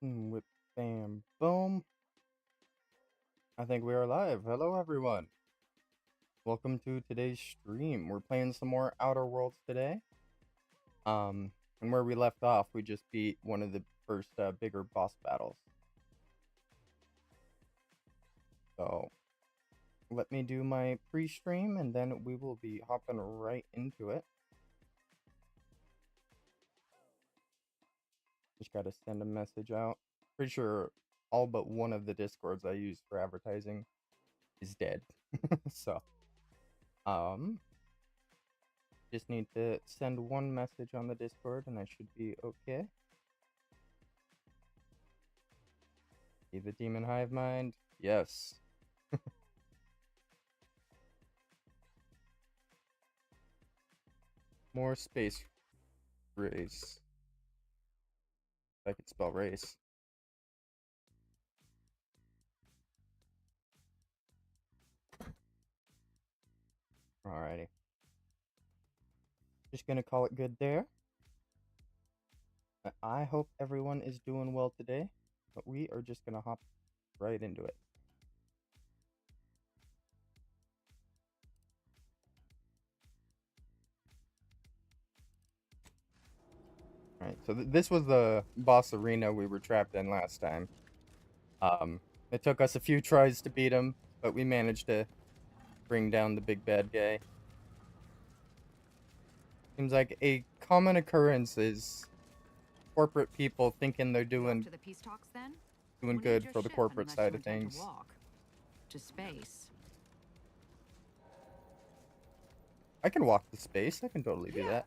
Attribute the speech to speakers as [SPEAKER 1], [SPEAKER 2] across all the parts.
[SPEAKER 1] Whip, bam, boom. I think we are live. Hello, everyone. Welcome to today's stream. We're playing some more Outer Worlds today. And where we left off, we just beat one of the first bigger boss battles. So, let me do my pre-stream, and then we will be hopping right into it. Just gotta send a message out. Pretty sure all but one of the Discords I use for advertising is dead. So, um, just need to send one message on the Discord and I should be okay. See the Demon Hive Mind? Yes. More space race. If I could spell race. Alrighty. Just gonna call it good there. I hope everyone is doing well today, but we are just gonna hop right into it. Alright, so this was the boss arena we were trapped in last time. It took us a few tries to beat him, but we managed to bring down the big bad guy. Seems like a common occurrence is corporate people thinking they're doing good for the corporate side of things.
[SPEAKER 2] To space.
[SPEAKER 1] I can walk to space. I can totally do that.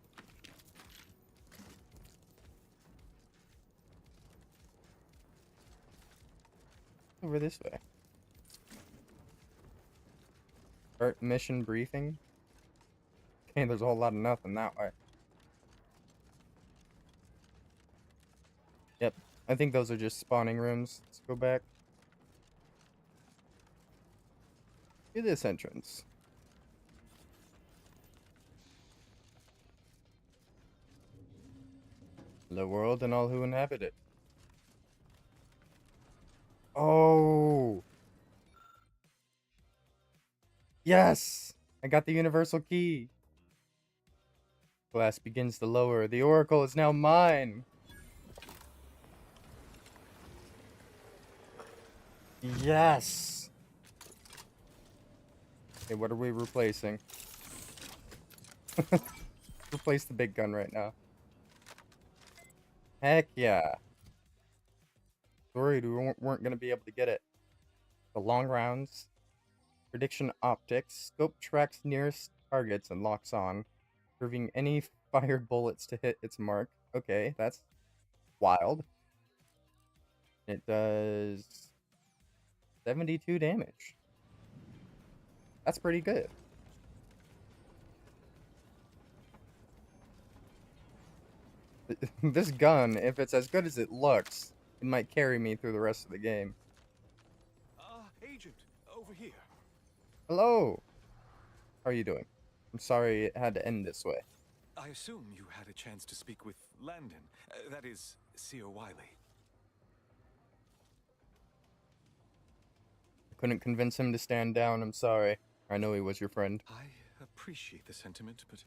[SPEAKER 1] Over this way. Start mission briefing. Okay, there's a whole lot of nothing that way. Yep, I think those are just spawning rooms. Let's go back to this entrance. The world and all who inhabit it. Oh! Yes! I got the universal key. Glass begins to lower. The oracle is now mine. Yes! Okay, what are we replacing? Replace the big gun right now. Heck yeah. Worried we weren't going to be able to get it. The long rounds. Prediction optics. Scope tracks nearest targets and locks on, proving any fired bullets to hit its mark. Okay, that's wild. It does 72 damage. That's pretty good. This gun, if it's as good as it looks, it might carry me through the rest of the game.
[SPEAKER 3] Agent, over here.
[SPEAKER 1] Hello! How are you doing? I'm sorry it had to end this way.
[SPEAKER 3] I assume you had a chance to speak with Landon. That is, Seer Wiley.
[SPEAKER 1] I couldn't convince him to stand down, I'm sorry. I know he was your friend.
[SPEAKER 3] I appreciate the sentiment, but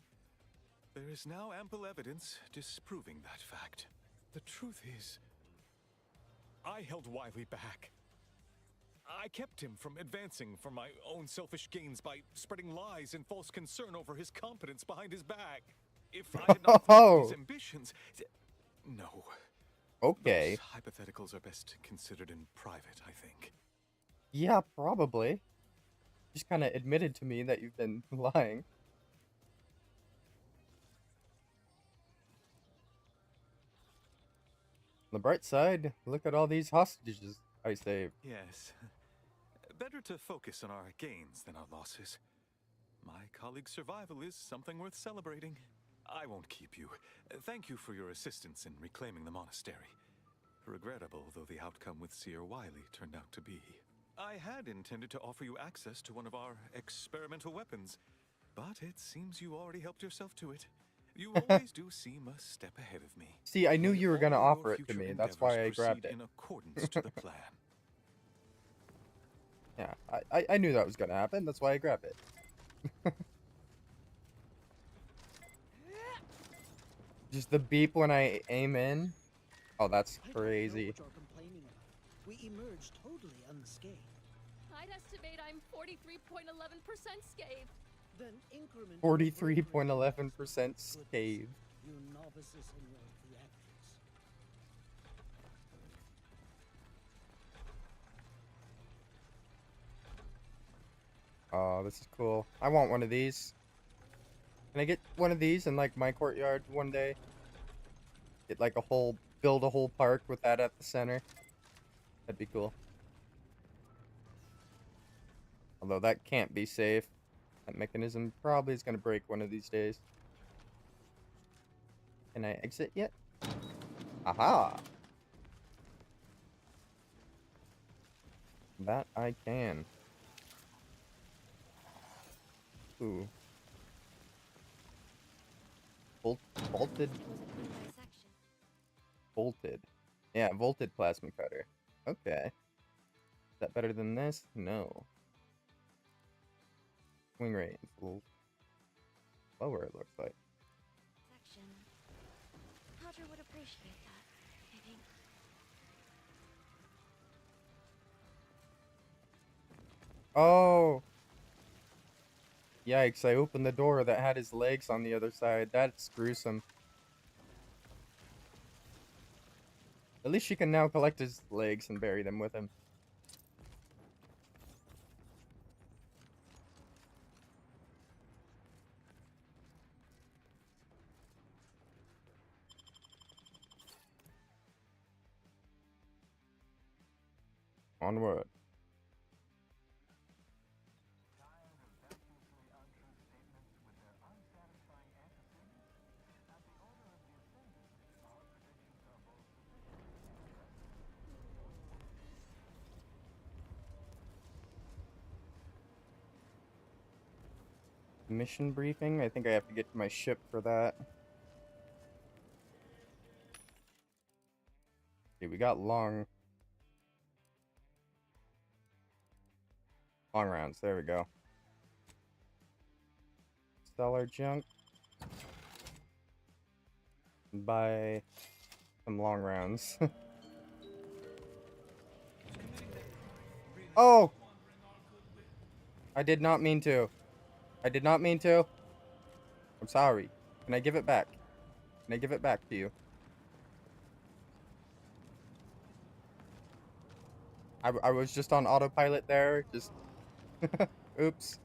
[SPEAKER 3] there is now ample evidence disproving that fact. The truth is, I held Wiley back. I kept him from advancing for my own selfish gains by spreading lies and false concern over his competence behind his back. If I had not fulfilled his ambitions... No.
[SPEAKER 1] Okay.
[SPEAKER 3] Those hypotheticals are best considered in private, I think.
[SPEAKER 1] Yeah, probably. Just kind of admitted to me that you've been lying. On the bright side, look at all these hostages I saved.
[SPEAKER 3] Yes. Better to focus on our gains than our losses. My colleague's survival is something worth celebrating. I won't keep you. Thank you for your assistance in reclaiming the monastery. Regrettable though the outcome with Seer Wiley turned out to be. I had intended to offer you access to one of our experimental weapons, but it seems you already helped yourself to it. You always do seem a step ahead of me.
[SPEAKER 1] See, I knew
[SPEAKER 3] May
[SPEAKER 1] you were gonna
[SPEAKER 3] all your
[SPEAKER 1] offer it to
[SPEAKER 3] future
[SPEAKER 1] me. That's
[SPEAKER 3] endeavors
[SPEAKER 1] why I grabbed
[SPEAKER 3] proceed
[SPEAKER 1] it.
[SPEAKER 3] in accordance to the plan.
[SPEAKER 1] Yeah, I knew that was gonna happen. That's why I grabbed it. Just the beep when I aim in. Oh, that's
[SPEAKER 4] I don't know
[SPEAKER 1] crazy.
[SPEAKER 4] what you're complaining about. We emerged totally unscathed.
[SPEAKER 5] I'd estimate I'm 43.11% scathed.
[SPEAKER 4] Then increment your bravery to
[SPEAKER 1] 43.11%
[SPEAKER 4] goodness,
[SPEAKER 1] scathed.
[SPEAKER 4] you novices in your theatrics.
[SPEAKER 1] Oh, this is cool. I want one of these. Can I get one of these in like my courtyard one day? Get like build a whole park with that at the center. That'd be cool. Although that can't be safe. That mechanism probably is gonna break one of these days. Can I exit yet? Aha! That I can. Ooh. Bolted? Bolted. Yeah, volted plasma cutter. Okay. Is that better than this? No. Swing rate is a little lower, it looks like.
[SPEAKER 6] Section. Roger would appreciate that, I think.
[SPEAKER 1] Oh! Yikes, I opened the door that had his legs on the other side. That's gruesome. At least she can now collect his legs and bury them with him. Onward. Mission briefing? I think I have to get to my ship for that. Okay, we got long rounds. There we go. Sell our junk. Buy some long rounds. Oh! I did not mean to. I did not mean to. I'm sorry. Can I give it back? Can I give it back to you? I was just on autopilot there. Just... Oops.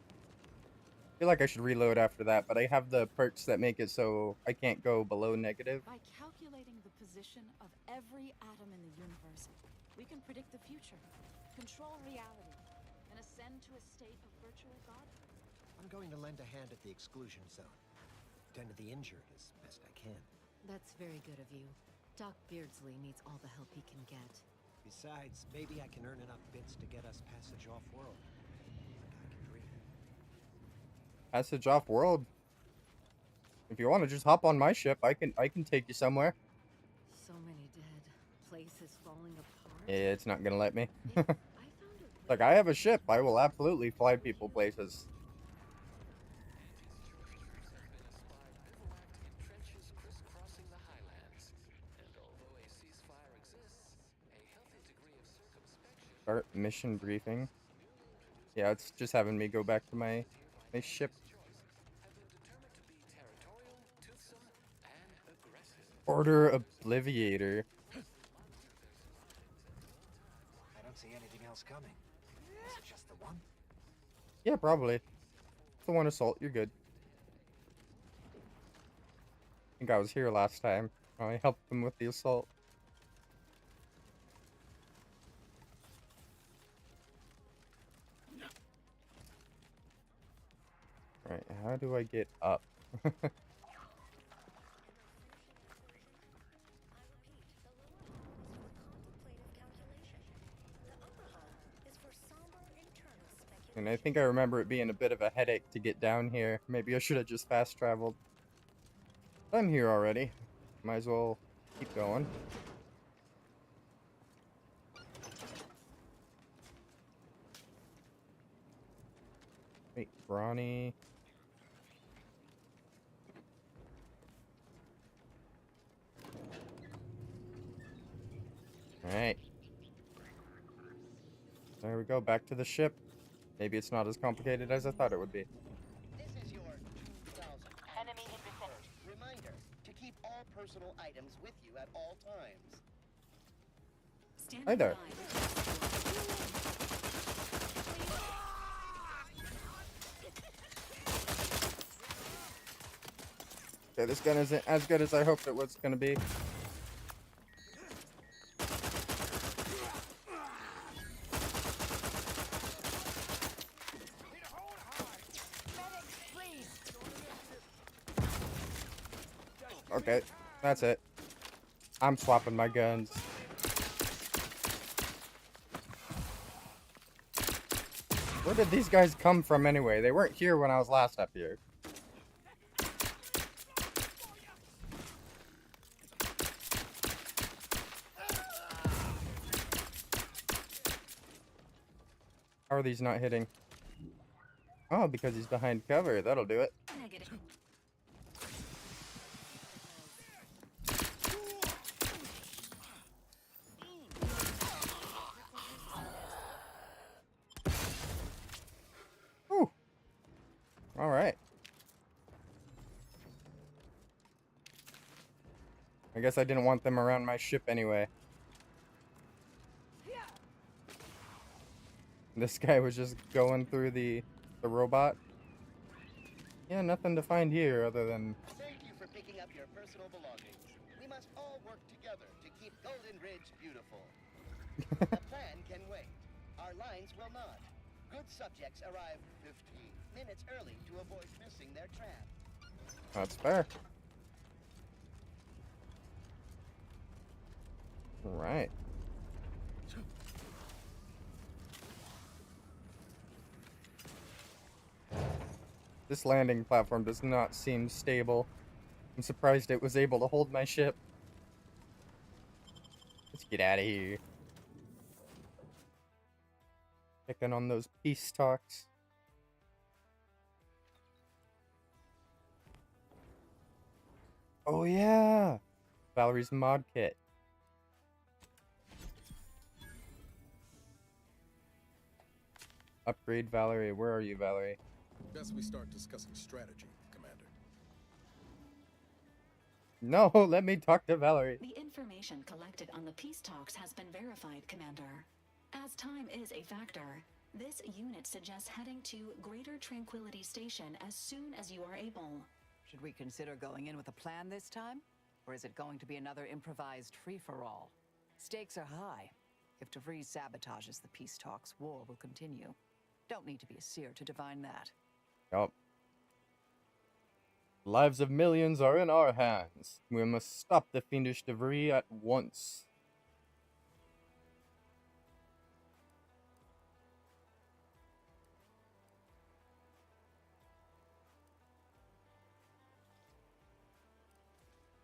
[SPEAKER 1] I feel like I should reload after that, but I have the perks that make it so I can't go below negative.
[SPEAKER 2] By calculating the position of every atom in the universe, we can predict the future, control reality, and ascend to a state of virtual godhood.
[SPEAKER 7] I'm going to lend a hand at the exclusion zone. Tend to the injured as best I can.
[SPEAKER 8] That's very good of you. Doc Beardsley needs all the help he can get.
[SPEAKER 7] Besides, maybe I can earn enough bits to get us passage off-world. Like I can dream.
[SPEAKER 1] Passage off world. If you want to just hop on my ship, I can take you somewhere.
[SPEAKER 8] So many dead. Places falling apart.
[SPEAKER 1] Yeah, it's not gonna let me.
[SPEAKER 8] I found a
[SPEAKER 1] Like, I have a ship. I will absolutely fly people places. Start mission briefing. Yeah, it's just having me go back to my ship. Order Obliviator.
[SPEAKER 7] I don't see anything else coming. Is it just the one?
[SPEAKER 1] Yeah, probably. It's the one assault. You're good. I think I was here last time. I helped them with the assault. Right, how do I get up? And I think I remember it being a bit of a headache to get down here. Maybe I should have just fast traveled. I'm here already. Might as well keep going. Wait, Brawny. Alright. There we go, back to the ship. Maybe it's not as complicated as I thought it would be.
[SPEAKER 9] This is your 2000 enemy in vicinity. Reminder to keep all personal items with you at all times.
[SPEAKER 1] Hi there. Okay, this gun isn't as good as I hoped it was going to be. Okay, that's it. I'm swapping my guns. Where did these guys come from anyway? They weren't here when I was last up here. How are these not hitting? Oh, because he's behind cover. That'll do it.
[SPEAKER 8] Negative.
[SPEAKER 1] Whew. Alright. I guess I didn't want them around my ship anyway. This guy was just going through the robot. Yeah, nothing to find here other than...
[SPEAKER 9] Thank you for picking up your personal belongings. We must all work together to keep Golden Ridge beautiful. The plan can wait. Our lines will not. Good subjects arrive 15 minutes early to avoid missing their trap.
[SPEAKER 1] That's fair. Right. This landing platform does not seem stable. I'm surprised it was able to hold my ship. Let's get out of here. Checking on those peace talks. Oh yeah! Valerie's mod kit. Upgrade Valerie. Where are you, Valerie?
[SPEAKER 10] Best we start discussing strategy, Commander.
[SPEAKER 1] No, let me talk to Valerie.
[SPEAKER 11] The information collected on the peace talks has been verified, Commander. As time is a factor, this unit suggests heading to Greater Tranquility Station as soon as you are able.
[SPEAKER 12] Should we consider going in with a plan this time? Or is it going to be another improvised free-for-all? Stakes are high. If DeVries sabotages the peace talks, war will continue. Don't need to be a seer to divine that.
[SPEAKER 1] Yup. Lives of millions are in our hands. We must stop the fiendish debris at once.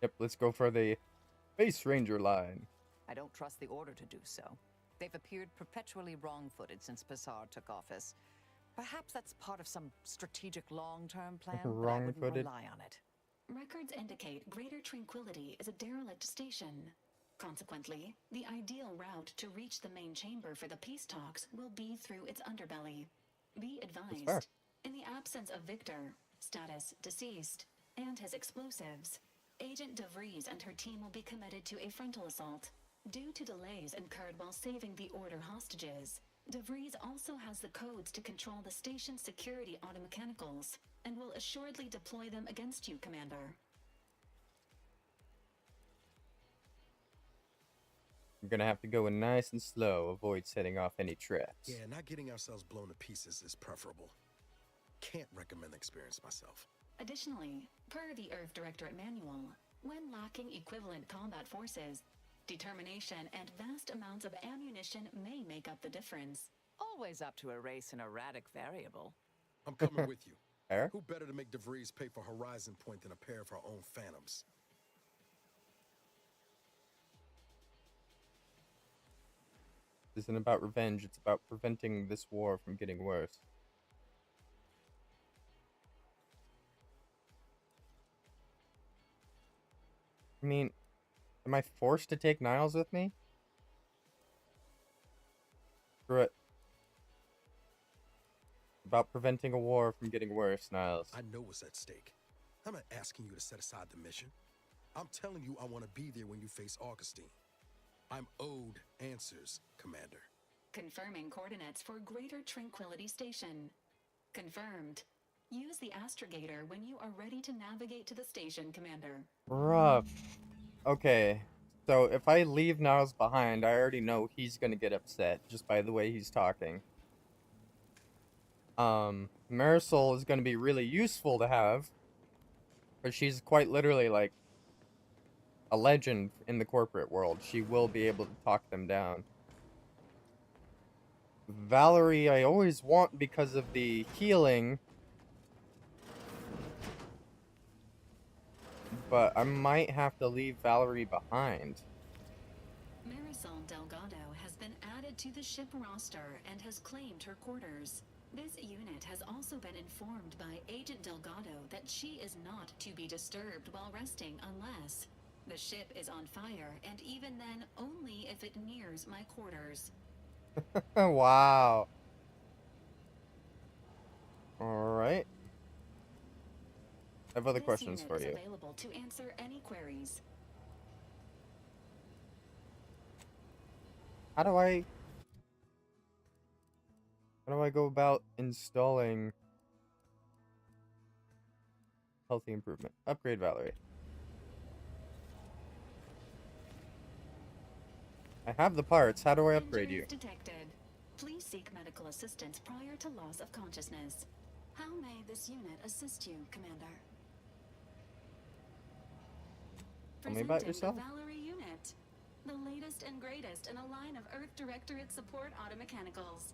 [SPEAKER 1] Yep, let's go for the Space Ranger line.
[SPEAKER 12] I don't trust the Order to do so. They've appeared perpetually wrong-footed since Bassar took office. Perhaps that's part of some strategic long-term plan, but I wouldn't rely on it.
[SPEAKER 11] Records indicate Greater Tranquility is a derelict station. Consequently, the ideal route to reach the main chamber for the peace talks will be through its underbelly. Be advised, in the absence of Victor, status deceased, and his explosives, Agent DeVries and her team will be committed to a frontal assault. Due to delays incurred while saving the Order hostages, DeVries also has the codes to control the station's security automechanicals, and will assuredly deploy them against you, Commander.
[SPEAKER 1] We're gonna have to go in nice and slow, avoid setting off any traps.
[SPEAKER 10] Yeah, not getting ourselves blown to pieces is preferable. Can't recommend the experience myself.
[SPEAKER 11] Additionally, per the Earth Directorate Manual, when lacking equivalent combat forces, determination and vast amounts of ammunition may make up the difference.
[SPEAKER 12] Always up to erase an erratic variable.
[SPEAKER 10] I'm coming with you.
[SPEAKER 1] Fair.
[SPEAKER 10] Who better to make DeVries pay for Horizon Point than a pair of our own Phantoms?
[SPEAKER 1] This isn't about revenge, it's about preventing this war from getting worse. I mean, am I forced to take Niles with me? Screw it. About preventing a war from getting worse, Niles.
[SPEAKER 10] I know what's at stake. I'm not asking you to set aside the mission. I'm telling you I want to be there when you face Augustine. I'm owed answers, Commander.
[SPEAKER 11] Confirming coordinates for Greater Tranquility Station. Confirmed. Use the astrogator when you are ready to navigate to the station, Commander.
[SPEAKER 1] Rough. Okay, so if I leave Niles behind, I already know he's gonna get upset just by the way he's talking. Marisol is gonna be really useful to have, but she's quite literally like a legend in the corporate world. She will be able to talk them down. Valerie, I always want because of the healing, but I might have to leave Valerie behind.
[SPEAKER 11] Marisol Delgado has been added to the ship roster and has claimed her quarters. This unit has also been informed by Agent Delgado that she is not to be disturbed while resting unless the ship is on fire, and even then only if it nears my quarters.
[SPEAKER 1] Wow. Alright. I have other questions for you.
[SPEAKER 11] Available to answer any queries.
[SPEAKER 1] How do I go about installing healthy improvement? Upgrade Valerie. I have the parts. How do I upgrade you?
[SPEAKER 11] Detected. Please seek medical assistance prior to loss of consciousness. How may this unit assist you, Commander?
[SPEAKER 1] Tell me about yourself.
[SPEAKER 11] The Valerie unit. The latest and greatest in a line of Earth Directorate support automechanicals.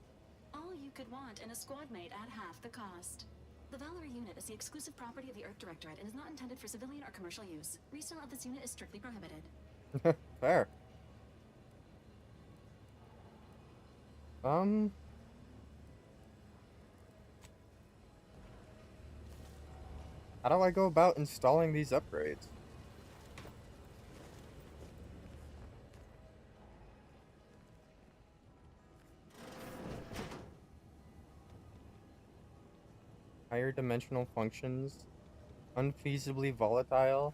[SPEAKER 11] All you could want in a squad mate at half the cost. The Valerie unit is the exclusive property of the Earth Directorate and is not intended for civilian or commercial use. Resale of this unit is strictly prohibited.
[SPEAKER 1] Fair. How do I go about installing these upgrades? Higher dimensional functions. Unfeasibly volatile.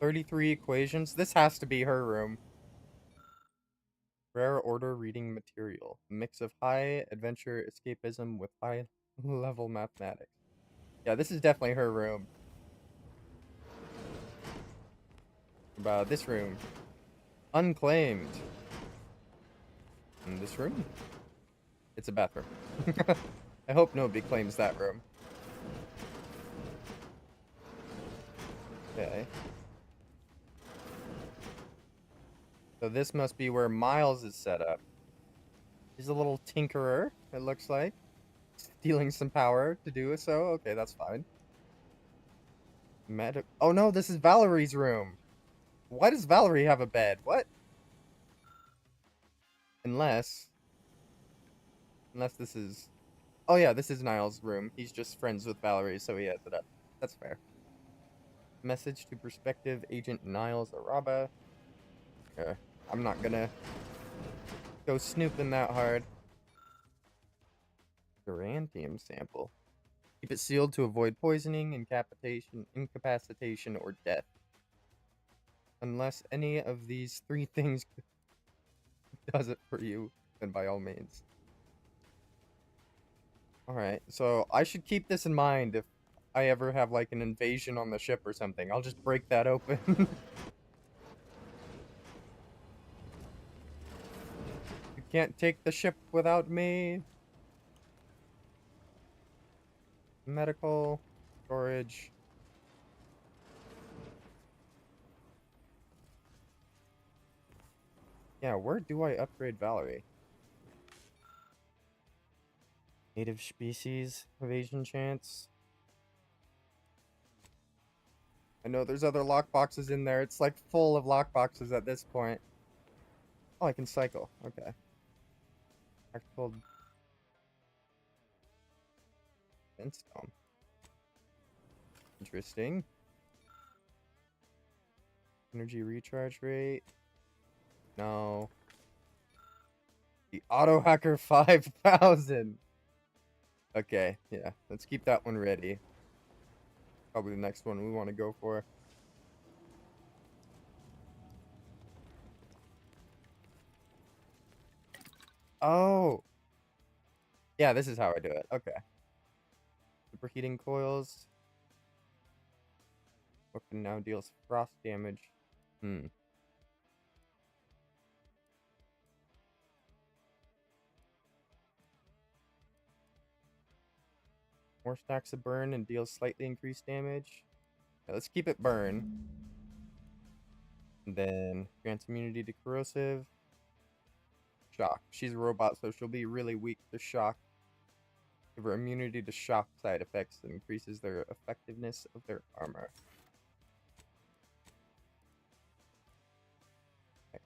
[SPEAKER 1] 33 equations. This has to be her room. Rare order reading material. A mix of high adventure escapism with high level mathematics. Yeah, this is definitely her room. About this room. Unclaimed. In this room? It's a bathroom. I hope nobody claims that room. Okay. So this must be where Miles is set up. He's a little tinkerer, it looks like. Stealing some power to do so. Okay, that's fine. Oh no, this is Valerie's room. Why does Valerie have a bed? What? Unless this is... Oh yeah, this is Niles' room. He's just friends with Valerie, so he has it up. That's fair. Message to prospective agent Niles Araba. I'm not gonna go snooping that hard. Urantium sample. Keep it sealed to avoid poisoning, incapacitation, or death. Unless any of these three things does it for you, then by all means. Alright, so I should keep this in mind if I ever have like an invasion on the ship or something. I'll just break that open. You can't take the ship without me. Medical, storage. Yeah, where do I upgrade Valerie? Native species evasion chance. I know there's other lockboxes in there. It's like full of lockboxes at this point. Oh, I can cycle. Okay. Practical defense dome. Interesting. Energy recharge rate. No. The auto hacker 5000. Okay, yeah. Let's keep that one ready. Probably the next one we want to go for. Oh. Yeah, this is how I do it. Okay. Superheating coils. Weapon now deals frost damage. More stacks of burn and deals slightly increased damage. Yeah, let's keep it burn. And then grants immunity to corrosive. Shock. She's a robot, so she'll be really weak to shock. Give her immunity to shock side effects that increases their effectiveness of their armor. Okay.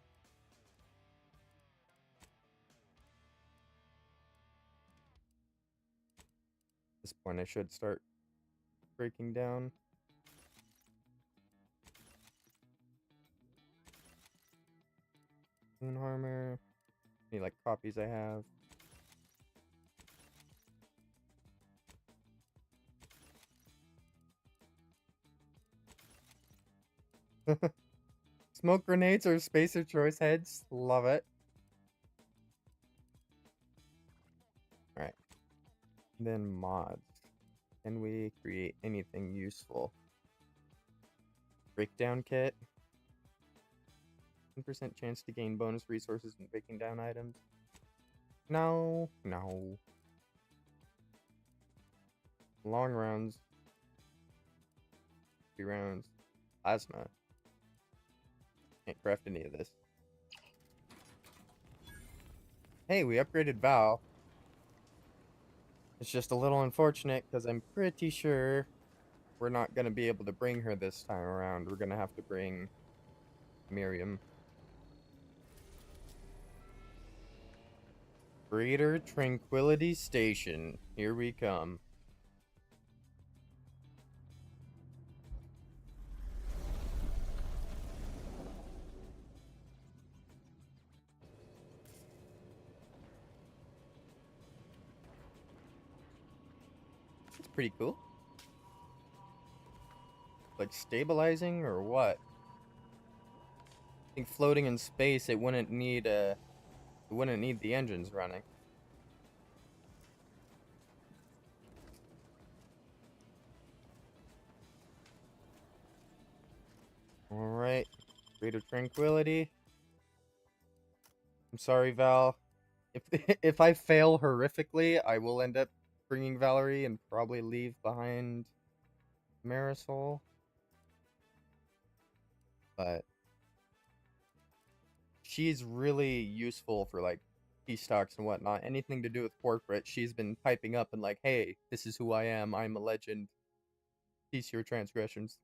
[SPEAKER 1] At this point, I should start breaking down. Moon armor. Any like copies I have. Smoke grenades or spacer choice heads. Love it. Alright. Then mods. Can we create anything useful? Breakdown kit. 10% chance to gain bonus resources when breaking down items. No. No. Long rounds. 3 rounds. Plasma. Can't craft any of this. Hey, we upgraded Val. It's just a little unfortunate because I'm pretty sure we're not going to be able to bring her this time around. We're going to have to bring Miriam. Greater Tranquility Station. Here we come. It's pretty cool. Like stabilizing or what? I think floating in space, it wouldn't need the engines running. Alright. Greater Tranquility. I'm sorry, Val. If if I fail horrifically, I will end up bringing Valerie and probably leave behind Marisol. But she's really useful for like peace talks and whatnot. Anything to do with corporate, she's been piping up and like, hey, this is who I am. I'm a legend. Cease your transgressions.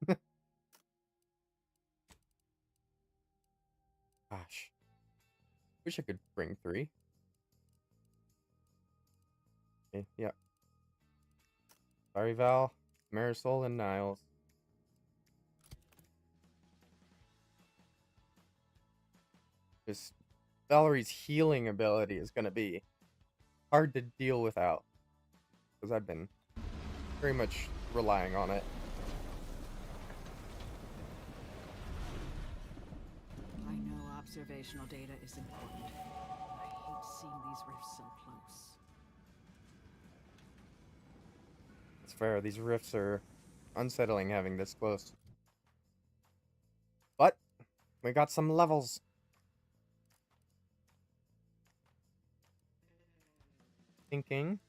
[SPEAKER 1] Gosh. Wish I could bring 3. Okay, yeah. Sorry, Val, Marisol, and Niles. This Valerie's healing ability is going to be hard to deal without. Because I've been very much relying on it.
[SPEAKER 12] I know observational data is important. I hate seeing these rifts so close.
[SPEAKER 1] It's fair, these rifts are unsettling having this close. But we got some levels. Thinking.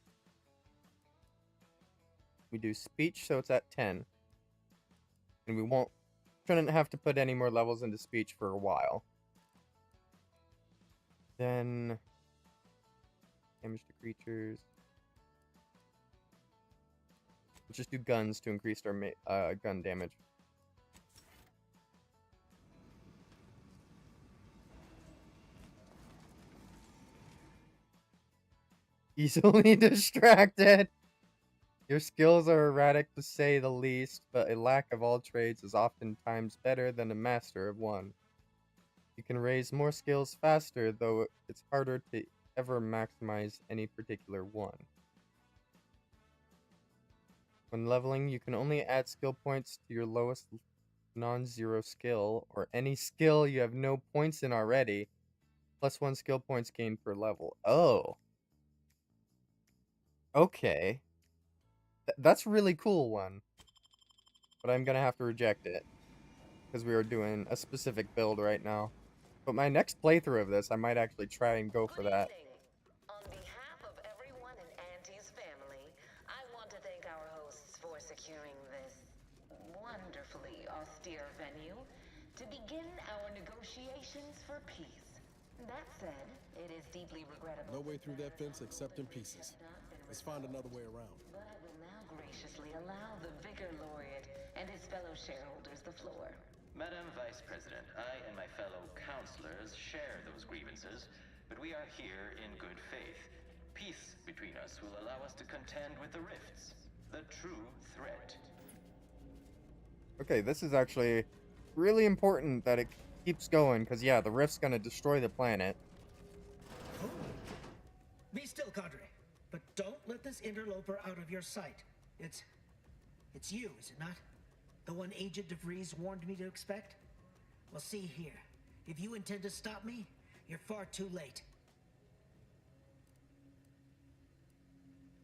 [SPEAKER 1] We do speech, so it's at 10. And we shouldn't have to put any more levels into speech for a while. Then damage to creatures. Let's just do guns to increase our gun damage. Easily distracted. Your skills are erratic to say the least, but a lack of all trades is oftentimes better than a master of one. You can raise more skills faster, though it's harder to ever maximize any particular one. When leveling, you can only add skill points to your lowest non-zero skill, or any skill you have no points in already, plus 1 skill points gained per level. Oh. Okay. That's a really cool one. But I'm gonna have to reject it. Because we are doing a specific build right now. But my next playthrough of this, I might actually try and go for that.
[SPEAKER 13] On behalf of everyone in Auntie's family, I want to thank our hosts for securing this wonderfully austere venue to begin our negotiations for peace. That said, it is deeply regrettable.
[SPEAKER 10] No way through that fence except in pieces. Let's find another way around.
[SPEAKER 13] But I will now graciously allow the Vicar Laureate and his fellow shareholders the floor.
[SPEAKER 14] Madam Vice President, I and my fellow counselors share those grievances, but we are here in good faith. Peace between us will allow us to contend with the rifts, the true threat.
[SPEAKER 1] Okay, this is actually really important that it keeps going, because yeah, the rift's gonna destroy the planet.
[SPEAKER 4] Oh. Be still, Cadre, but don't let this interloper out of your sight. It's you, is it not? The one Agent DeVries warned me to expect? Well, see here. If you intend to stop me, you're far too late.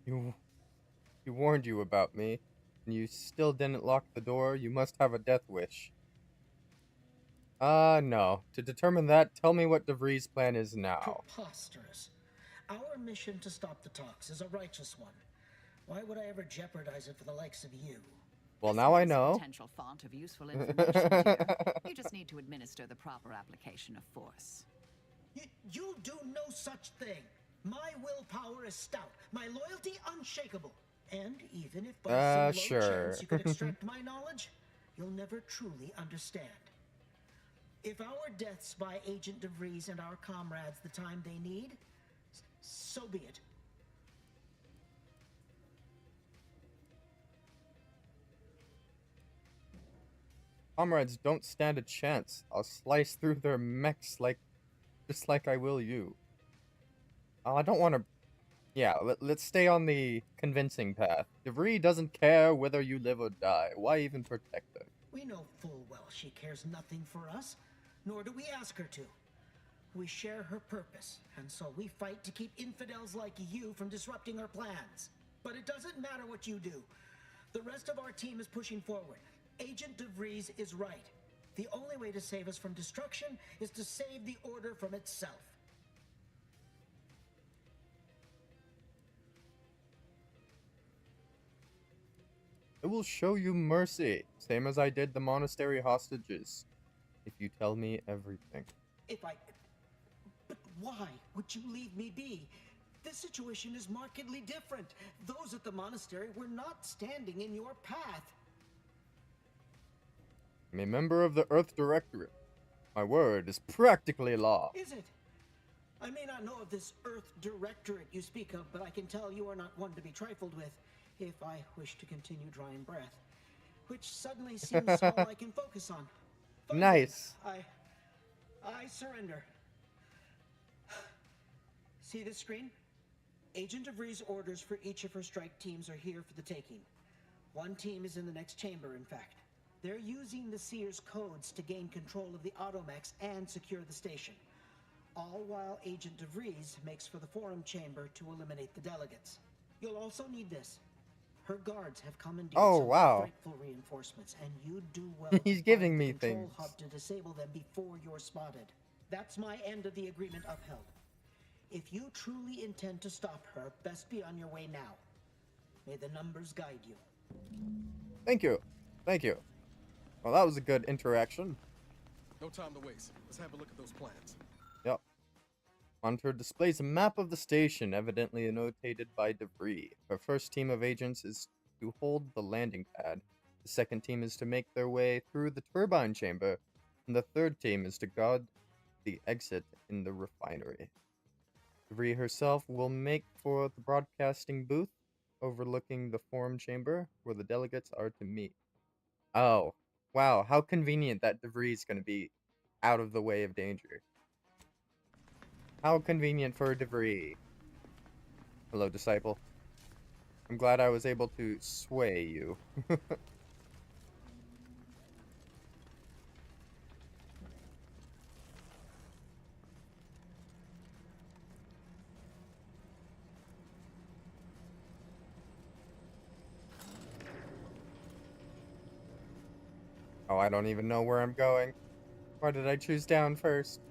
[SPEAKER 1] He warned you about me, and you still didn't lock the door. You must have a death wish. No. To determine that, tell me what DeVries' plan is now.
[SPEAKER 4] Preposterous. Our mission to stop the talks is a righteous one. Why would I ever jeopardize it for the likes of you?
[SPEAKER 1] Well, now I know.
[SPEAKER 12] Potential font of useful information here. You just need to administer the proper application of force.
[SPEAKER 4] You'll do no such thing. My willpower is stout, my loyalty unshakable. And even if by some low chance you could extract my knowledge, you'll never truly understand. If our deaths buy Agent DeVries and our comrades the time they need, so be it.
[SPEAKER 1] Comrades don't stand a chance. I'll slice through their mechs just like I will you. I don't want to... Yeah, let's stay on the convincing path. DeVries doesn't care whether you live or die. Why even protect her?
[SPEAKER 4] We know full well she cares nothing for us, nor do we ask her to. We share her purpose, and so we fight to keep infidels like you from disrupting our plans. But it doesn't matter what you do. The rest of our team is pushing forward. Agent DeVries is right. The only way to save us from destruction is to save the Order from itself.
[SPEAKER 1] I will show you mercy, same as I did the monastery hostages, if you tell me everything.
[SPEAKER 4] But why would you leave me be? This situation is markedly different. Those at the monastery were not standing in your path.
[SPEAKER 1] I'm a member of the Earth Directorate. My word is practically law.
[SPEAKER 4] Is it? I may not know of this Earth Directorate you speak of, but I can tell you are not one to be trifled with, if I wish to continue drawing breath. Which suddenly seems all I can focus on. Fine.
[SPEAKER 1] Nice.
[SPEAKER 4] I surrender. See this screen? Agent DeVries' orders for each of her strike teams are here for the taking. One team is in the next chamber, in fact. They're using the Seer's codes to gain control of the automechs and secure the station. All while Agent DeVries makes for the forum chamber to eliminate the delegates. You'll also need this. Her guards have commandeered some frightful reinforcements, and you'd do well
[SPEAKER 1] He's giving me things.
[SPEAKER 4] Hub to disable them before you're spotted. That's my end of the agreement upheld. If you truly intend to stop her, best be on your way now. May the numbers guide you.
[SPEAKER 1] Thank you. Thank you. Well, that was a good interaction.
[SPEAKER 10] No time to waste. Let's have a look at those plans.
[SPEAKER 1] Yep. Monitor displays a map of the station, evidently annotated by DeVries. Our first team of agents is to hold the landing pad. The second team is to make their way through the turbine chamber, and the third team is to guard the exit in the refinery. DeVries herself will make for the broadcasting booth overlooking the forum chamber where the delegates are to meet. Oh, wow, how convenient that DeVries is going to be out of the way of danger. How convenient for DeVries. Hello, disciple. I'm glad I was able to sway you. Oh, I don't even know where I'm going. Why did I choose down first?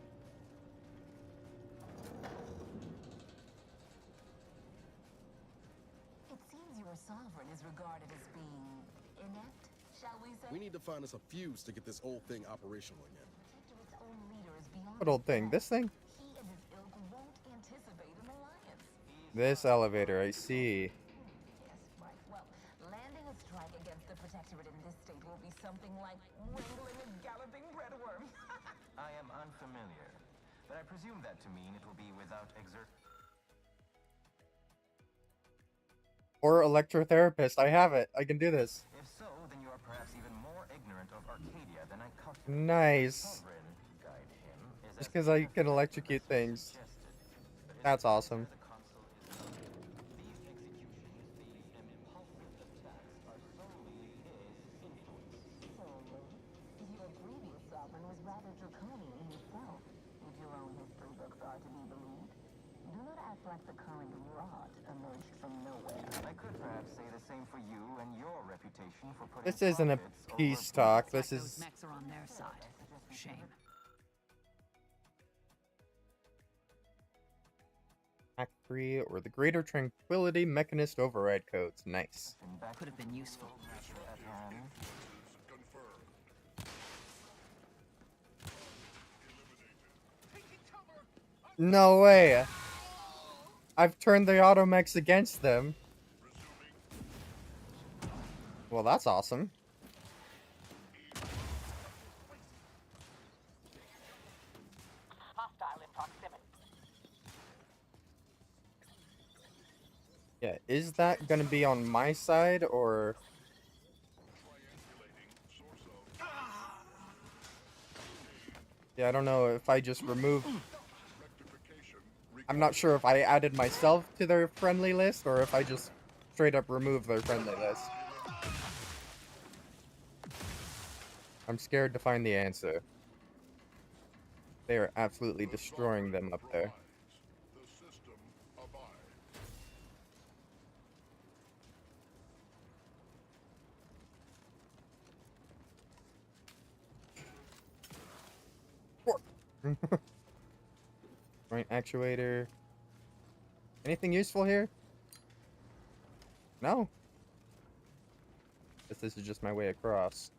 [SPEAKER 13] It seems your sovereign is regarded as being inept, shall we say?
[SPEAKER 10] We need to find us a fuse to get this old thing operational again.
[SPEAKER 13] Protectorate's own leader is beyond
[SPEAKER 1] What old thing? This thing?
[SPEAKER 13] He and his ilk won't anticipate an alliance.
[SPEAKER 1] This elevator, I see.
[SPEAKER 13] Yes, right. Well, landing a strike against the Protectorate in this state will be something like wrangling a galloping breadworm.
[SPEAKER 14] I am unfamiliar, but I presume that to mean it will be without exert.
[SPEAKER 1] Or electrotherapist. I have it. I can do this.
[SPEAKER 14] If so, then you are perhaps even more ignorant of Arcadia than I calculated.
[SPEAKER 1] Nice.
[SPEAKER 14] Guide him is
[SPEAKER 1] Just because I can electrocute things. That's awesome.
[SPEAKER 13] Your previous sovereign was rather draconian himself, if your own history books are to be believed. Do not act like the current rot emerged from nowhere.
[SPEAKER 14] I could perhaps say the same for you and your reputation for putting
[SPEAKER 1] This isn't a peace talk. This is...
[SPEAKER 12] Those mechs are on their side. Shame.
[SPEAKER 1] Act 3 or the Greater Tranquility Mechanist Override Codes. Nice.
[SPEAKER 12] Could have been useful.
[SPEAKER 1] No way! I've turned the automechs against them. Well, that's awesome.
[SPEAKER 13] Hostile in proximity.
[SPEAKER 1] Yeah, is that gonna be on my side, or... Yeah, I don't know if I just remove... I'm not sure if I added myself to their friendly list, or if I just straight up removed their friendly list. I'm scared to find the answer. They are absolutely destroying them up there. Joint actuator. Anything useful here? No. Guess this is just my way across.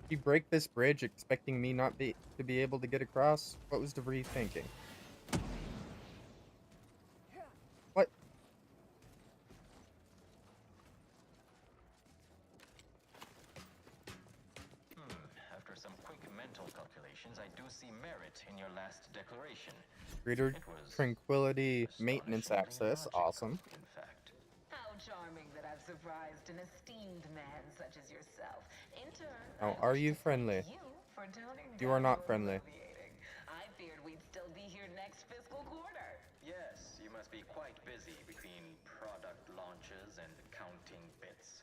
[SPEAKER 1] You break this bridge expecting me not to be able to get across? What was DeVries thinking? What?
[SPEAKER 14] After some quick mental calculations, I do see merit in your last declaration.
[SPEAKER 1] Greater Tranquility Maintenance Access. Awesome.
[SPEAKER 14] In fact.
[SPEAKER 13] How charming that I've surprised an esteemed man such as yourself. In turn,
[SPEAKER 1] Oh, are you friendly? You are not friendly.
[SPEAKER 13] I feared we'd still be here next fiscal quarter.
[SPEAKER 14] Yes, you must be quite busy between product launches and counting bits.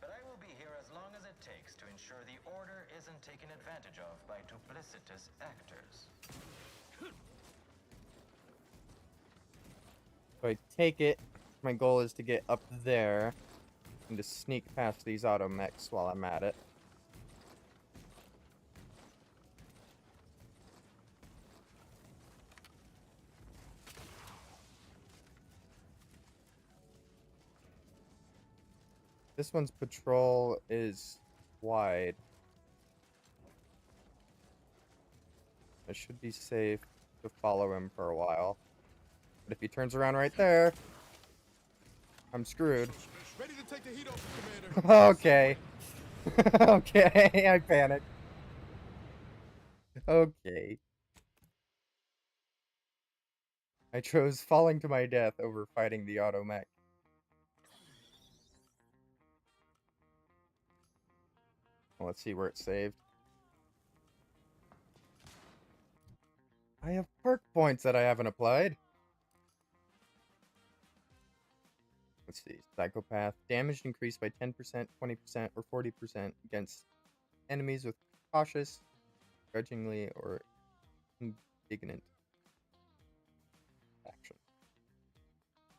[SPEAKER 14] But I will be here as long as it takes to ensure the order isn't taken advantage of by duplicitous actors.
[SPEAKER 1] So I take it, my goal is to get up there and to sneak past these automechs while I'm at it. This one's patrol is wide. I should be safe to follow him for a while. But if he turns around right there, I'm screwed.
[SPEAKER 10] Ready to take the heat off, Commander.
[SPEAKER 1] Okay. Okay, I panicked. Okay. I chose falling to my death over fighting the automech. Well, let's see where it's saved. I have perk points that I haven't applied. Let's see. Psychopath. Damage increased by 10%, 20%, or 40% against enemies with cautious, grudgingly, or indignant action.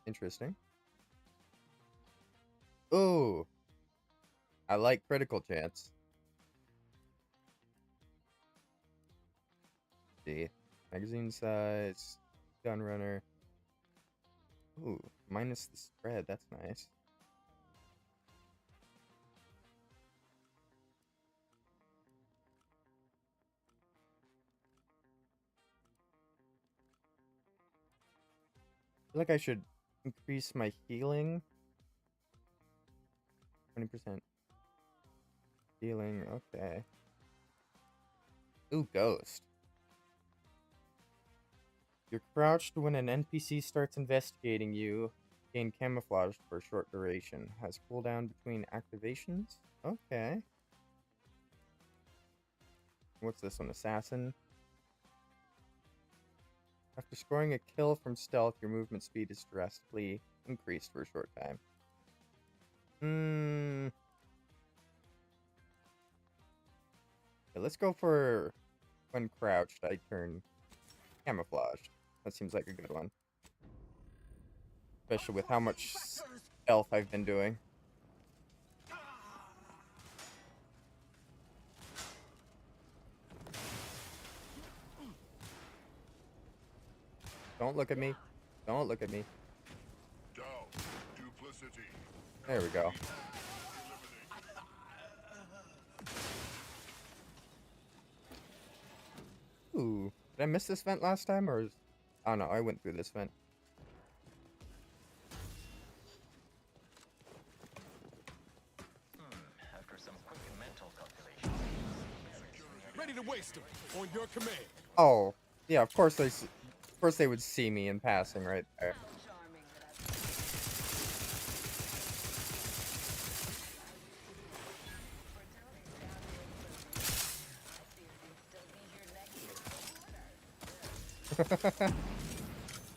[SPEAKER 1] Interesting. Ooh. I like critical chance. Let's see. Magazine size. Gun runner. Ooh. Minus the spread. That's nice. I feel like I should increase my healing. 20% healing. Okay. Ooh, ghost. You're crouched when an NPC starts investigating you. Gain camouflage for a short duration. Has cooldown between activations. Okay. What's this one? Assassin. After scoring a kill from stealth, your movement speed is drastically increased for a short time. Okay, let's go for when crouched, I turn camouflaged. That seems like a good one. Especially with how much stealth I've been doing. Don't look at me. Don't look at me. There we go. Ooh. Did I miss this vent last time, or is... Oh no, I went through this vent.
[SPEAKER 14] After some quick mental calculations.
[SPEAKER 10] Ready to waste them on your command.
[SPEAKER 1] Oh, yeah, of course they would see me in passing right there.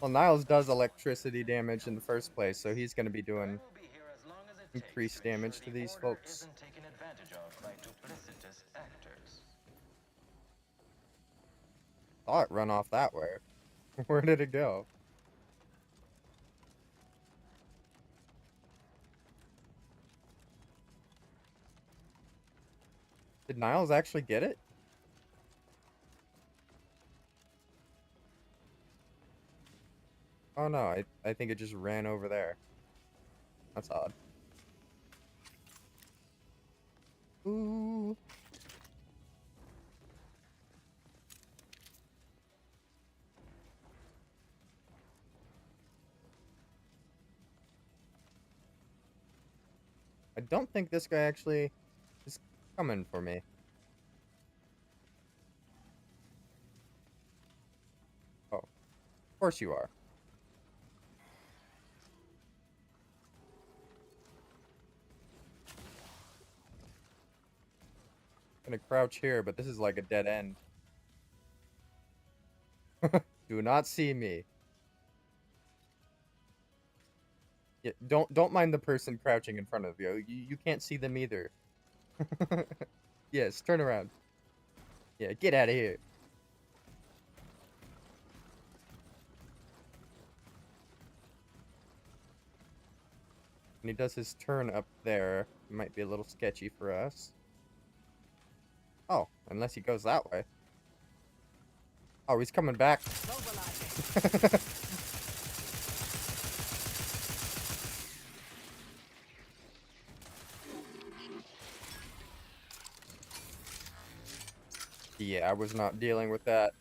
[SPEAKER 1] Well, Niles does electricity damage in the first place, so he's going to be doing increased damage to these folks. Saw it run off that way. Where did it go? Did Niles actually get it? Oh no, I think it just ran over there. That's odd. Ooh. I don't think this guy actually is coming for me. Oh, of course you are. I'm gonna crouch here, but this is like a dead end. Do not see me. Yeah, don't mind the person crouching in front of you. You can't see them either. Yes, turn around. Yeah, get out of here. When he does his turn up there, it might be a little sketchy for us. Oh, unless he goes that way. Oh, he's coming back. Yeah, I was not dealing with that.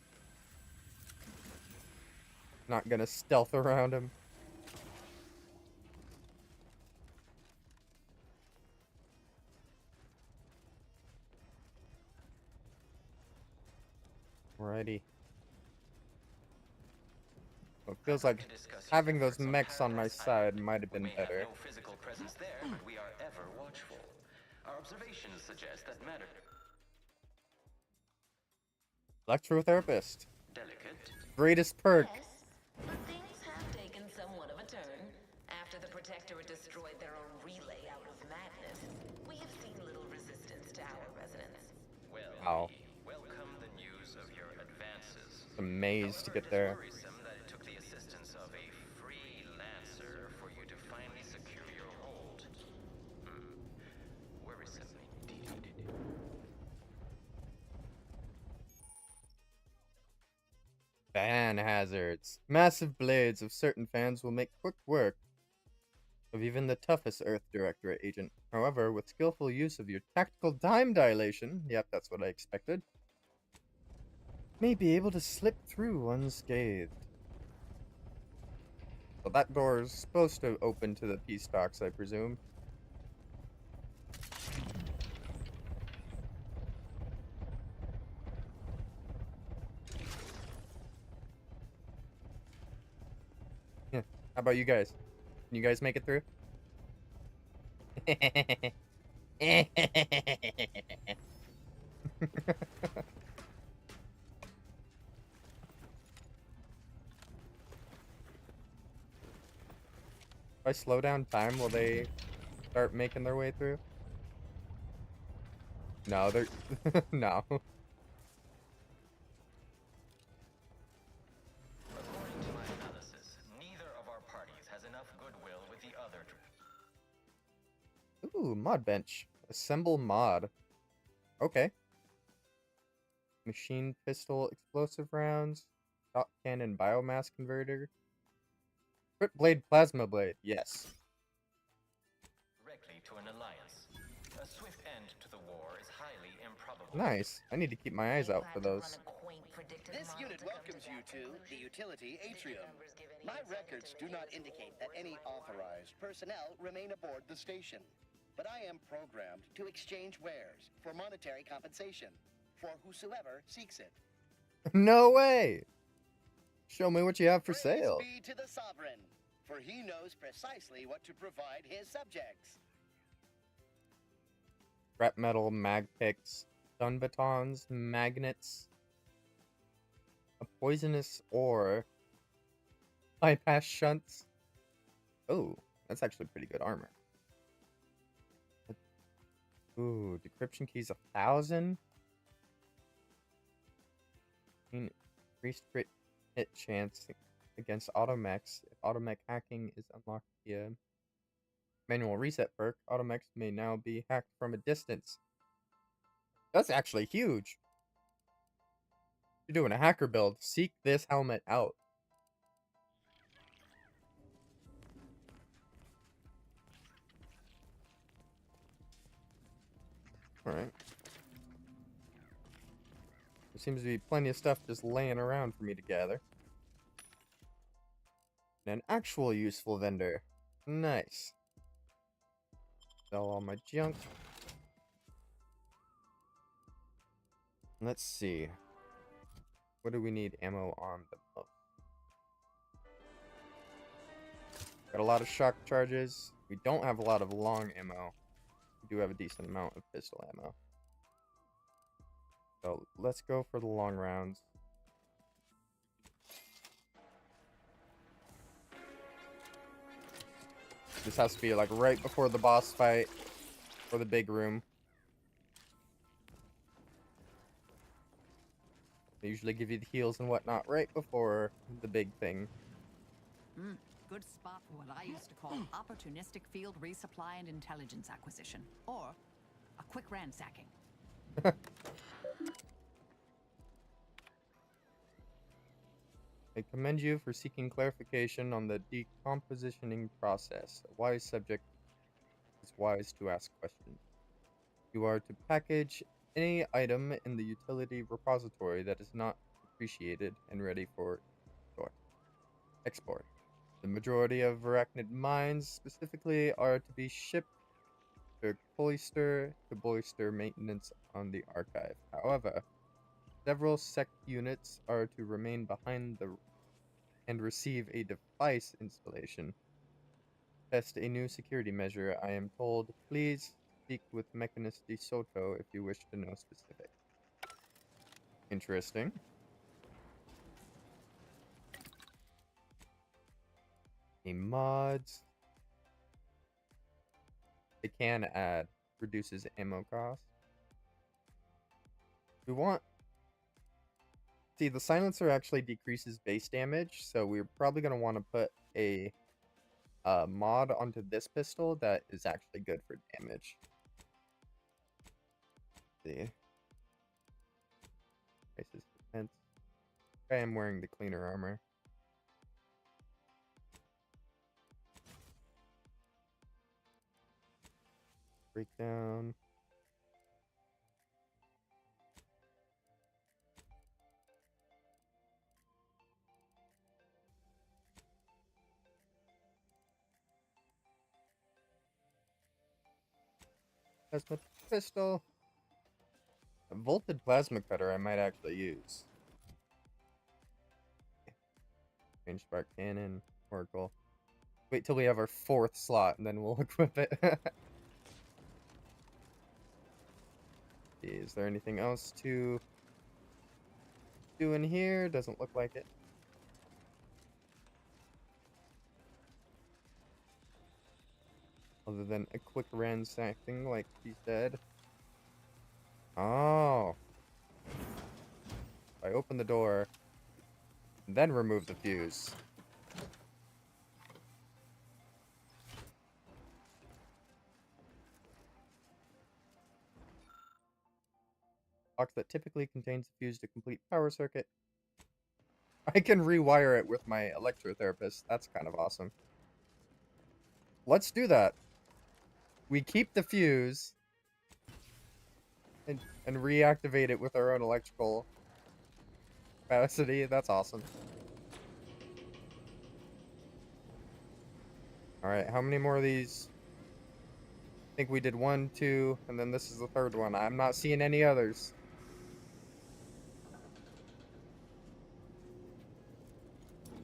[SPEAKER 1] Not gonna stealth around him. Alrighty. Well, it feels like having those mechs on my side might have been better.
[SPEAKER 14] No physical presence there, but we are ever watchful. Our observations suggest that matter.
[SPEAKER 1] Electrotherapist.
[SPEAKER 14] Delicate.
[SPEAKER 1] Greatest perk.
[SPEAKER 13] Yes, but things have taken somewhat of a turn. After the Protectorate destroyed their own relay out of madness, we have seen little resistance to our residents.
[SPEAKER 14] Well,
[SPEAKER 1] Wow.
[SPEAKER 14] we welcome the news of your advances.
[SPEAKER 1] It's a maze to get there.
[SPEAKER 14] Worrisome that it took the assistance of a freelancer for you to finally secure your hold. Worrisome indeed.
[SPEAKER 1] Fan hazards. Massive blades of certain fans will make quick work of even the toughest Earth Directorate agent. However, with skillful use of your tactical time dilation, yep, that's what I expected, may be able to slip through unscathed. So that door is supposed to open to the peace talks, I presume. Yeah. How about you guys? Can you guys make it through? If I slow down time, will they start making their way through? No, they're... no.
[SPEAKER 14] According to my analysis, neither of our parties has enough goodwill with the other.
[SPEAKER 1] Ooh, mod bench. Assemble mod. Okay. Machine pistol explosive rounds. Shot cannon biomass converter. Crit blade plasma blade. Yes.
[SPEAKER 14] Directly to an alliance. A swift end to the war is highly improbable.
[SPEAKER 1] Nice. I need to keep my eyes out for those.
[SPEAKER 9] This unit welcomes you to the utility atrium. My records do not indicate that any authorized personnel remain aboard the station. But I am programmed to exchange wares for monetary compensation for whosoever seeks it.
[SPEAKER 1] No way! Show me what you have for
[SPEAKER 9] Praise
[SPEAKER 1] sale.
[SPEAKER 9] be to the sovereign, for he knows precisely what to provide his subjects.
[SPEAKER 1] Scrap metal, mag picks, stun batons, magnets, a poisonous ore, bypass shunts. Oh, that's actually pretty good armor. Ooh, decryption keys 1,000. Increased crit hit chance against automechs. If automech hacking is unlocked via manual reset perk, automechs may now be hacked from a distance. That's actually huge. If you're doing a hacker build, seek this helmet out. Alright. There seems to be plenty of stuff just laying around for me to gather. And an actual useful vendor. Nice. Sell all my junk. Let's see. What do we need ammo on the most? Got a lot of shock charges. We don't have a lot of long ammo. We do have a decent amount of pistol ammo. So let's go for the long rounds. This has to be like right before the boss fight or the big room. They usually give you the heals and whatnot right before the big thing.
[SPEAKER 12] Good spot for what I used to call opportunistic field resupply and intelligence acquisition, or a quick ransacking.
[SPEAKER 1] I commend you for seeking clarification on the decompositioning process. A wise subject is wise to ask questions. You are to package any item in the utility repository that is not appreciated and ready for export. The majority of arachnid mines specifically are to be shipped to bolster maintenance on the archive. However, Several sect units are to remain behind and receive a device installation. Test a new security measure. I am told. Please speak with Mechanist de Soto if you wish to know specifics. Interesting. The mods. They can add. Reduces ammo cost. We want... See, the silencer actually decreases base damage, so we're probably going to want to put a mod onto this pistol that is actually good for damage. Let's see. Crisis defense. I am wearing the cleaner armor. Breakdown. Plasma pistol. A volted plasma cutter I might actually use. Range spark cannon. Oracle. Wait till we have our 4th slot and then we'll equip it. Is there anything else to do in here? Doesn't look like it. Other than a quick ransacking like he said. Oh. I open the door, and then remove the fuse. Box that typically contains a fuse to complete power circuit. I can rewire it with my electrotherapist. That's kind of awesome. Let's do that. We keep the fuse and reactivate it with our own electrical capacity. That's awesome. Alright, how many more of these? I think we did 1, 2, and then this is the 3rd one. I'm not seeing any others.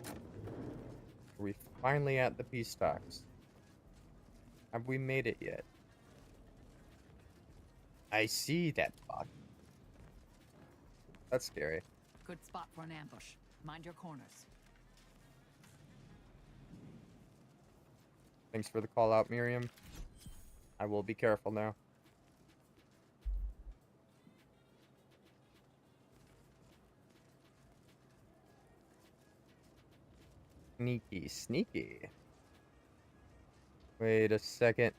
[SPEAKER 1] Are we finally at the peace talks? Have we made it yet? I see that bot. That's scary.
[SPEAKER 12] Good spot for an ambush. Mind your corners.
[SPEAKER 1] Thanks for the call out, Miriam. I will be careful now. Sneaky, sneaky. Wait a second.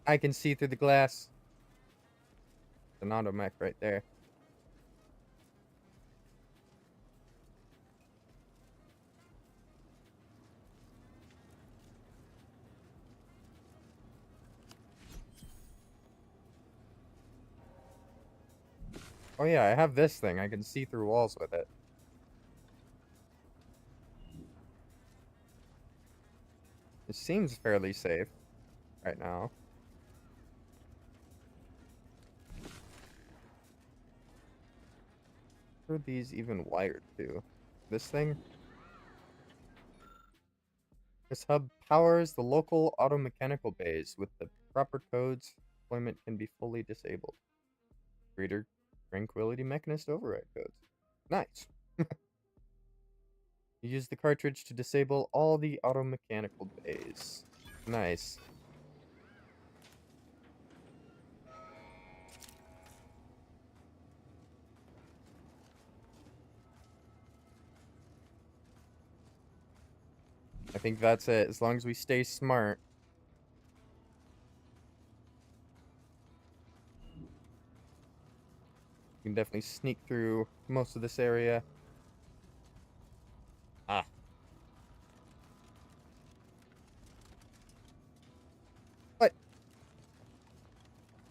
[SPEAKER 1] I can see through the glass. An automech right there. Oh yeah, I have this thing. I can see through walls with it. It seems fairly safe right now. Where are these even wired to? This thing? This hub powers the local automechanical bays. With the proper codes, deployment can be fully disabled. Greater Tranquility Mechanist override codes. Nice. You use the cartridge to disable all the automechanical bays. Nice. I think that's it. As long as we stay smart. We can definitely sneak through most of this area. Ah. What?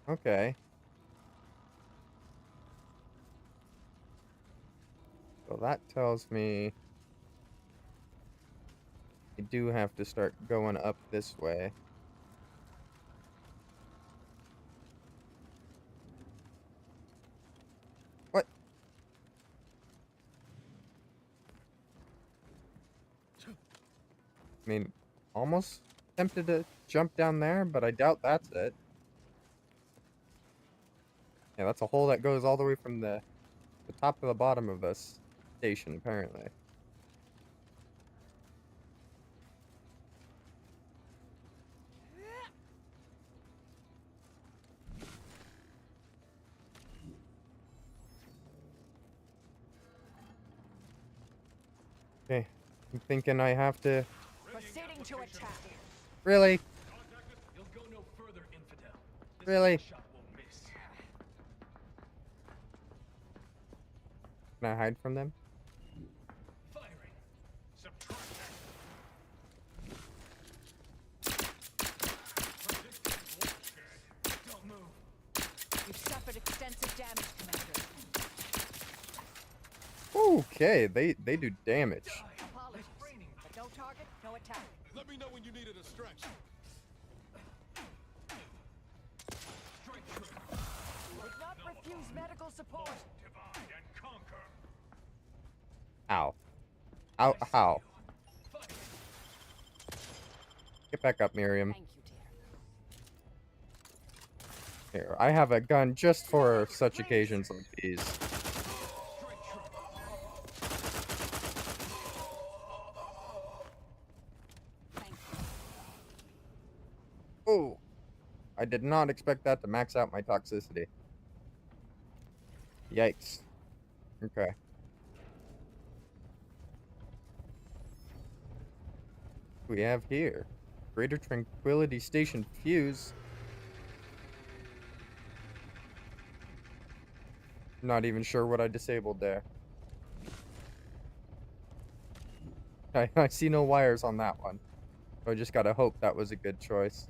[SPEAKER 1] Okay. So that tells me I do have to start going up this way. What? I mean, almost tempted to jump down there, but I doubt that's it. Yeah, that's a hole that goes all the way from the top to the bottom of this station, apparently. Okay, I'm thinking I have to...
[SPEAKER 12] Proceeding to attack.
[SPEAKER 1] Really?
[SPEAKER 15] You'll go no further, infidel. This
[SPEAKER 1] Really?
[SPEAKER 15] shot won't miss.
[SPEAKER 1] Can I hide from them?
[SPEAKER 15] Firing. Subtract. Don't move.
[SPEAKER 12] You've suffered extensive damage, Commander.
[SPEAKER 1] Okay, they do damage.
[SPEAKER 12] Apologies, but no target, no attack.
[SPEAKER 10] Let me know when you need a distraction.
[SPEAKER 12] Would not refuse medical support.
[SPEAKER 15] Divide and conquer.
[SPEAKER 1] Ow. Ow, how? Get back up, Miriam.
[SPEAKER 12] Thank you, dear.
[SPEAKER 1] Here, I have a gun just for such occasions like these. Oh, I did not expect that to max out my toxicity. Yikes. Okay. What we have here? Greater Tranquility Station fuse. Not even sure what I disabled there. I see no wires on that one. So I just gotta hope that was a good choice.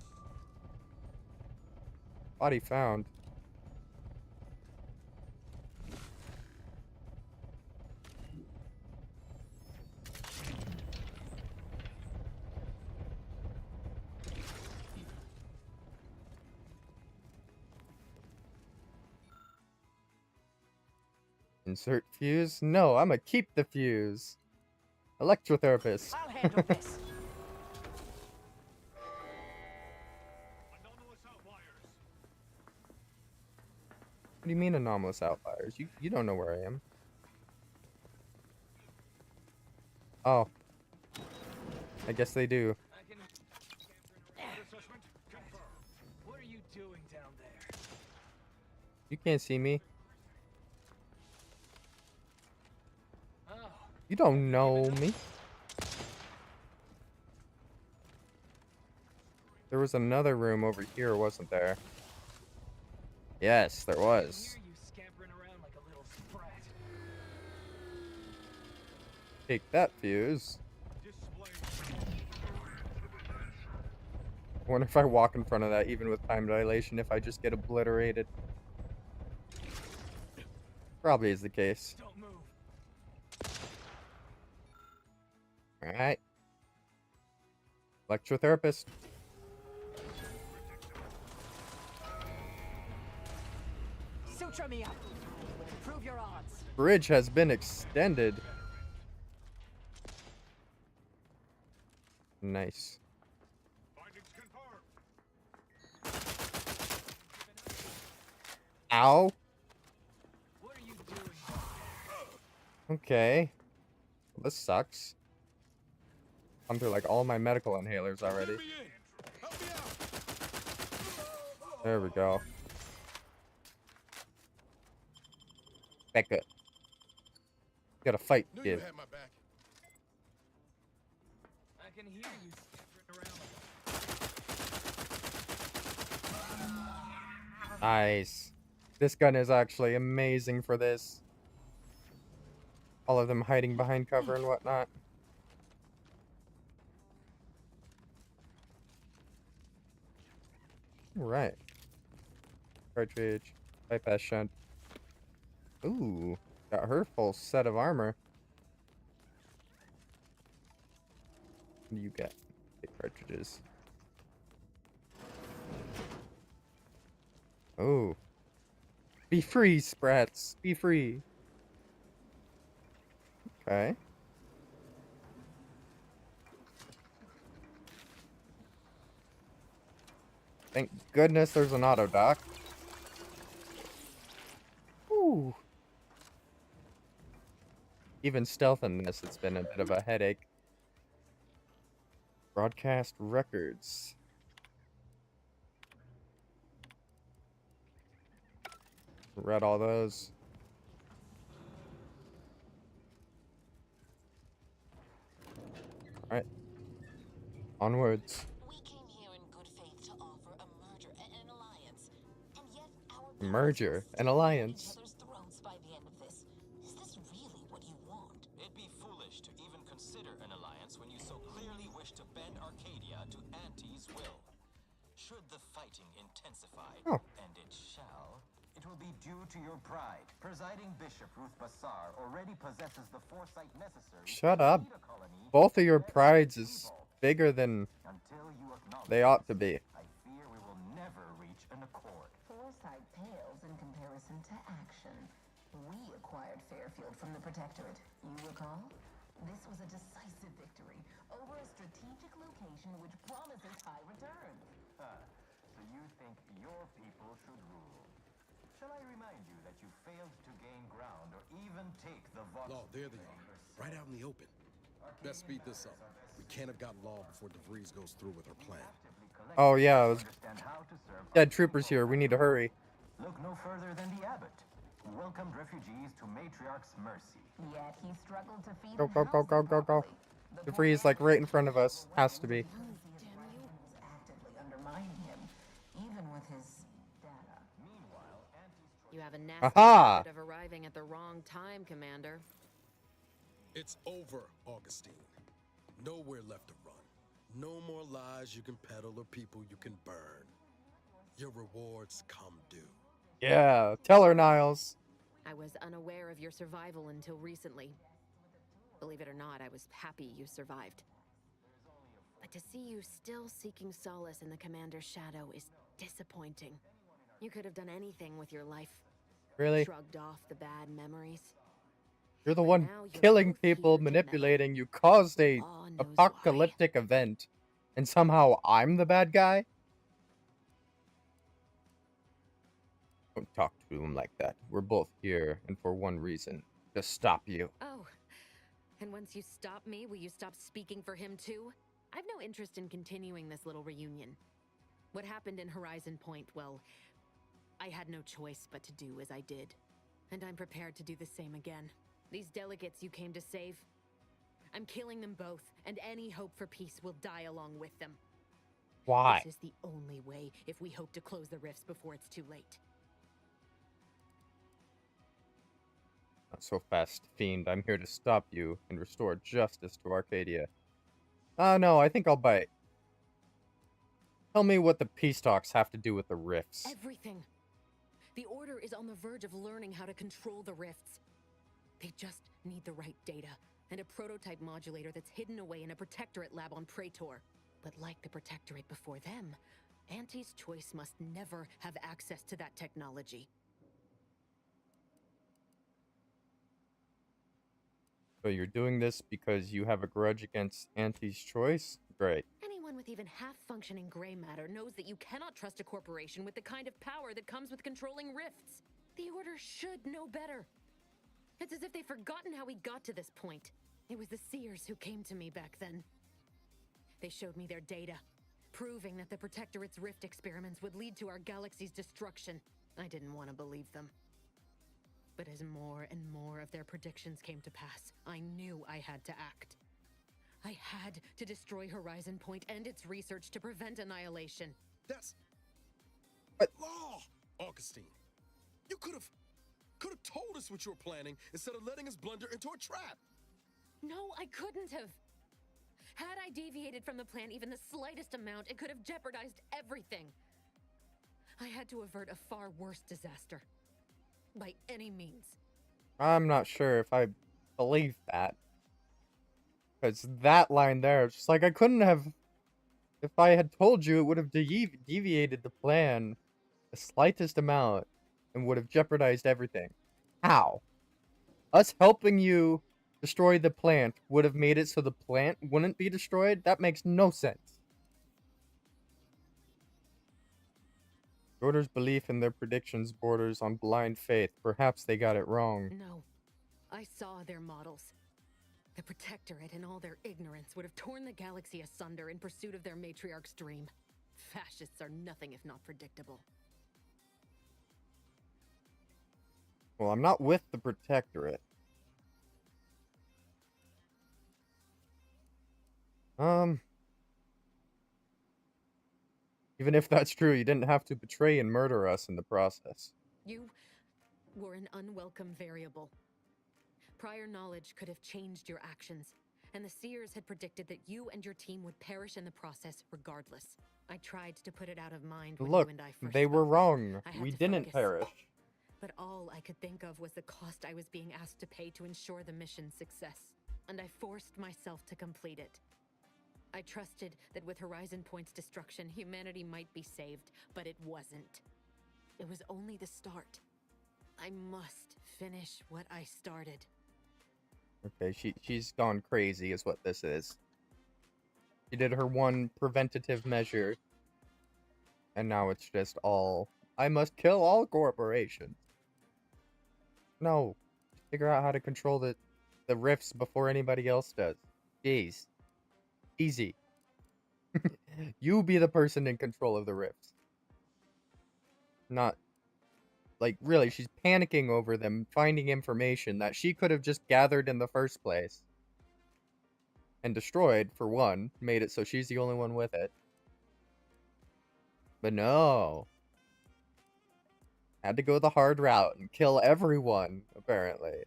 [SPEAKER 1] Body found. Insert fuse? No, I'ma keep the fuse. Electrotherapist.
[SPEAKER 12] I'll handle this.
[SPEAKER 1] What do you mean anomalous outliers? You don't know where I am. Oh. I guess they do.
[SPEAKER 15] What are you doing down there?
[SPEAKER 1] You can't see me.
[SPEAKER 15] Oh.
[SPEAKER 1] You don't know me. There was another room over here, wasn't there? Yes, there was.
[SPEAKER 15] You scampering around like a little sprat.
[SPEAKER 1] Take that, fuse. I wonder if I walk in front of that, even with time dilation, if I just get obliterated. Probably is the case.
[SPEAKER 15] Don't move.
[SPEAKER 1] Alright. Electrotherapist.
[SPEAKER 12] Suture me up. Improve your odds.
[SPEAKER 1] Bridge has been extended. Nice. Ow.
[SPEAKER 15] What are you doing?
[SPEAKER 1] Okay. Well, this sucks. I'm through like all my medical inhalers already. There we go. Back up. Gotta fight, kid.
[SPEAKER 15] I can hear you scampering around.
[SPEAKER 1] Nice. This gun is actually amazing for this. All of them hiding behind cover and whatnot. Alright. Cartridge. Bypass shunt. Ooh. Got her full set of armor. What do you get? Take cartridges. Oh. Be free, sprats. Be free. Okay. Thank goodness there's an auto dock. Ooh. Even stealth in this, it's been a bit of a headache. Broadcast records. Read all those. Alright. Onwards.
[SPEAKER 13] We came here in good faith to offer a merger and an alliance. And yet our
[SPEAKER 1] Merger. An alliance.
[SPEAKER 13] each other's throats by the end of this. Is this really what you want?
[SPEAKER 14] It'd be foolish to even consider an alliance when you so clearly wish to bend Arcadia to Auntie's will. Should the fighting intensify, and it shall, it will be due to your pride. Presiding Bishop Ruth Bassar already possesses the foresight necessary.
[SPEAKER 1] Shut up. Both of your prides is bigger than they ought to be.
[SPEAKER 14] I fear we will never reach an accord.
[SPEAKER 13] Foresight pales in comparison to action. We acquired Fairfield from the Protectorate. You recall? This was a decisive victory over a strategic location which promises high returns.
[SPEAKER 14] So you think your people should rule? Shall I remind you that you failed to gain ground or even take the Vox?
[SPEAKER 10] Law, there they are. Right out in the open. Best speed this up. We can't have gotten Law before DeVries goes through with her plan.
[SPEAKER 1] Oh yeah, it was dead troopers here. We need to hurry.
[SPEAKER 14] Look no further than the abbot, who welcomed refugees to Matriarch's mercy.
[SPEAKER 13] Yet he struggled to feed
[SPEAKER 1] Go, go, go, go, go, go. DeVries like right in front of us. Has to be.
[SPEAKER 13] actively undermine him, even with his data.
[SPEAKER 8] You have a nasty
[SPEAKER 1] Aha!
[SPEAKER 8] habit of arriving at the wrong time, Commander.
[SPEAKER 10] It's over, Augustine. Nowhere left to run. No more lies you can peddle or people you can burn. Your rewards come due.
[SPEAKER 1] Yeah, tell her, Niles.
[SPEAKER 8] I was unaware of your survival until recently. Believe it or not, I was happy you survived. But to see you still seeking solace in the Commander's shadow is disappointing. You could have done anything with your life.
[SPEAKER 1] Really?
[SPEAKER 8] Shrugged off the bad memories.
[SPEAKER 1] You're the one killing people, manipulating. You caused a apocalyptic event. And somehow I'm the bad guy? Don't talk to him like that. We're both here, and for one reason. To stop you.
[SPEAKER 8] Oh, and once you stop me, will you stop speaking for him too? I've no interest in continuing this little reunion. What happened in Horizon Point, well, I had no choice but to do as I did. And I'm prepared to do the same again. These delegates you came to save, I'm killing them both, and any hope for peace will die along with them.
[SPEAKER 1] Why?
[SPEAKER 8] This is the only way if we hope to close the rifts before it's too late.
[SPEAKER 1] Not so fast, Fiend. I'm here to stop you and restore justice to Arcadia. No, I think I'll bite. Tell me what the peace talks have to do with the rifts.
[SPEAKER 8] Everything. The Order is on the verge of learning how to control the rifts. They just need the right data, and a prototype modulator that's hidden away in a Protectorate lab on Praetor. But like the Protectorate before them, Auntie's Choice must never have access to that technology.
[SPEAKER 1] So you're doing this because you have a grudge against Auntie's Choice? Great.
[SPEAKER 8] Anyone with even half-functioning gray matter knows that you cannot trust a corporation with the kind of power that comes with controlling rifts. The Order should know better. It's as if they've forgotten how we got to this point. It was the Seers who came to me back then. They showed me their data, proving that the Protectorate's rift experiments would lead to our galaxy's destruction. I didn't want to believe them. But as more and more of their predictions came to pass, I knew I had to act. I had to destroy Horizon Point and its research to prevent annihilation.
[SPEAKER 10] That's... Law! Augustine, you could have told us what you were planning instead of letting us blunder into a trap.
[SPEAKER 8] No, I couldn't have. Had I deviated from the plan even the slightest amount, it could have jeopardized everything. I had to avert a far worse disaster. By any means.
[SPEAKER 1] I'm not sure if I believe that. Because that line there, it's just like I couldn't have... If I had told you, it would have deviated the plan the slightest amount and would have jeopardized everything. How? Us helping you destroy the plant would have made it so the plant wouldn't be destroyed? That makes no sense. The Order's belief in their predictions borders on blind faith. Perhaps they got it wrong.
[SPEAKER 8] No. I saw their models. The Protectorate, in all their ignorance, would have torn the galaxy asunder in pursuit of their matriarch's dream. Fascists are nothing if not predictable.
[SPEAKER 1] Well, I'm not with the Protectorate. Even if that's true, you didn't have to betray and murder us in the process.
[SPEAKER 8] You were an unwelcome variable. Prior knowledge could have changed your actions, and the Seers had predicted that you and your team would perish in the process regardless. I tried to put it out of mind when
[SPEAKER 1] Look,
[SPEAKER 8] you and I first
[SPEAKER 1] they were
[SPEAKER 8] spoke.
[SPEAKER 1] wrong.
[SPEAKER 8] I had
[SPEAKER 1] We
[SPEAKER 8] to
[SPEAKER 1] didn't
[SPEAKER 8] focus.
[SPEAKER 1] perish.
[SPEAKER 8] But all I could think of was the cost I was being asked to pay to ensure the mission's success, and I forced myself to complete it. I trusted that with Horizon Point's destruction, humanity might be saved, but it wasn't. It was only the start. I must finish what I started.
[SPEAKER 1] Okay, she's gone crazy is what this is. She did her one preventative measure, and now it's just all, I must kill all corporations. No. Figure out how to control the rifts before anybody else does. Jeez. Easy. You be the person in control of the rifts. Not, like, really, she's panicking over them, finding information that she could have just gathered in the first place. And destroyed, for one. Made it so she's the only one with it. But no. Had to go the hard route and kill everyone, apparently.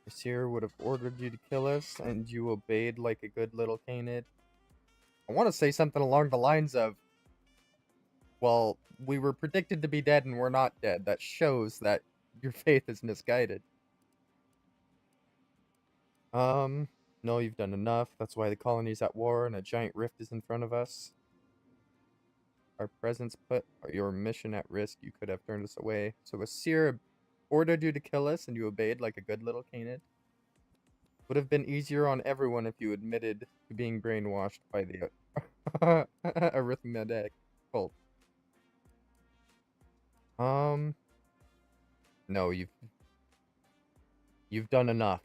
[SPEAKER 1] The seer would have ordered you to kill us, and you obeyed like a good little canid. I want to say something along the lines of, well, we were predicted to be dead and we're not dead. That shows that your faith is misguided. No, you've done enough. That's why the colony's at war and a giant rift is in front of us. Our presence put your mission at risk. You could have turned us away. So a seer ordered you to kill us and you obeyed like a good little canid. Would have been easier on everyone if you admitted to being brainwashed by the arithmetic cult. No, you've done enough.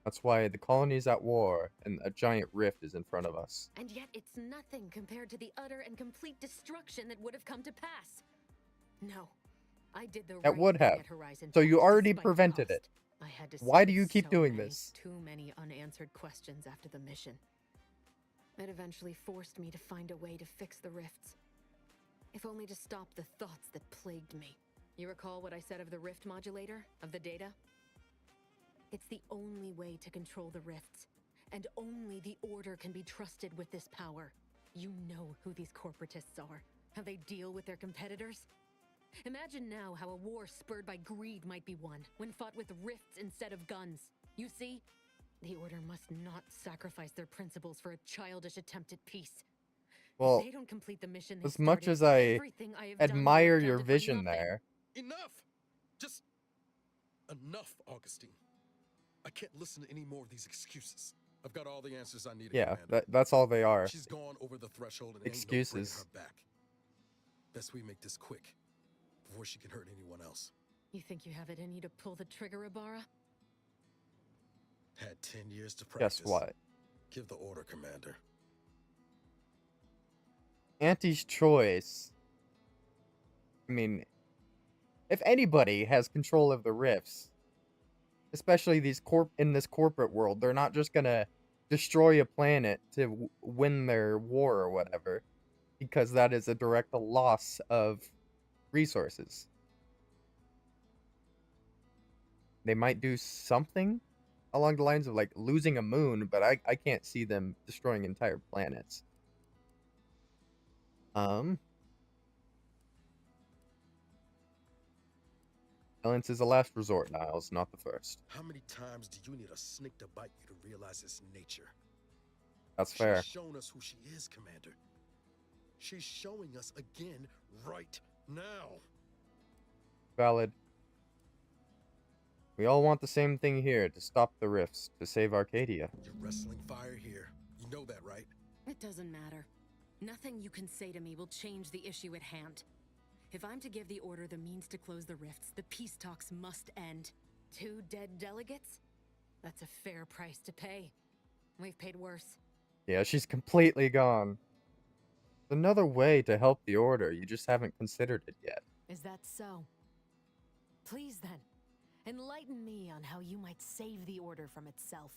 [SPEAKER 1] That's why the colony's at war and a giant rift is in front of us.
[SPEAKER 8] And yet it's nothing compared to the utter and complete destruction that would have come to pass. No, I did the
[SPEAKER 1] That
[SPEAKER 8] right
[SPEAKER 1] would
[SPEAKER 8] thing
[SPEAKER 1] have.
[SPEAKER 8] at Horizon
[SPEAKER 1] So you
[SPEAKER 8] Point,
[SPEAKER 1] already
[SPEAKER 8] despite the
[SPEAKER 1] prevented it.
[SPEAKER 8] cost. I had to
[SPEAKER 1] Why
[SPEAKER 8] sit
[SPEAKER 1] do you
[SPEAKER 8] with
[SPEAKER 1] keep
[SPEAKER 8] so
[SPEAKER 1] doing
[SPEAKER 8] many,
[SPEAKER 1] this?
[SPEAKER 8] Too many unanswered questions after the mission. It eventually forced me to find a way to fix the rifts. If only to stop the thoughts that plagued me. You recall what I said of the rift modulator? Of the data? It's the only way to control the rifts. And only the Order can be trusted with this power. You know who these corporatists are. How they deal with their competitors. Imagine now how a war spurred by greed might be won, when fought with rifts instead of guns. You see? The Order must not sacrifice their principles for a childish attempt at peace.
[SPEAKER 1] Well,
[SPEAKER 8] if they don't complete the mission they
[SPEAKER 1] as much
[SPEAKER 8] started,
[SPEAKER 1] as I
[SPEAKER 8] everything I have done will
[SPEAKER 1] admire
[SPEAKER 8] have
[SPEAKER 1] your
[SPEAKER 8] counted for
[SPEAKER 1] vision
[SPEAKER 8] nothing.
[SPEAKER 1] there,
[SPEAKER 10] Enough! Just enough, Augustine. I can't listen to any more of these excuses. I've got all the answers I need,
[SPEAKER 1] yeah,
[SPEAKER 10] Commander.
[SPEAKER 1] that's all they are.
[SPEAKER 10] She's gone over the threshold and ain't no
[SPEAKER 1] Excuses.
[SPEAKER 10] bringing her back. Best we make this quick, before she can hurt anyone else.
[SPEAKER 8] You think you have it in you to pull the trigger, Ibarra?
[SPEAKER 10] Had 10 years to practice.
[SPEAKER 1] Guess what?
[SPEAKER 10] Give the order, Commander.
[SPEAKER 1] Auntie's choice. I mean, if anybody has control of the rifts, especially these in this corporate world, they're not just gonna destroy a planet to win their war or whatever, because that is a direct loss of resources. They might do something along the lines of like losing a moon, but I can't see them destroying entire planets. Violence is a last resort, Niles, not the first.
[SPEAKER 10] How many times do you need a snake to bite you to realize its nature?
[SPEAKER 1] That's fair.
[SPEAKER 10] She's shown us who she is, Commander. She's showing us again right now.
[SPEAKER 1] Valid. We all want the same thing here, to stop the rifts, to save Arcadia.
[SPEAKER 10] You're wrestling fire here. You know that, right?
[SPEAKER 8] It doesn't matter. Nothing you can say to me will change the issue at hand. If I'm to give the Order the means to close the rifts, the peace talks must end. 2 dead delegates? That's a fair price to pay. We've paid worse.
[SPEAKER 1] Yeah, she's completely gone. There's another way to help the Order. You just haven't considered it yet.
[SPEAKER 8] Is that so? Please then, enlighten me on how you might save the Order from itself.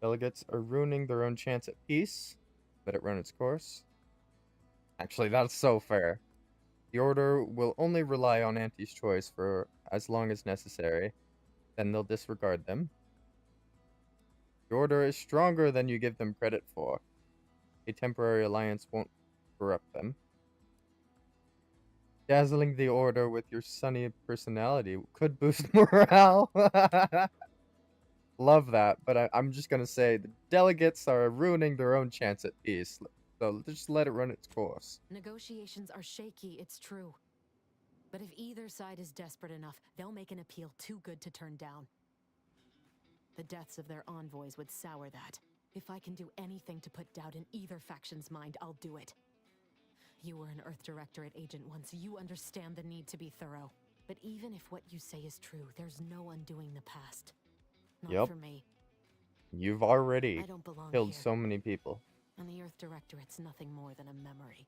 [SPEAKER 1] Delegates are ruining their own chance at peace. Let it run its course. Actually, that's so fair. The Order will only rely on Auntie's choice for as long as necessary. Then they'll disregard them. The Order is stronger than you give them credit for. A temporary alliance won't corrupt them. Dazzling the Order with your sunny personality could boost morale. Love that, but I'm just gonna say the delegates are ruining their own chance at peace. So just let it run its course.
[SPEAKER 8] Negotiations are shaky, it's true. But if either side is desperate enough, they'll make an appeal too good to turn down. The deaths of their envoys would sour that. If I can do anything to put doubt in either faction's mind, I'll do it. You were an Earth Directorate agent once. You understand the need to be thorough. But even if what you say is true, there's no undoing the past. Not for me.
[SPEAKER 1] You've already
[SPEAKER 8] I don't belong
[SPEAKER 1] killed
[SPEAKER 8] here.
[SPEAKER 1] so many people.
[SPEAKER 8] And the Earth Directorate's nothing more than a memory.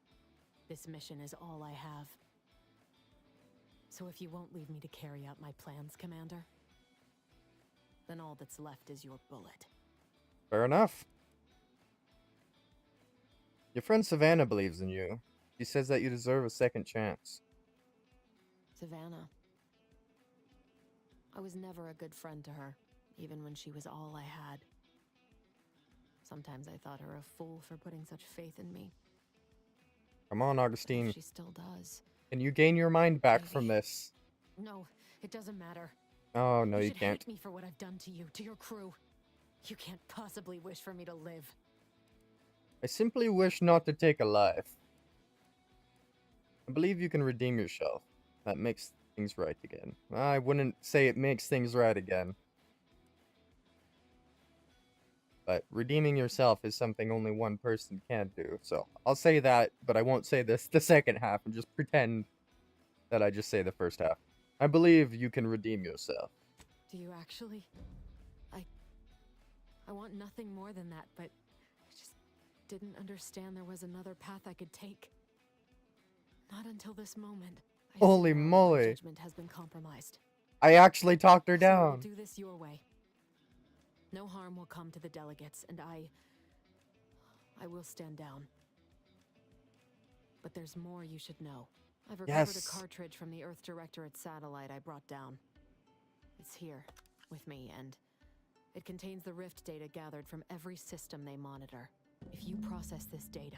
[SPEAKER 8] This mission is all I have. So if you won't leave me to carry out my plans, Commander, then all that's left is your bullet.
[SPEAKER 1] Fair enough. Your friend Savannah believes in you. She says that you deserve a second chance.
[SPEAKER 8] Savannah. I was never a good friend to her, even when she was all I had. Sometimes I thought her a fool for putting such faith in me.
[SPEAKER 1] Come on, Augustine.
[SPEAKER 8] She still does.
[SPEAKER 1] Can you gain your mind back from this?
[SPEAKER 8] No, it doesn't matter.
[SPEAKER 1] Oh, no, you
[SPEAKER 8] should
[SPEAKER 1] can't.
[SPEAKER 8] hate me for what I've done to you, to your crew. You can't possibly wish for me to live.
[SPEAKER 1] I simply wish not to take a life. I believe you can redeem yourself. That makes things right again. I wouldn't say it makes things right again. But redeeming yourself is something only one person can do. So I'll say that, but I won't say this the second half and just pretend that I just say the first half. I believe you can redeem yourself.
[SPEAKER 8] Do you actually? I want nothing more than that, but I just didn't understand there was another path I could take. Not until this moment.
[SPEAKER 1] Holy
[SPEAKER 8] My
[SPEAKER 1] moly.
[SPEAKER 8] judgment has been compromised.
[SPEAKER 1] I actually talked her
[SPEAKER 8] So we'll
[SPEAKER 1] down.
[SPEAKER 8] do this your way. No harm will come to the delegates, and I will stand down. But there's more you should know. I've recovered a cartridge from the Earth Directorate satellite I brought down. It's here, with me, and it contains the rift data gathered from every system they monitor. If you process this data,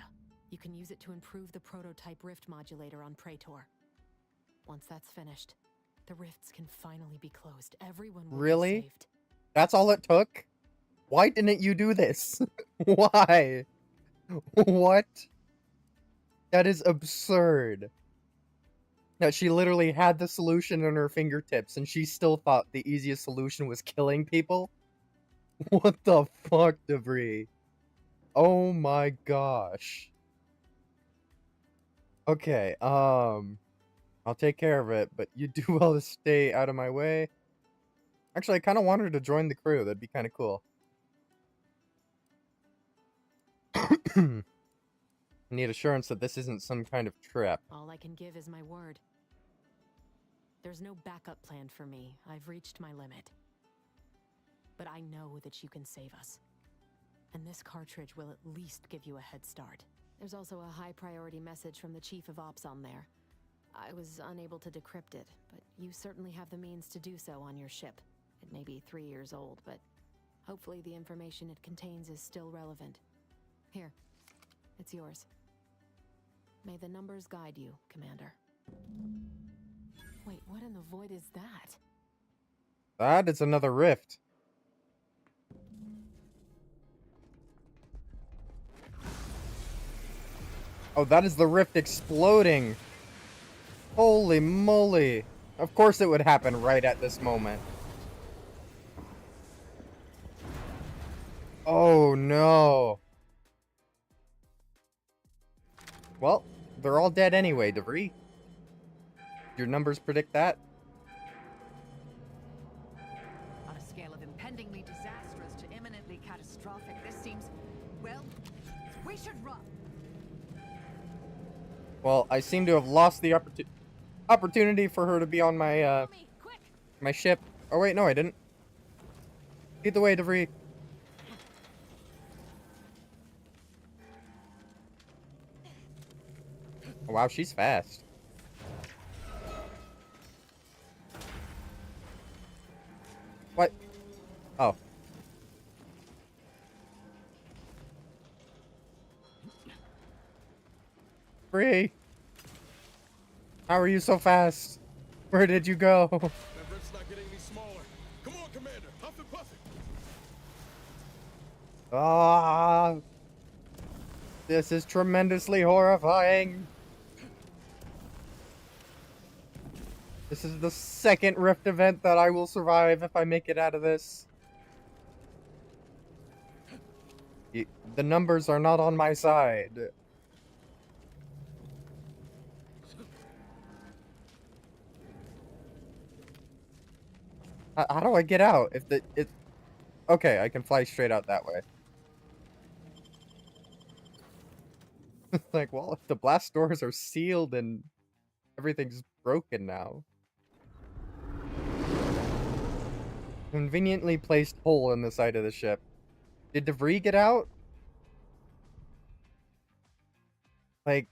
[SPEAKER 8] you can use it to improve the prototype rift modulator on Praetor. Once that's finished, the rifts can finally be closed. Everyone will
[SPEAKER 1] Really?
[SPEAKER 8] be saved.
[SPEAKER 1] That's all it took? Why didn't you do this? Why? What? That is absurd. That she literally had the solution in her fingertips and she still thought the easiest solution was killing people? What the fuck, Debris? Oh my gosh. Okay, I'll take care of it, but you do well to stay out of my way. Actually, I kind of want her to join the crew. That'd be kind of cool. I need assurance that this isn't some kind of trap.
[SPEAKER 8] All I can give is my word. There's no backup plan for me. I've reached my limit. But I know that you can save us. And this cartridge will at least give you a head start. There's also a high priority message from the Chief of Ops on there. I was unable to decrypt it, but you certainly have the means to do so on your ship. It may be 3 years old, but hopefully the information it contains is still relevant. Here, it's yours. May the numbers guide you, Commander. Wait, what in the void is that?
[SPEAKER 1] That is another rift. Oh, that is the rift exploding. Holy moly. Of course it would happen right at this moment. Oh no. Well, they're all dead anyway, DeVries. Your numbers predict that?
[SPEAKER 12] On a scale of impendingly disastrous to imminently catastrophic, this seems, well, we should run.
[SPEAKER 1] Well, I seem to have lost the opportunity for her to be on my my ship. Oh wait, no, I didn't. Lead the way, DeVries. Oh, wow, she's fast. What? Oh. DeVries! How are you so fast? Where did you go?
[SPEAKER 10] That rift's not getting any smaller. Come on, Commander. Huff and puff it.
[SPEAKER 1] Ah! This is tremendously horrifying. This is the second rift event that I will survive if I make it out of this. The numbers are not on my side. How do I get out? If it... Okay, I can fly straight out that way. Like, well, if the blast doors are sealed and everything's broken now. Conveniently placed hole in the side of the ship. Did DeVries get out? Like...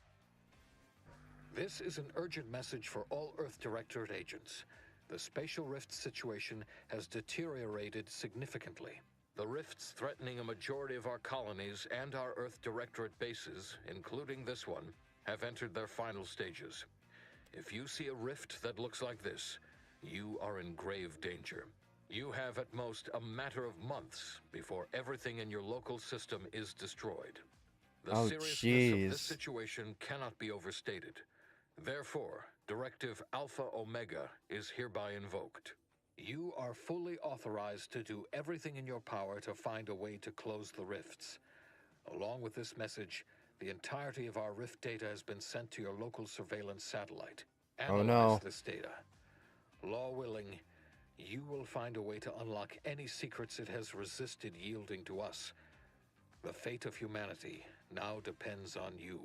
[SPEAKER 16] This is an urgent message for all Earth Directorate agents. The spatial rift situation has deteriorated significantly. The rifts threatening a majority of our colonies and our Earth Directorate bases, including this one, have entered their final stages. If you see a rift that looks like this, you are in grave danger. You have at most a matter of months before everything in your local system is destroyed. The seriousness of this situation cannot be overstated. Therefore, Directive Alpha Omega is hereby invoked. You are fully authorized to do everything in your power to find a way to close the rifts. Along with this message, the entirety of our rift data has been sent to your local surveillance satellite. Analyze this data. Law willing, you will find a way to unlock any secrets it has resisted yielding to us. The fate of humanity now depends on you.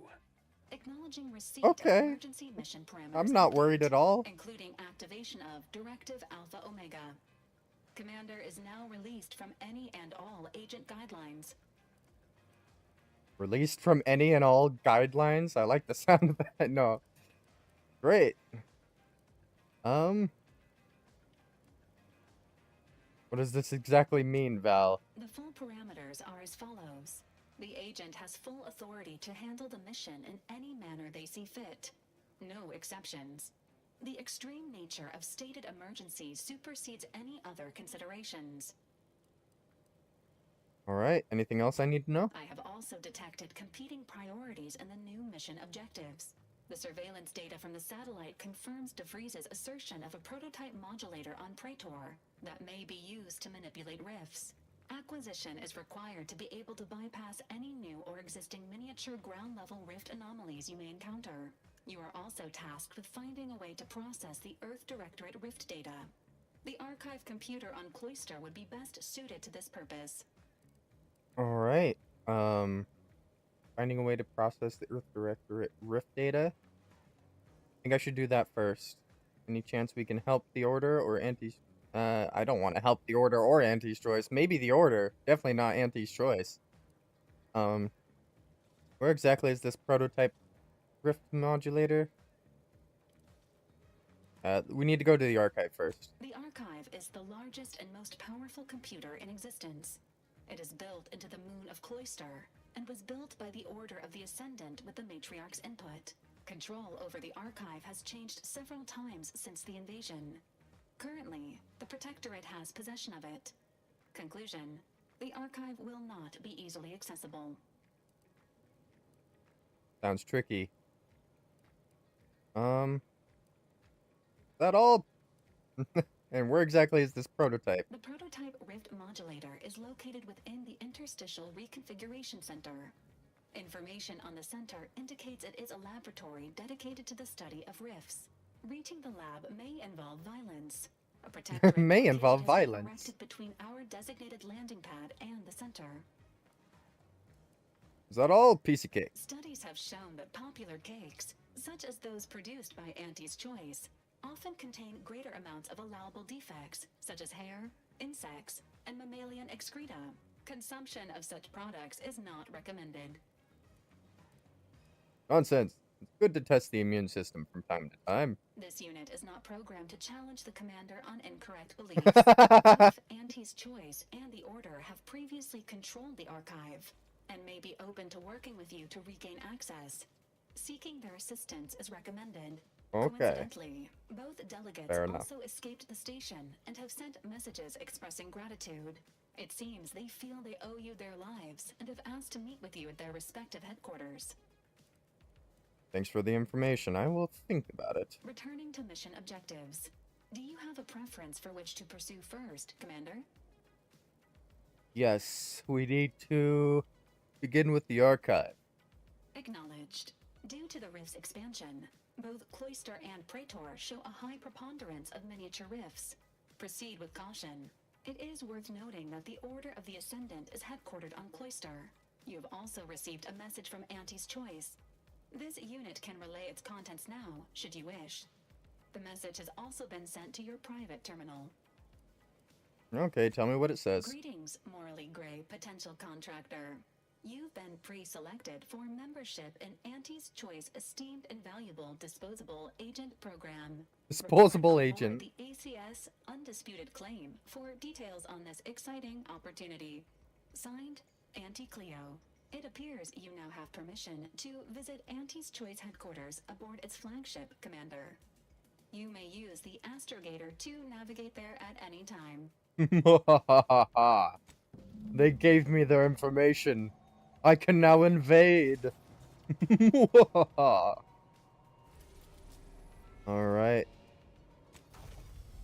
[SPEAKER 11] Acknowledging receipt of emergency mission parameters.
[SPEAKER 1] I'm not worried at all.
[SPEAKER 11] Including activation of Directive Alpha Omega. Commander is now released from any and all agent guidelines.
[SPEAKER 1] Released from any and all guidelines? I like the sound of that. No. Great. What does this exactly mean, Val?
[SPEAKER 11] The full parameters are as follows. The agent has full authority to handle the mission in any manner they see fit. No exceptions. The extreme nature of stated emergencies supersedes any other considerations.
[SPEAKER 1] Alright, anything else I need to know?
[SPEAKER 11] I have also detected competing priorities in the new mission objectives. The surveillance data from the satellite confirms DeVries' assertion of a prototype modulator on Praetor that may be used to manipulate rifts. Acquisition is required to be able to bypass any new or existing miniature ground-level rift anomalies you may encounter. You are also tasked with finding a way to process the Earth Directorate rift data. The archive computer on Cloister would be best suited to this purpose.
[SPEAKER 1] Alright, finding a way to process the Earth Directorate rift data. I think I should do that first. Any chance we can help the Order or Auntie's... I don't want to help the Order or Auntie's choice. Maybe the Order. Definitely not Auntie's choice. Where exactly is this prototype rift modulator? We need to go to the archive first.
[SPEAKER 11] The archive is the largest and most powerful computer in existence. It is built into the moon of Cloister, and was built by the Order of the Ascendant with the Matriarch's input. Control over the archive has changed several times since the invasion. Currently, the Protectorate has possession of it. Conclusion: the archive will not be easily accessible.
[SPEAKER 1] Sounds tricky. Is that all? And where exactly is this prototype?
[SPEAKER 11] The prototype rift modulator is located within the Interstitial Reconfiguration Center. Information on the center indicates it is a laboratory dedicated to the study of rifts. Reaching the lab may involve violence. A protectorate
[SPEAKER 1] May
[SPEAKER 11] blockade
[SPEAKER 1] involve
[SPEAKER 11] has been
[SPEAKER 1] violence.
[SPEAKER 11] erected between our designated landing pad and the center.
[SPEAKER 1] Is that all? Piece of cake.
[SPEAKER 11] Studies have shown that popular cakes, such as those produced by Auntie's Choice, often contain greater amounts of allowable defects, such as hair, insects, and mammalian excreta. Consumption of such products is not recommended.
[SPEAKER 1] Nonsense. It's good to test the immune system from time to time.
[SPEAKER 11] This unit is not programmed to challenge the commander on incorrect beliefs. Both Auntie's Choice and the Order have previously controlled the archive, and may be open to working with you to regain access. Seeking their assistance is recommended.
[SPEAKER 1] Okay.
[SPEAKER 11] Coincidentally, both delegates
[SPEAKER 1] Fair enough.
[SPEAKER 11] also escaped the station and have sent messages expressing gratitude. It seems they feel they owe you their lives and have asked to meet with you at their respective headquarters.
[SPEAKER 1] Thanks for the information. I will think about it.
[SPEAKER 11] Returning to mission objectives. Do you have a preference for which to pursue first, Commander?
[SPEAKER 1] Yes, we need to begin with the archive.
[SPEAKER 11] Acknowledged. Due to the rift's expansion, both Cloister and Praetor show a high preponderance of miniature rifts. Proceed with caution. It is worth noting that the Order of the Ascendant is headquartered on Cloister. You have also received a message from Auntie's Choice. This unit can relay its contents now, should you wish. The message has also been sent to your private terminal.
[SPEAKER 1] Okay, tell me what it says.
[SPEAKER 11] Greetings, morally gray potential contractor. You've been pre-selected for membership in Auntie's Choice Esteemed and Valuable Disposable Agent Program.
[SPEAKER 1] Disposable
[SPEAKER 11] Report on
[SPEAKER 1] agent.
[SPEAKER 11] board the ACS Undisputed Claim for details on this exciting opportunity. Signed, Auntie Cleo. It appears you now have permission to visit Auntie's Choice headquarters aboard its flagship, Commander. You may use the Astrogator to navigate there at any time.
[SPEAKER 1] They gave me their information. I can now invade. Alright.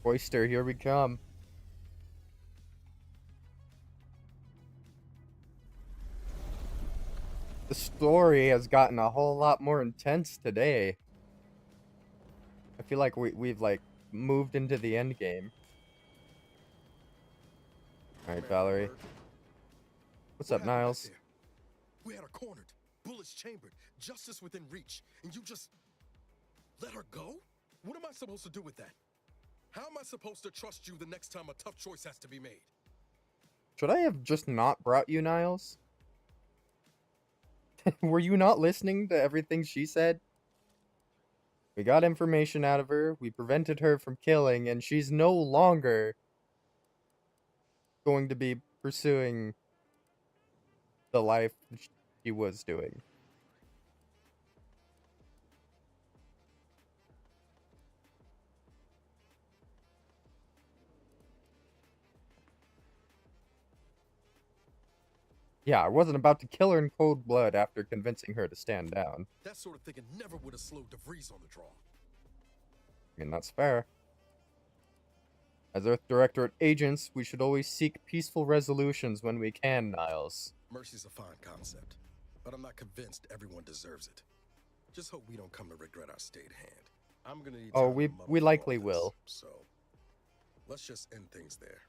[SPEAKER 1] Oyster, here we come. The story has gotten a whole lot more intense today. I feel like we've like moved into the end game. Alright, Valerie. What's up, Niles?
[SPEAKER 10] We had her cornered, bullets chambered, justice within reach, and you just let her go? What am I supposed to do with that? How am I supposed to trust you the next time a tough choice has to be made?
[SPEAKER 1] Should I have just not brought you, Niles? Were you not listening to everything she said? We got information out of her, we prevented her from killing, and she's no longer going to be pursuing the life she was doing. Yeah, I wasn't about to kill her in cold blood after convincing her to stand down.
[SPEAKER 10] That sort of thinking never would have slowed DeVries on the draw.
[SPEAKER 1] I mean, that's fair. As Earth Directorate agents, we should always seek peaceful resolutions when we can, Niles.
[SPEAKER 10] Mercy's a fine concept, but I'm not convinced everyone deserves it. Just hope we don't come to regret our state hand. I'm gonna need
[SPEAKER 1] Oh,
[SPEAKER 10] time to muddle
[SPEAKER 1] we
[SPEAKER 10] through
[SPEAKER 1] likely
[SPEAKER 10] all this,
[SPEAKER 1] will.
[SPEAKER 10] So, let's just end things there.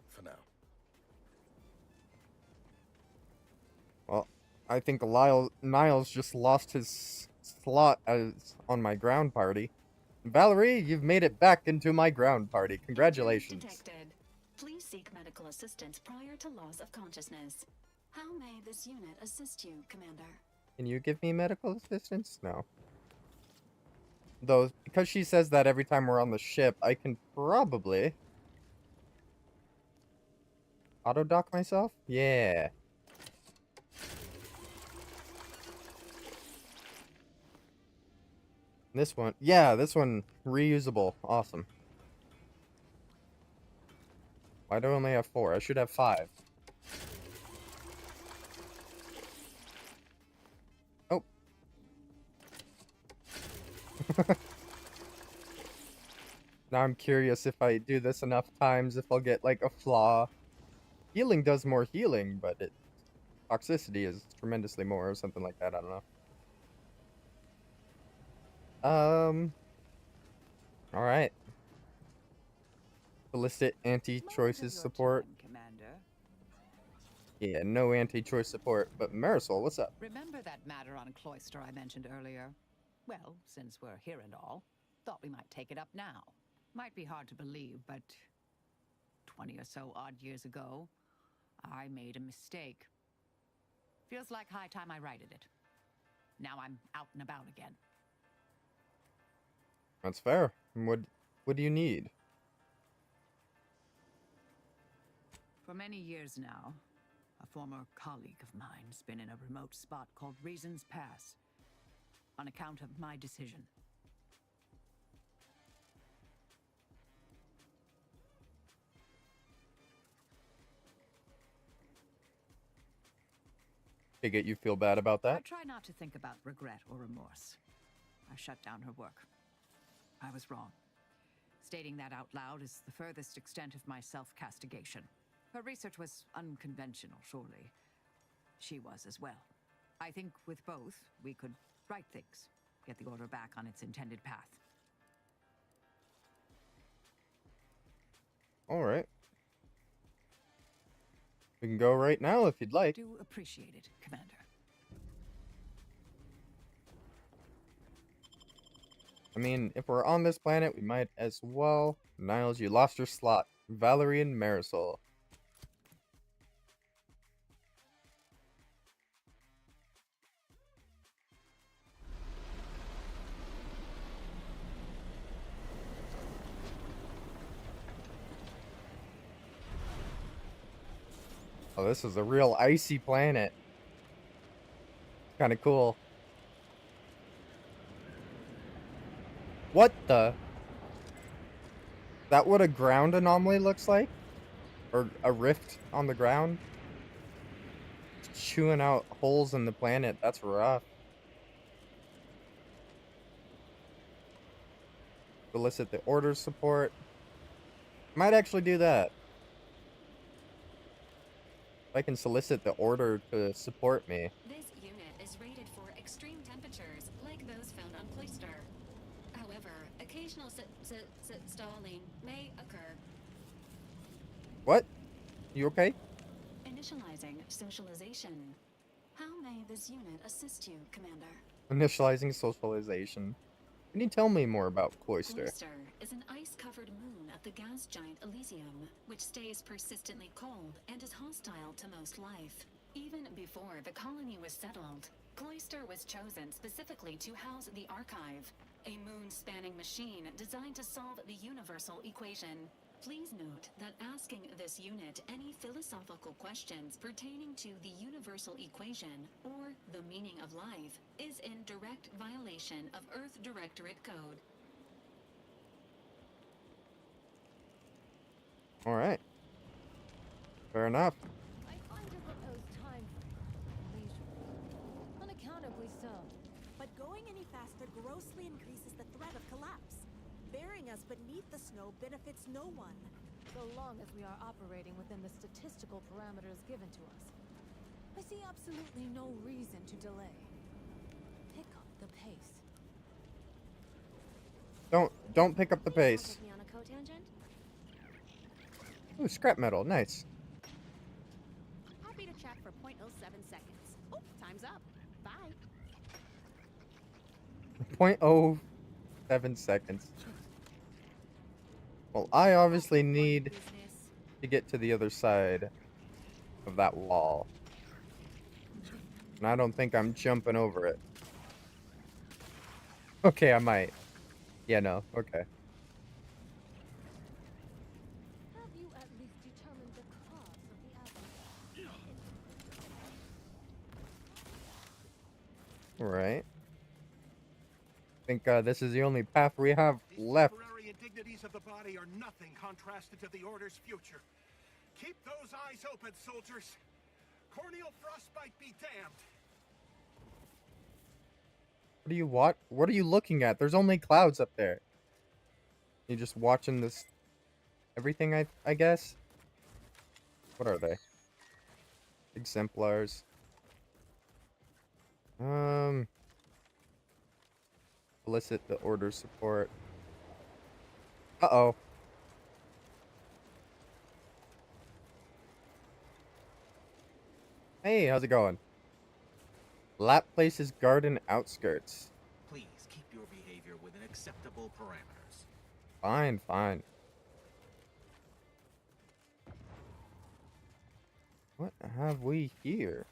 [SPEAKER 10] For now.
[SPEAKER 1] Well, I think Niles just lost his slot as on my ground party. Valerie, you've made it back into my ground party. Congratulations.
[SPEAKER 11] Detected. Please seek medical assistance prior to loss of consciousness. How may this unit assist you, Commander?
[SPEAKER 1] Can you give me medical assistance? No. Though, because she says that every time we're on the ship, I can probably auto-dock myself? Yeah. This one, yeah, this one, reusable. Awesome. Why do I only have 4? I should have 5. Oh. Now I'm curious if I do this enough times, if I'll get like a flaw. Healing does more healing, but toxicity is tremendously more or something like that. I don't know. All right. Solicit anti-choices support.
[SPEAKER 12] Commander.
[SPEAKER 1] Yeah, no anti-choice support. But Marisol, what's up?
[SPEAKER 12] Remember that matter on Cloister I mentioned earlier? Well, since we're here and all, thought we might take it up now. Might be hard to believe, but 20 or so odd years ago, I made a mistake. Feels like high time I righted it. Now I'm out and about again.
[SPEAKER 1] That's fair. What do you need?
[SPEAKER 12] For many years now, a former colleague of mine's been in a remote spot called Reasons Pass, on account of my decision.
[SPEAKER 1] Figure you feel bad about that?
[SPEAKER 12] I try not to think about regret or remorse. I shut down her work. I was wrong. Stating that out loud is the furthest extent of my self-castigation. Her research was unconventional, surely. She was as well. I think with both, we could right things, get the Order back on its intended path.
[SPEAKER 1] All right. We can go right now if you'd like.
[SPEAKER 12] Do appreciate it, Commander.
[SPEAKER 1] I mean, if we're on this planet, we might as well. Niles, you lost your slot. Valerie and Marisol. Oh, this is a real icy planet. Kind of cool. What the? Is that what a ground anomaly looks like? Or a rift on the ground? Chewing out holes in the planet. That's rough. Solicit the order support. Might actually do that. If I can solicit the order to support me.
[SPEAKER 11] This unit is rated for extreme temperatures, like those found on Cloister. However, occasional stalling may occur.
[SPEAKER 1] What? You okay?
[SPEAKER 11] Initializing socialization. How may this unit assist you, Commander?
[SPEAKER 1] Initializing socialization. Can you tell me more about Cloister?
[SPEAKER 11] Cloister is an ice-covered moon of the gas giant Elysium, which stays persistently cold and is hostile to most life. Even before the colony was settled, Cloister was chosen specifically to house the Archive, a moon-spanning machine designed to solve the universal equation. Please note that asking this unit any philosophical questions pertaining to the universal equation or the meaning of life is in direct violation of Earth Directorate Code.
[SPEAKER 1] Alright. Fair enough.
[SPEAKER 2] I find your proposed time frame leisurely. Unaccountably so.
[SPEAKER 17] But going any faster grossly increases the threat of collapse. Burying us beneath the snow benefits no one.
[SPEAKER 2] So long as we are operating within the statistical parameters given to us, I see absolutely no reason to delay. Pick up the pace.
[SPEAKER 1] Don't pick up the pace.
[SPEAKER 6] Take me on a cotangent?
[SPEAKER 1] Ooh, scrap metal, nice.
[SPEAKER 17] Happy to chat for 0.07 seconds. Oh, time's up. Bye.
[SPEAKER 1] 0.07 seconds. Well, I obviously need to get to the other side of that wall. And I don't think I'm jumping over it. Okay, I might. Yeah, no, okay.
[SPEAKER 2] Have you at least determined the cause of the avalanche?
[SPEAKER 1] Alright. I think this is the only path we have left.
[SPEAKER 18] Temporary indignities of the body are nothing contrasted to the Order's future. Keep those eyes open, soldiers. Corneal frostbite be damned.
[SPEAKER 1] What are you looking at? There's only clouds up there. You just watching this everything, I guess? What are they? Exemplars. Elicit the order support. Uh-oh. Hey, how's it going? Lap places garden outskirts.
[SPEAKER 18] Please keep your behavior within acceptable parameters.
[SPEAKER 1] Fine, fine. What have we here?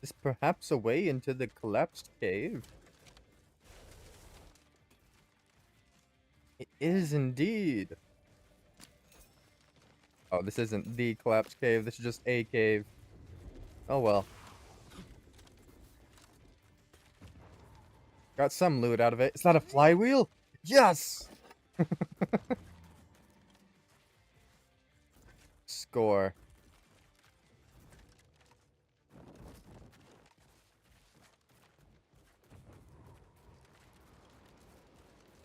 [SPEAKER 1] Is perhaps a way into the collapsed cave? It is indeed. Oh, this isn't the collapsed cave. This is just a cave. Oh well. Got some loot out of it. It's not a flywheel? Yes! Score.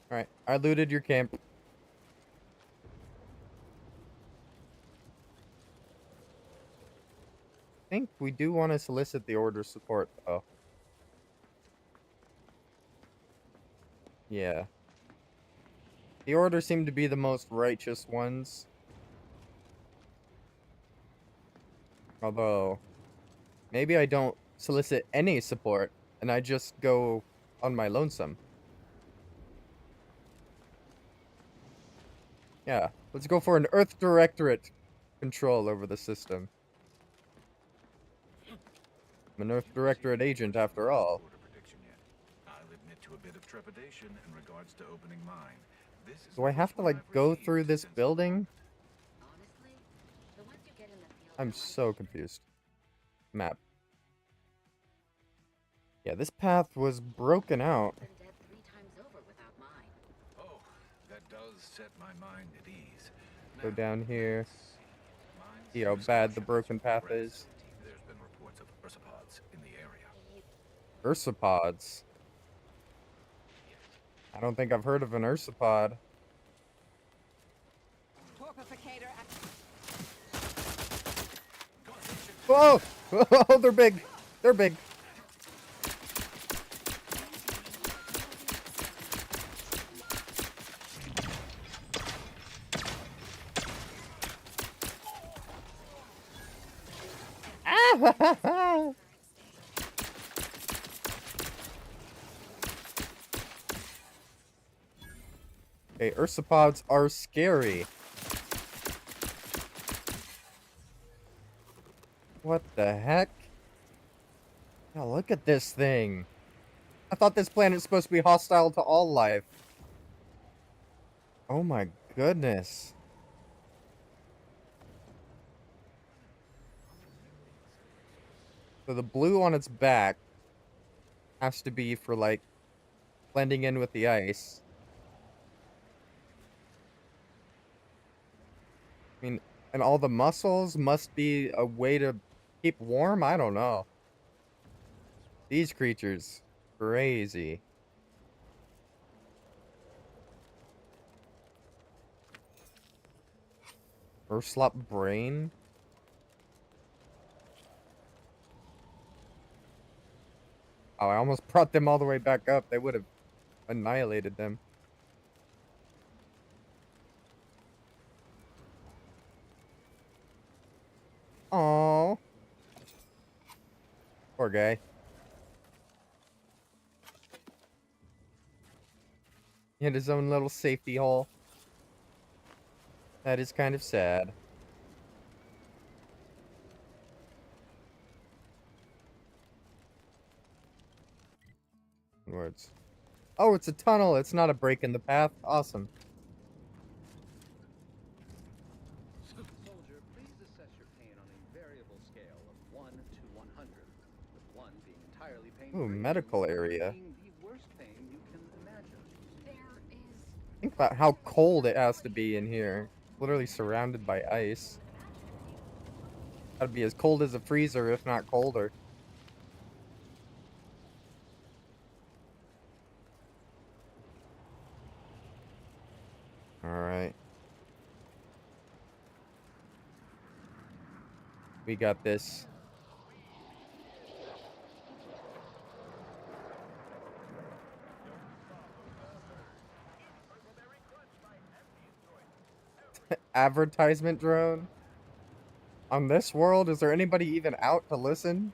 [SPEAKER 1] Alright, I looted your camp. I think we do want to solicit the order support, though. Yeah. The order seem to be the most righteous ones. Although, maybe I don't solicit any support, and I just go on my lonesome. Yeah, let's go for an Earth Directorate control over the system. I'm an Earth Directorate agent, after all.
[SPEAKER 18] I'll admit to a bit of trepidation in regards to opening mine. This is
[SPEAKER 1] Do I have to, like, go through this building? I'm so confused. Map. Yeah, this path was broken out.
[SPEAKER 18] Oh, that does set my mind at ease.
[SPEAKER 1] Go down here. See how bad the broken path is.
[SPEAKER 18] There's been reports of ursopods in the area.
[SPEAKER 1] Ursopods? I don't think I've heard of an ursopod. Whoa! Oh, they're big! They're big! Ah! Okay, ursopods are scary. What the heck? Now look at this thing. I thought this planet was supposed to be hostile to all life. Oh my goodness. So the blue on its back has to be for, like, blending in with the ice. I mean, and all the muscles must be a way to keep warm? I don't know. These creatures, crazy. Urslop brain? Oh, I almost brought them all the way back up. They would have annihilated them. Aww. Poor guy. He had his own little safety hole. That is kind of sad. Words. Oh, it's a tunnel. It's not a break in the path. Awesome.
[SPEAKER 19] Soldier, please assess your pain on a variable scale of 1 to 100, with 1 being entirely pain-free.
[SPEAKER 1] Ooh, medical area.
[SPEAKER 19] Being the worst pain you can imagine.
[SPEAKER 1] Think about how cold it has to be in here. Literally surrounded by ice. Gotta be as cold as a freezer, if not colder. We got this. Advertisement drone? On this world, is there anybody even out to listen?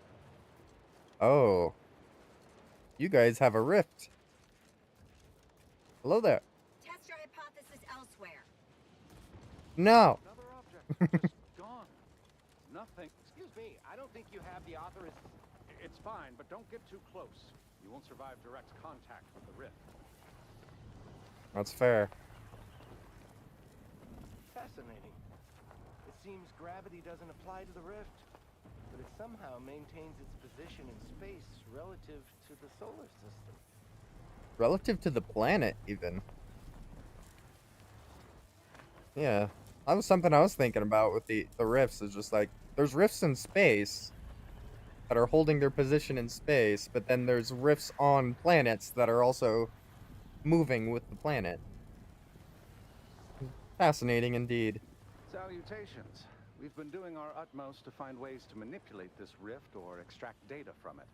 [SPEAKER 1] Oh. You guys have a rift. Hello there.
[SPEAKER 20] Test your hypothesis elsewhere.
[SPEAKER 1] No.
[SPEAKER 19] Another object just gone. Nothing. Excuse me, I don't think you have the author. It's fine, but don't get too close. You won't survive direct contact with the rift.
[SPEAKER 1] That's fair.
[SPEAKER 21] Fascinating. It seems gravity doesn't apply to the rift, but it somehow maintains its position in space relative to the solar system.
[SPEAKER 1] Relative to the planet, even. Yeah. That was something I was thinking about with the rifts. Is just like, there's rifts in space that are holding their position in space, but then there's rifts on planets that are also moving with the planet. Fascinating indeed.
[SPEAKER 19] Salutations. We've been doing our utmost to find ways to manipulate this rift or extract data from it.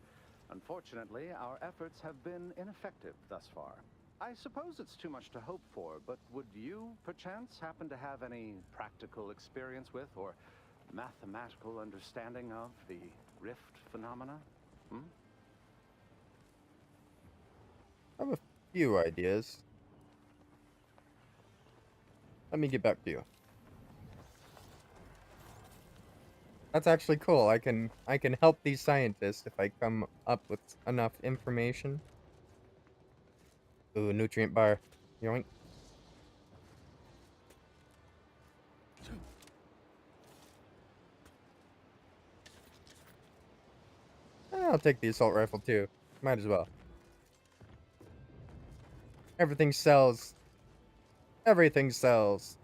[SPEAKER 19] Unfortunately, our efforts have been ineffective thus far. I suppose it's too much to hope for, but would you, perchance, happen to have any practical experience with or mathematical understanding of the rift phenomena?
[SPEAKER 1] I have a few ideas. Let me get back to you. That's actually cool. I can help these scientists if I come up with enough information. Ooh, nutrient bar. Yoink. I'll take the assault rifle too. Might as well. Everything sells. Everything sells.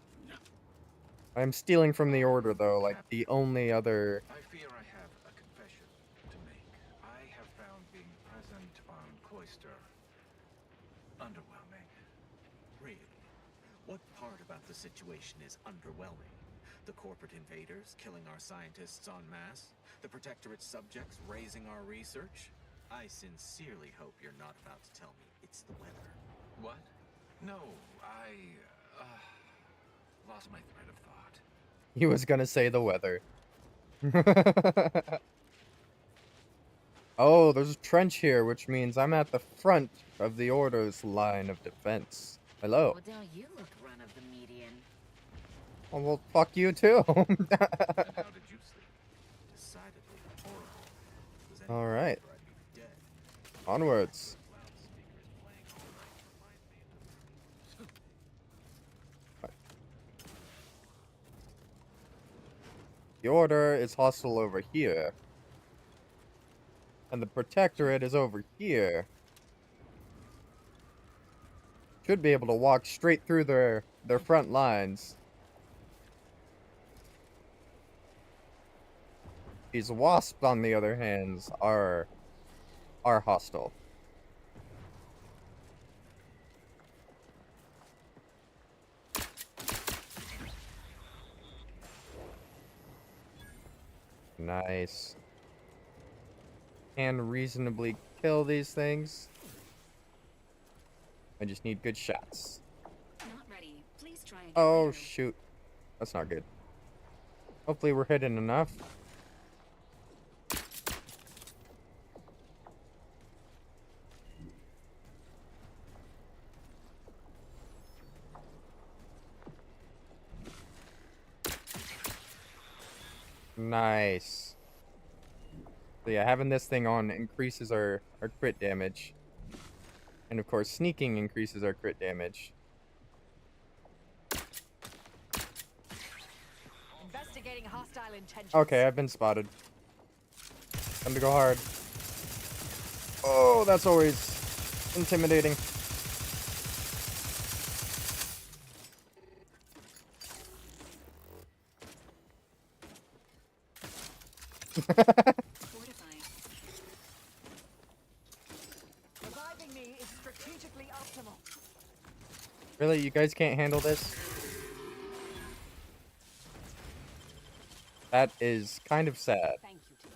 [SPEAKER 1] I'm stealing from the order though, like the only other...
[SPEAKER 22] I fear I have a confession to make. I have found being present on Cloister underwhelming.
[SPEAKER 23] Really? What part about the situation is underwhelming? The corporate invaders killing our scientists en masse? The Protectorate's subjects raising our research? I sincerely hope you're not about to tell me it's the weather.
[SPEAKER 22] What? No, I lost my thread of thought.
[SPEAKER 1] He was gonna say the weather. Oh, there's a trench here, which means I'm at the front of the Order's line of defense. Hello.
[SPEAKER 20] Well, don't you look run of the median?
[SPEAKER 1] Oh, well, fuck you too.
[SPEAKER 23] How did you sleep? Decidedly horrible.
[SPEAKER 1] Alright. Onwards. The Order is hostile over here. And the Protectorate is over here. Should be able to walk straight through their front lines. These wasps, on the other hand, are hostile. Nice. Can reasonably kill these things. I just need good shots.
[SPEAKER 11] Not ready. Please try again
[SPEAKER 1] Oh,
[SPEAKER 11] later.
[SPEAKER 1] shoot. That's not good. Hopefully we're hitting enough. Nice. So yeah, having this thing on increases our crit damage. And of course, sneaking increases our crit damage.
[SPEAKER 12] Investigating hostile intentions.
[SPEAKER 1] Okay, I've been spotted. Time to go hard. Oh, that's always intimidating.
[SPEAKER 12] Reviving me is strategically optimal.
[SPEAKER 1] Really? You guys can't handle this? That is kind of sad.
[SPEAKER 12] Thank you, Tia.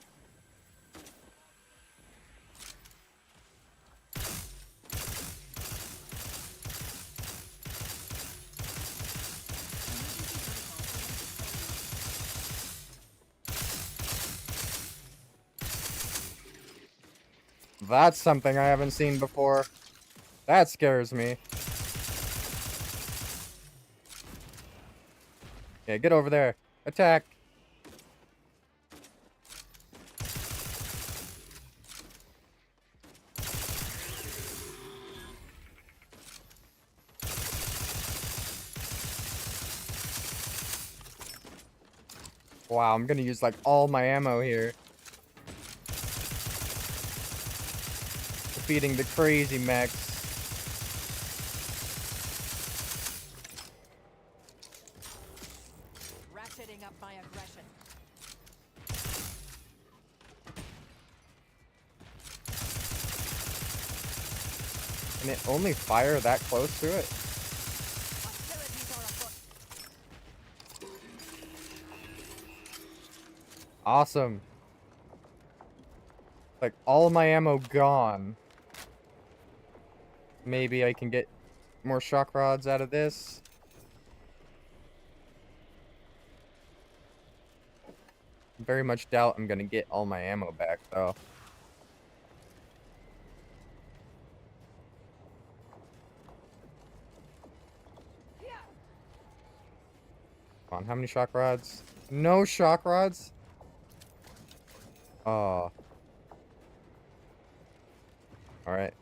[SPEAKER 1] That's something I haven't seen before. That scares me. Okay, get over there. Attack. Wow, I'm gonna use like all my ammo here. Defeating the crazy mechs.
[SPEAKER 12] Ratcheting up my aggression.
[SPEAKER 1] Can it only fire that close to it? Awesome. Like, all my ammo gone. Maybe I can get more shock rods out of this. Very much doubt I'm gonna get all my ammo back, though. Come on, how many shock rods? No shock rods? Oh. Alright.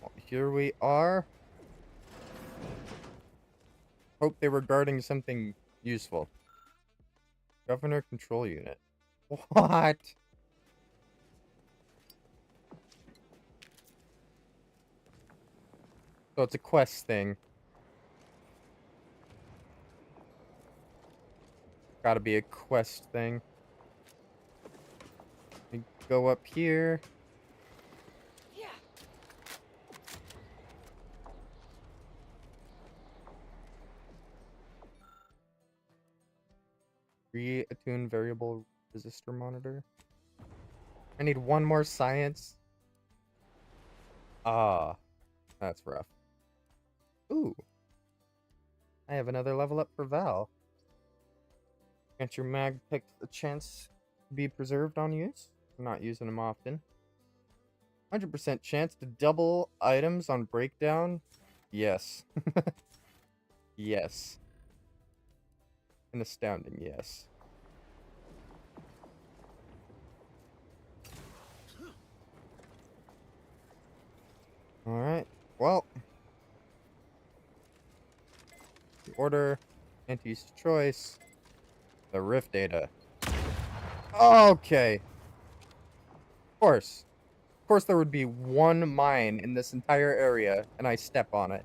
[SPEAKER 1] Well, here we are. Hope they were guarding something useful. Governor Control Unit. What? So it's a quest thing. Gotta be a quest thing. We go up here.
[SPEAKER 12] Yeah.
[SPEAKER 1] Reattune variable resistor monitor. I need one more science. Ah, that's rough. Ooh. I have another level up for Val. Grant your mag pick a chance to be preserved on use. I'm not using them often. 100% chance to double items on breakdown. Yes. Yes. An astounding yes. Alright. Well. The order. Auntie's choice. The rift data. Okay. Of course. Of course there would be one mine in this entire area, and I step on it.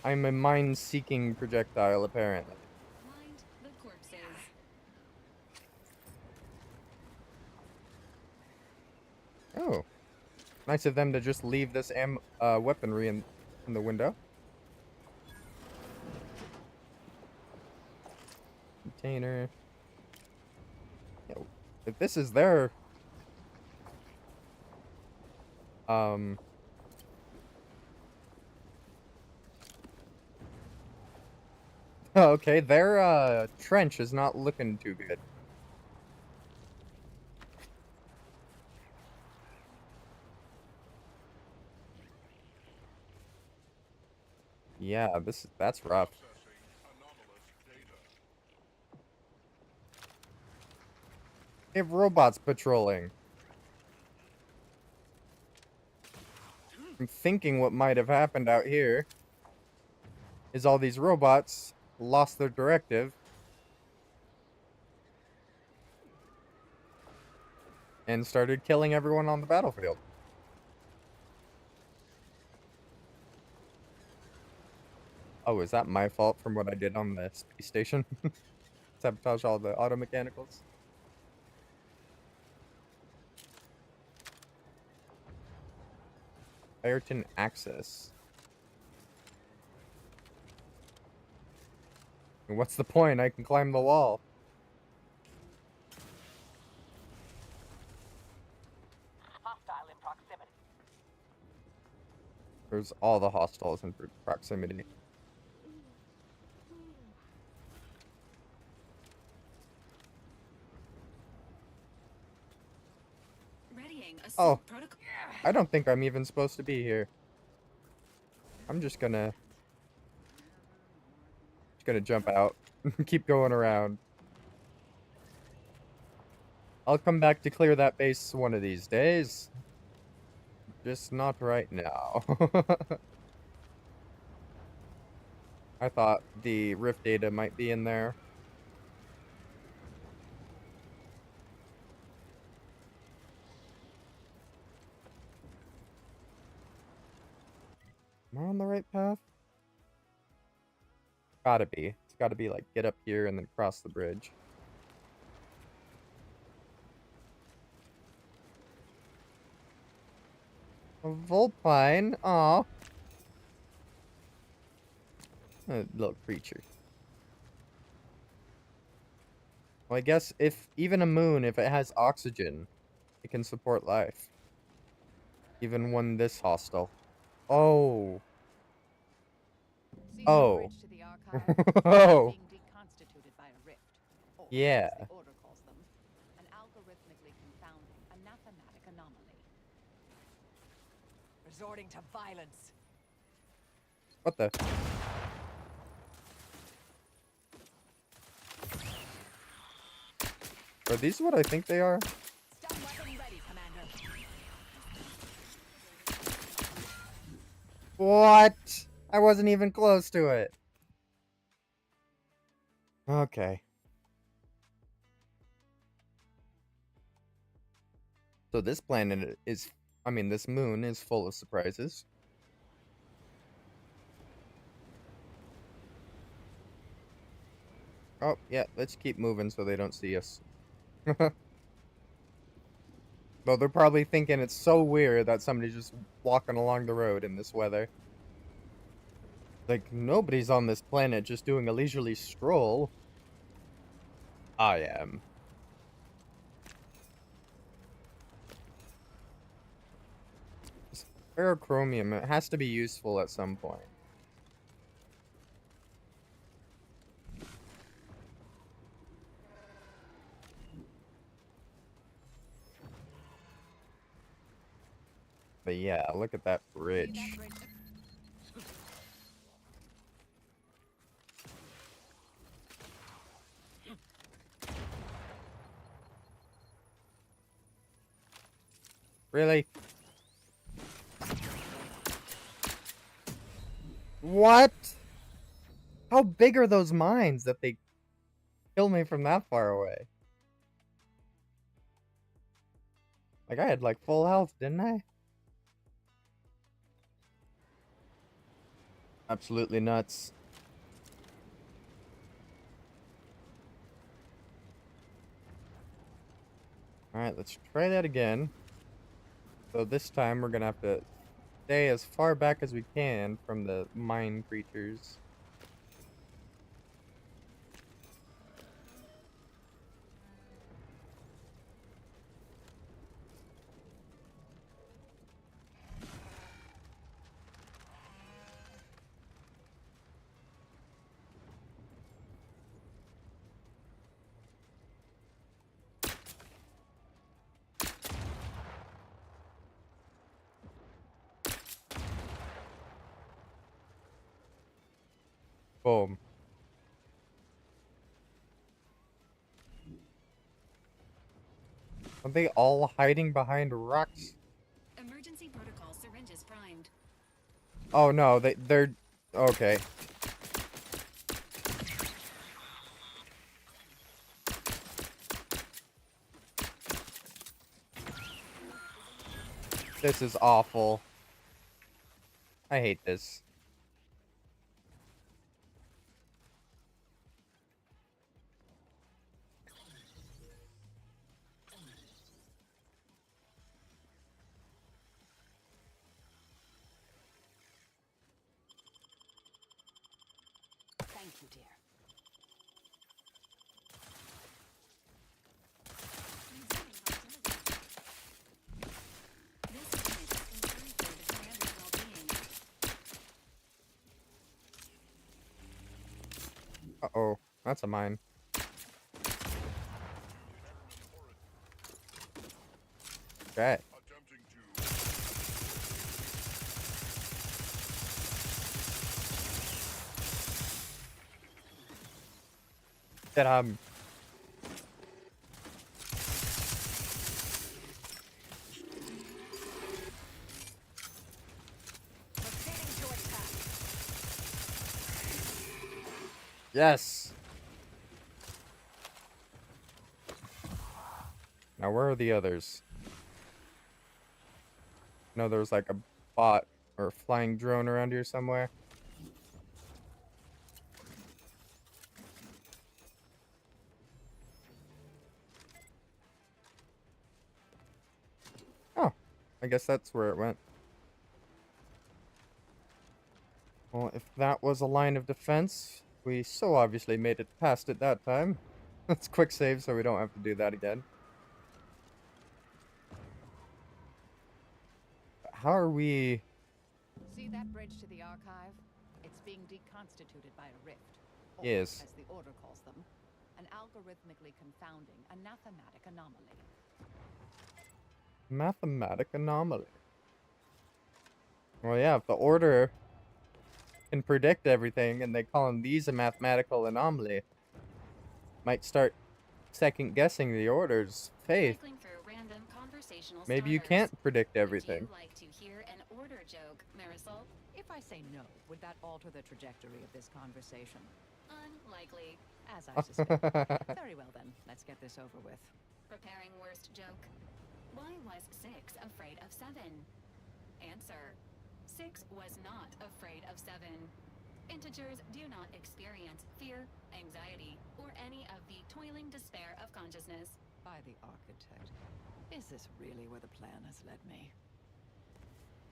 [SPEAKER 1] I'm a mine-seeking projectile, apparently.
[SPEAKER 8] Mind the corpses.
[SPEAKER 1] Oh. Nice of them to just leave this weaponry in the window. Container. Yeah, if this is their... Okay, their trench is not looking too good. Yeah, that's rough. They have robots patrolling. I'm thinking what might have happened out here is all these robots lost their directive and started killing everyone on the battlefield. Oh, is that my fault from what I did on the space station? Sabotage all the auto mechanicals? Ayrton access. And what's the point? I can climb the wall.
[SPEAKER 12] Hostile in proximity.
[SPEAKER 1] There's all the hostiles in proximity.
[SPEAKER 11] Readying
[SPEAKER 1] Oh,
[SPEAKER 11] assault protocol.
[SPEAKER 1] I don't think I'm even supposed to be here. I'm just gonna jump out. Keep going around. I'll come back to clear that base one of these days. Just not right now. I thought the rift data might be in there. Am I on the right path? Gotta be. It's gotta be like get up here and then cross the bridge. A Vulpine, aw. A little creature. Well, I guess if even a moon, if it has oxygen, it can support life. Even one this hostile. Oh.
[SPEAKER 12] See
[SPEAKER 1] Oh.
[SPEAKER 12] bridge to the archive?
[SPEAKER 1] Oh.
[SPEAKER 12] Being deconstituted by a rift. Or,
[SPEAKER 1] Yeah.
[SPEAKER 12] as the Order calls them, an algorithmically confounding, anathematic anomaly. Resorting to violence.
[SPEAKER 1] What the? Are these what I think they are?
[SPEAKER 12] Stun weapon ready, Commander.
[SPEAKER 1] What? I wasn't even close to it. Okay. So this planet is, I mean, this moon is full of surprises. Oh, yeah, let's keep moving so they don't see us. Though they're probably thinking it's so weird that somebody's just walking along the road in this weather. Like, nobody's on this planet just doing a leisurely stroll. I am. This ferrochromium, it has to be useful at some point. But yeah, look at that bridge. Really? What? How big are those mines that they kill me from that far away? Like, I had like full health, didn't I? Absolutely nuts. Alright, let's try that again. So this time we're gonna have to stay as far back as we can from the mine creatures. Boom. Are they all hiding behind rocks?
[SPEAKER 11] Emergency protocol syringes primed.
[SPEAKER 1] Oh no, they're okay. This is awful. I hate this.
[SPEAKER 12] Thank you, dear.
[SPEAKER 1] Uh-oh. That's a mine. Okay. Get him. Yes. Now where are the others? No, there was like a bot or a flying drone around here somewhere. Oh, I guess that's where it went. Well, if that was a line of defense, we so obviously made it past it that time. Let's quick save so we don't have to do that again. How are we...
[SPEAKER 12] See that bridge to the archive? It's being deconstituted by a rift. Or,
[SPEAKER 1] Yes.
[SPEAKER 12] as the Order calls them, an algorithmically confounding anathematic anomaly.
[SPEAKER 1] Mathematic anomaly. Well, yeah, if the Order can predict everything and they call them these a mathematical anomaly, might start second-guessing the Order's faith. Maybe you can't predict everything.
[SPEAKER 11] Would you like to hear an Order joke, Marisol?
[SPEAKER 12] If I say no, would that alter the trajectory of this conversation?
[SPEAKER 11] Unlikely.
[SPEAKER 12] As I suspect. Very well then, let's get this over with.
[SPEAKER 11] Preparing worst joke. Why was 6 afraid of 7? Answer. 6 was not afraid of 7. Integers do not experience fear, anxiety, or any of the toiling despair of consciousness.
[SPEAKER 12] By the architect. Is this really where the plan has led me?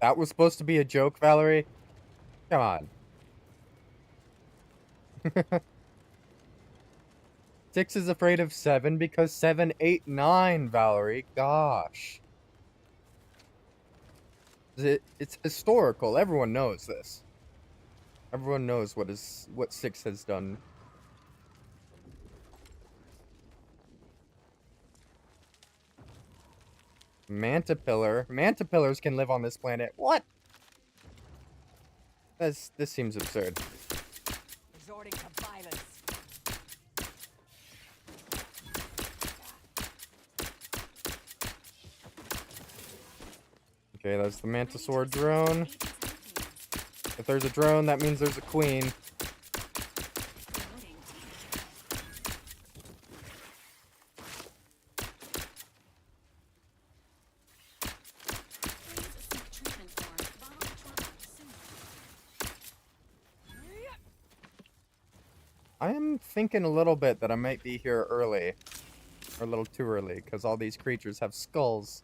[SPEAKER 1] That was supposed to be a joke, Valerie? Come on. 6 is afraid of 7 because 7, 8, 9, Valerie. Gosh. It's historical. Everyone knows this. Everyone knows what 6 has done. Mantipillar. Mantipillars can live on this planet. What? This seems absurd.
[SPEAKER 12] Resorting to violence.
[SPEAKER 1] Okay, that's the Mantisaur drone. If there's a drone, that means there's a queen. I am thinking a little bit that I might be here early. Or a little too early, because all these creatures have skulls.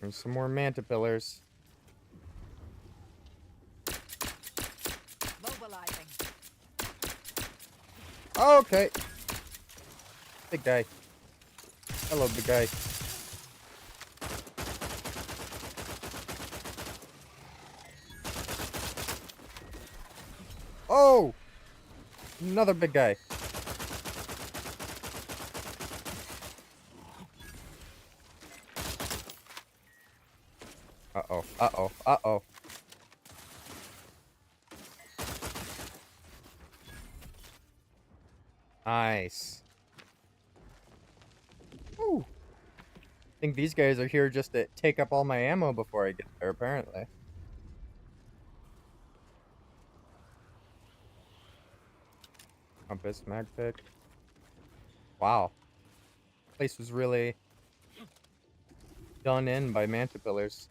[SPEAKER 1] There's some more Mantipillars.
[SPEAKER 12] Mobilizing.
[SPEAKER 1] Okay. Big guy. Hello, big guy. Oh! Another big guy. Uh-oh, uh-oh, uh-oh. Nice. Ooh. I think these guys are here just to take up all my ammo before I get there, apparently. Compass, mag pick. Wow. Place was really done in by Mantipillars.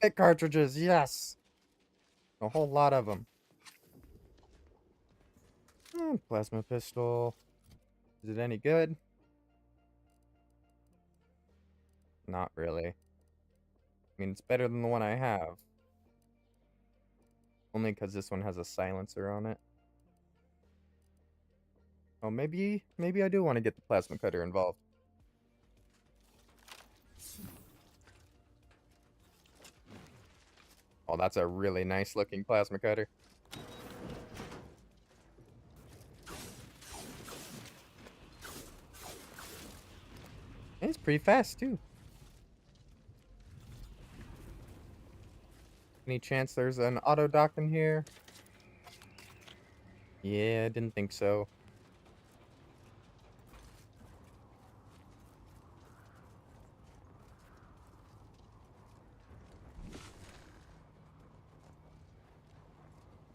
[SPEAKER 1] Hit cartridges, yes! A whole lot of them. Plasma pistol. Is it any good? Not really. I mean, it's better than the one I have. Only because this one has a silencer on it. Oh, maybe I do want to get the plasma cutter involved. Oh, that's a really nice looking plasma cutter. And it's pretty fast, too. Any chance there's an auto dock in here? Yeah, I didn't think so.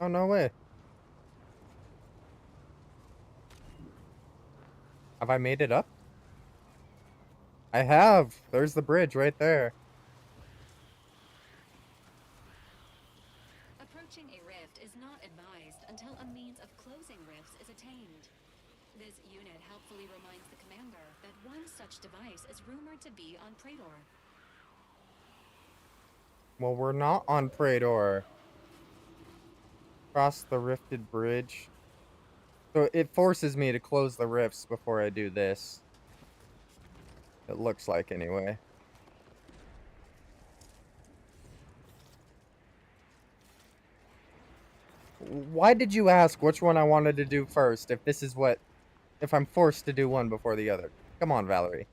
[SPEAKER 1] Oh, no way. Have I made it up? I have! There's the bridge right there.
[SPEAKER 11] Approaching a rift is not advised until a means of closing rifts is attained. This unit helpfully reminds the commander that one such device is rumored to be on Praetor.
[SPEAKER 1] Well, we're not on Praetor. Cross the rifted bridge. So it forces me to close the rifts before I do this. It looks like, anyway. Why did you ask which one I wanted to do first if I'm forced to do one before the other? Come on, Valerie.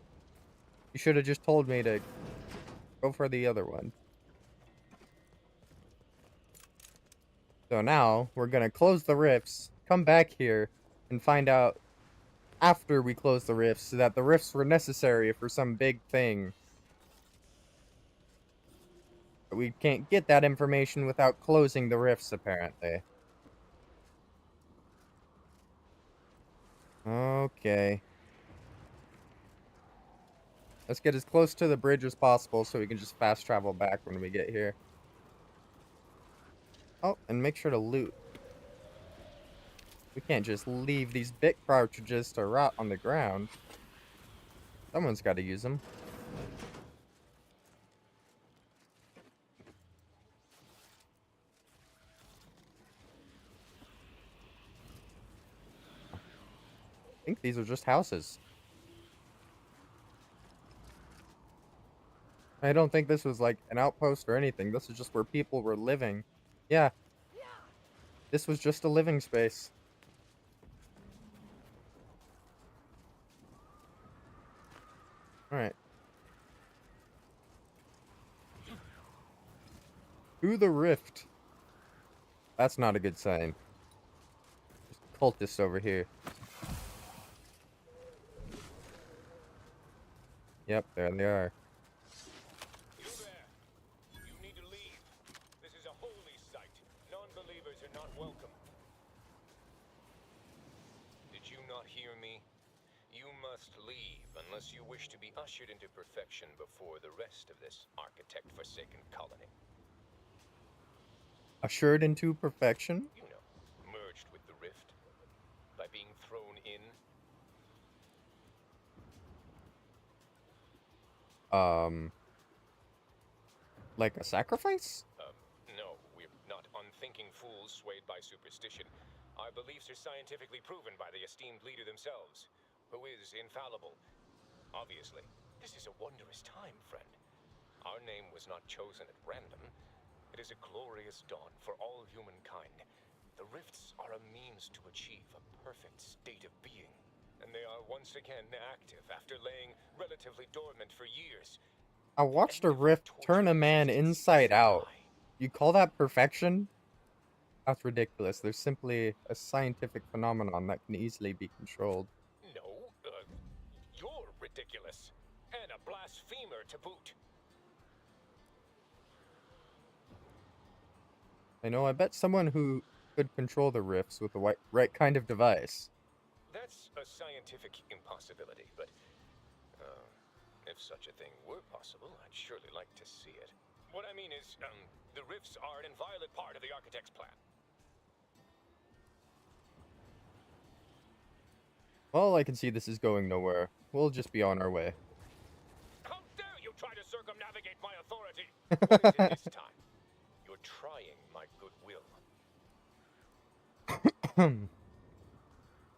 [SPEAKER 1] You should have just told me to go for the other one. So now, we're gonna close the rifts, come back here, and find out after we close the rifts that the rifts were necessary for some big thing. But we can't get that information without closing the rifts, apparently. Okay. Let's get as close to the bridge as possible so we can just fast travel back when we get here. Oh, and make sure to loot. We can't just leave these bit cartridges to rot on the ground. Someone's got to use them. I think these are just houses. I don't think this was like an outpost or anything. This is just where people were living. Yeah. This was just a living space. Alright. To the rift. That's not a good sign. There's cultists over here. Yep, there they are.
[SPEAKER 3] You there. You need to leave. This is a holy site. Non-believers are not welcome. Did you not hear me? You must leave unless you wish to be ushered into perfection before the rest of this architect-forsaken colony.
[SPEAKER 1] Ushered into perfection?
[SPEAKER 3] You know, merged with the rift. By being thrown in.
[SPEAKER 1] Like a sacrifice?
[SPEAKER 3] No, we're not unthinking fools swayed by superstition. Our beliefs are scientifically proven by the esteemed leader themselves, who is infallible. Obviously, this is a wondrous time, friend. Our name was not chosen at random. It is a glorious dawn for all humankind. The rifts are a means to achieve a perfect state of being, and they are once again active after laying relatively dormant for years.
[SPEAKER 1] I watched a rift turn a man inside out. You call that perfection? That's ridiculous. There's simply a scientific phenomenon that can easily be controlled.
[SPEAKER 3] No, you're ridiculous. And a blasphemer to boot.
[SPEAKER 1] I know, I bet someone who could control the rifts with the right kind of device.
[SPEAKER 3] That's a scientific impossibility, but if such a thing were possible, I'd surely like to see it. What I mean is, the rifts are an inviolate part of the architect's plan.
[SPEAKER 1] Well, I can see this is going nowhere. We'll just be on our way.
[SPEAKER 3] How dare you try What is it this time? You're trying my goodwill.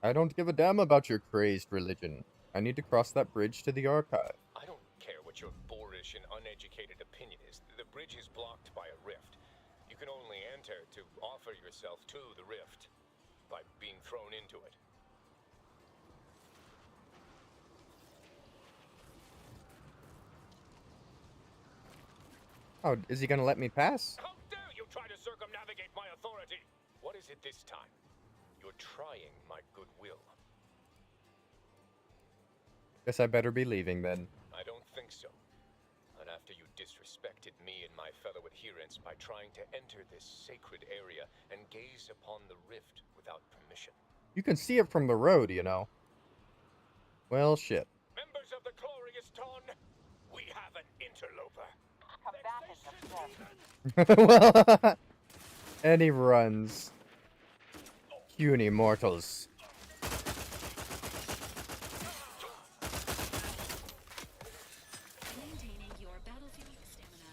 [SPEAKER 1] I don't give a damn about your crazed religion. I need to cross that bridge to the archive.
[SPEAKER 3] I don't care what your boorish and uneducated opinion is. The bridge is blocked by a rift. You can only enter to offer yourself to the rift by being thrown into it.
[SPEAKER 1] Oh, is he gonna let me pass?
[SPEAKER 3] How dare you try to circumnavigate my authority? What is it this time? You're trying my goodwill.
[SPEAKER 1] Guess I better be leaving then.
[SPEAKER 3] I don't think so. Not after you disrespected me and my fellow adherents by trying to enter this sacred area and gaze upon the rift without permission.
[SPEAKER 1] You can see it from the road, you know. Well, shit.
[SPEAKER 3] Members of the Glorious Dawn, we have an interloper.
[SPEAKER 1] Well, and he runs. Puny mortals.
[SPEAKER 11] Maintaining your battlefield stamina.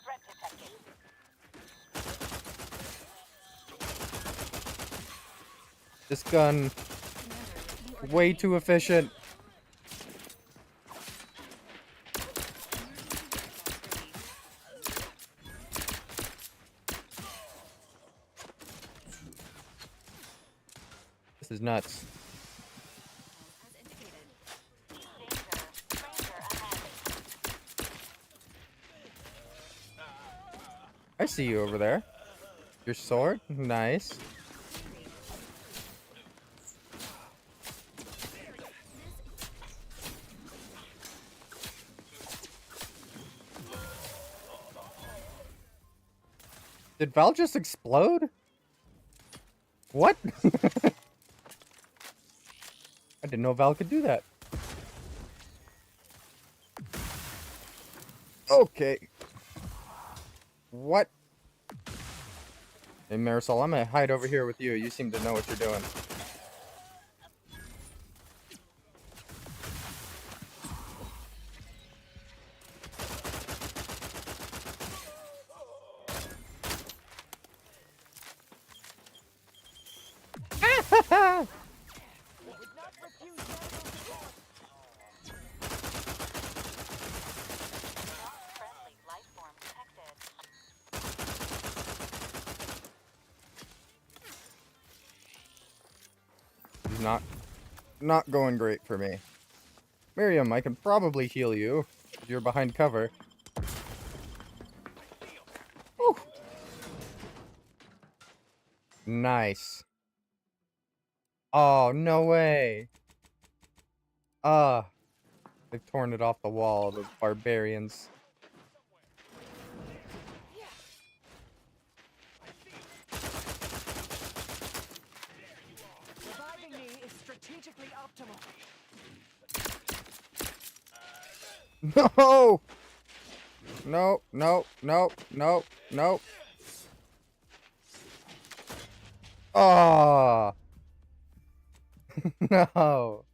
[SPEAKER 4] Threat detected.
[SPEAKER 1] This gun, way too efficient. This is nuts. I see you over there. Your sword? Nice. Did Val just explode? What? I didn't know Val could do that. Okay. What? Hey, Marisol, I'm gonna hide over here with you. You seem to know what you're doing. He's not going great for me. Miriam, I can probably heal you. You're behind cover. Whew. Nice. Oh, no way. They've torn it off the wall, those barbarians.
[SPEAKER 12] Reviving me is strategically optimal.
[SPEAKER 1] No! No, no, no, no, no. Oh! No!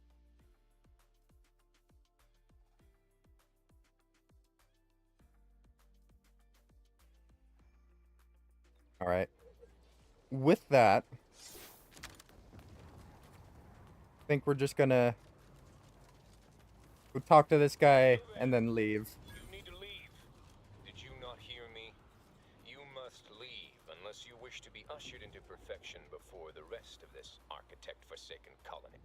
[SPEAKER 1] Alright. With that, I think we're just gonna go talk to this guy and then leave.
[SPEAKER 3] You need to leave. Did you not hear me? You must leave unless you wish to be ushered into perfection before the rest of this architect-forsaken colony.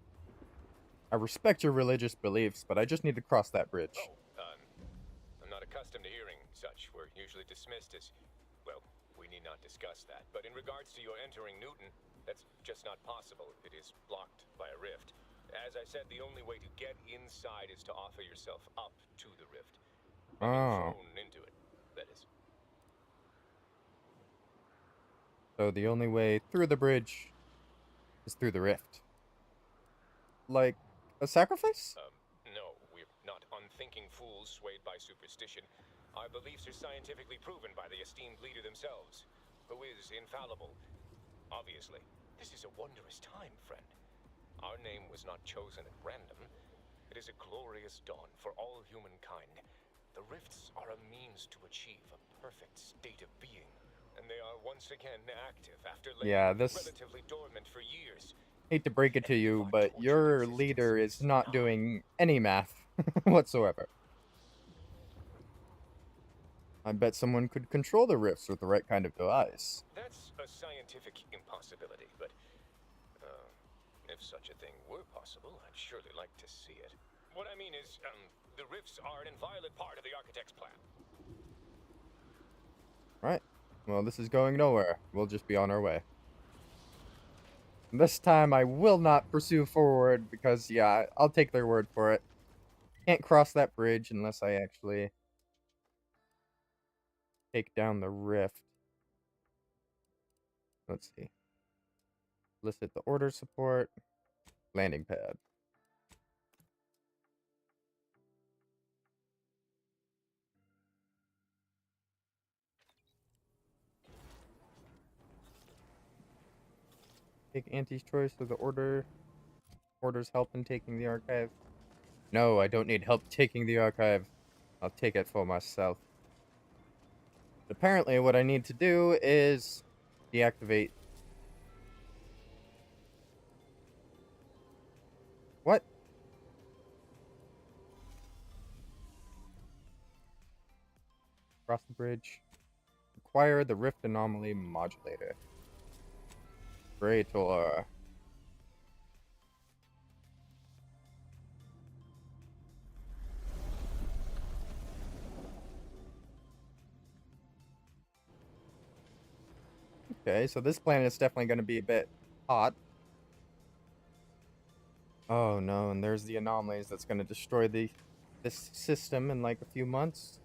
[SPEAKER 1] I respect your religious beliefs, but I just need to cross that bridge.
[SPEAKER 3] I'm not accustomed to hearing such. We're usually dismissed as, well, we need not discuss that. But in regards to your entering Newton, that's just not possible. It is blocked by a rift. As I said, the only way to get inside is to offer yourself up to the rift.
[SPEAKER 1] Oh.
[SPEAKER 3] Thrown into it, that is.
[SPEAKER 1] So the only way through the bridge is through the rift. Like a sacrifice?
[SPEAKER 3] No, we're not unthinking fools swayed by superstition. Our beliefs are scientifically proven by the esteemed leader themselves, who is infallible. Obviously, this is a wondrous time, friend. Our name was not chosen at random. It is a glorious dawn for all humankind. The rifts are a means to achieve a perfect state of being, and they are once again active after
[SPEAKER 1] Yeah,
[SPEAKER 3] laying
[SPEAKER 1] this...
[SPEAKER 3] relatively dormant for years.
[SPEAKER 1] Hate to break it to you, but your leader is not doing any math whatsoever. I bet someone could control the rifts with the right kind of device.
[SPEAKER 3] That's a scientific impossibility, but if such a thing were possible, I'd surely like to see it. What I mean is, the rifts are an inviolate part of the architect's plan.
[SPEAKER 1] Right. Well, this is going nowhere. We'll just be on our way. This time I will not pursue forward because, yeah, I'll take their word for it. Can't cross that bridge unless I actually take down the rift. Let's see. Listed the order support. Landing pad. Take Auntie's choice of the order. Orders help in taking the archive. No, I don't need help taking the archive. I'll take it for myself. Apparently, what I need to do is deactivate. What? Cross the bridge. Acquire the rift anomaly modulator. Praetor. Okay, so this planet is definitely going to be a bit hot. Oh no, and there's the anomalies that's going to destroy this system in like a few months.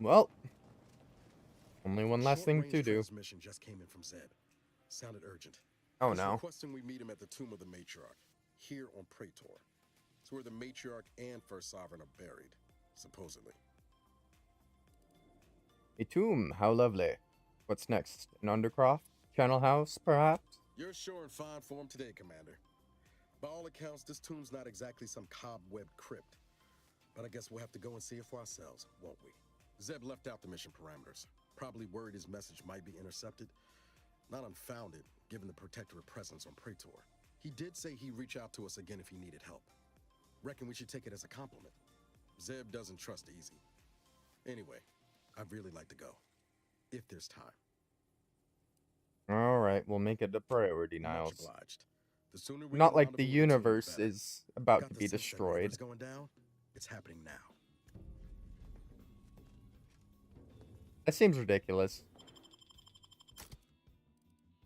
[SPEAKER 1] Well, only one last thing to do.
[SPEAKER 10] Transmission just came in from Zeb. Sounded urgent.
[SPEAKER 1] Oh
[SPEAKER 10] He's
[SPEAKER 1] no.
[SPEAKER 10] requesting we meet him at the tomb of the matriarch, here on Praetor. It's where the matriarch and first sovereign are buried, supposedly.
[SPEAKER 1] A tomb, how lovely. What's next? An undercroft? Channel house, perhaps?
[SPEAKER 10] You're sure in fine form today, Commander. By all accounts, this tomb's not exactly some cobweb crypt. But I guess we'll have to go and see it for ourselves, won't we? Zeb left out the mission parameters. Probably worried his message might be intercepted. Not unfounded, given the protectorate presence on Praetor. He did say he'd reach out to us again if he needed help. Reckon we should take it as a compliment. Zeb doesn't trust easy. Anyway, I'd really like to go. If there's time.
[SPEAKER 1] Alright, we'll make it a priority, Niles.
[SPEAKER 10] Much obliged. The sooner we
[SPEAKER 1] Not
[SPEAKER 10] can
[SPEAKER 1] like the
[SPEAKER 10] rendezvous with the
[SPEAKER 1] universe
[SPEAKER 10] team, the better.
[SPEAKER 1] is about
[SPEAKER 10] Got
[SPEAKER 1] to
[SPEAKER 10] the
[SPEAKER 1] be
[SPEAKER 10] sense that
[SPEAKER 1] destroyed.
[SPEAKER 10] whatever's going down, it's happening now.
[SPEAKER 1] That seems ridiculous.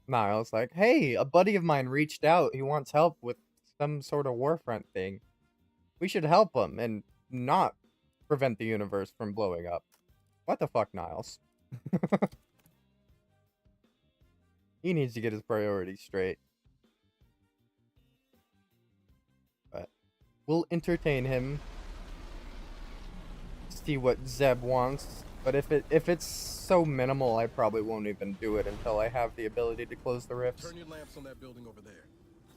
[SPEAKER 1] Niles, like, hey, a buddy of mine reached out. He wants help with some sort of warfront thing. We should help him and not prevent the universe from blowing up. What the fuck, Niles? He needs to get his priorities straight. But we'll entertain him. See what Zeb wants. But if it's so minimal, I probably won't even do it until I have the ability to close the rifts.
[SPEAKER 10] Turn your lamps on that building over there.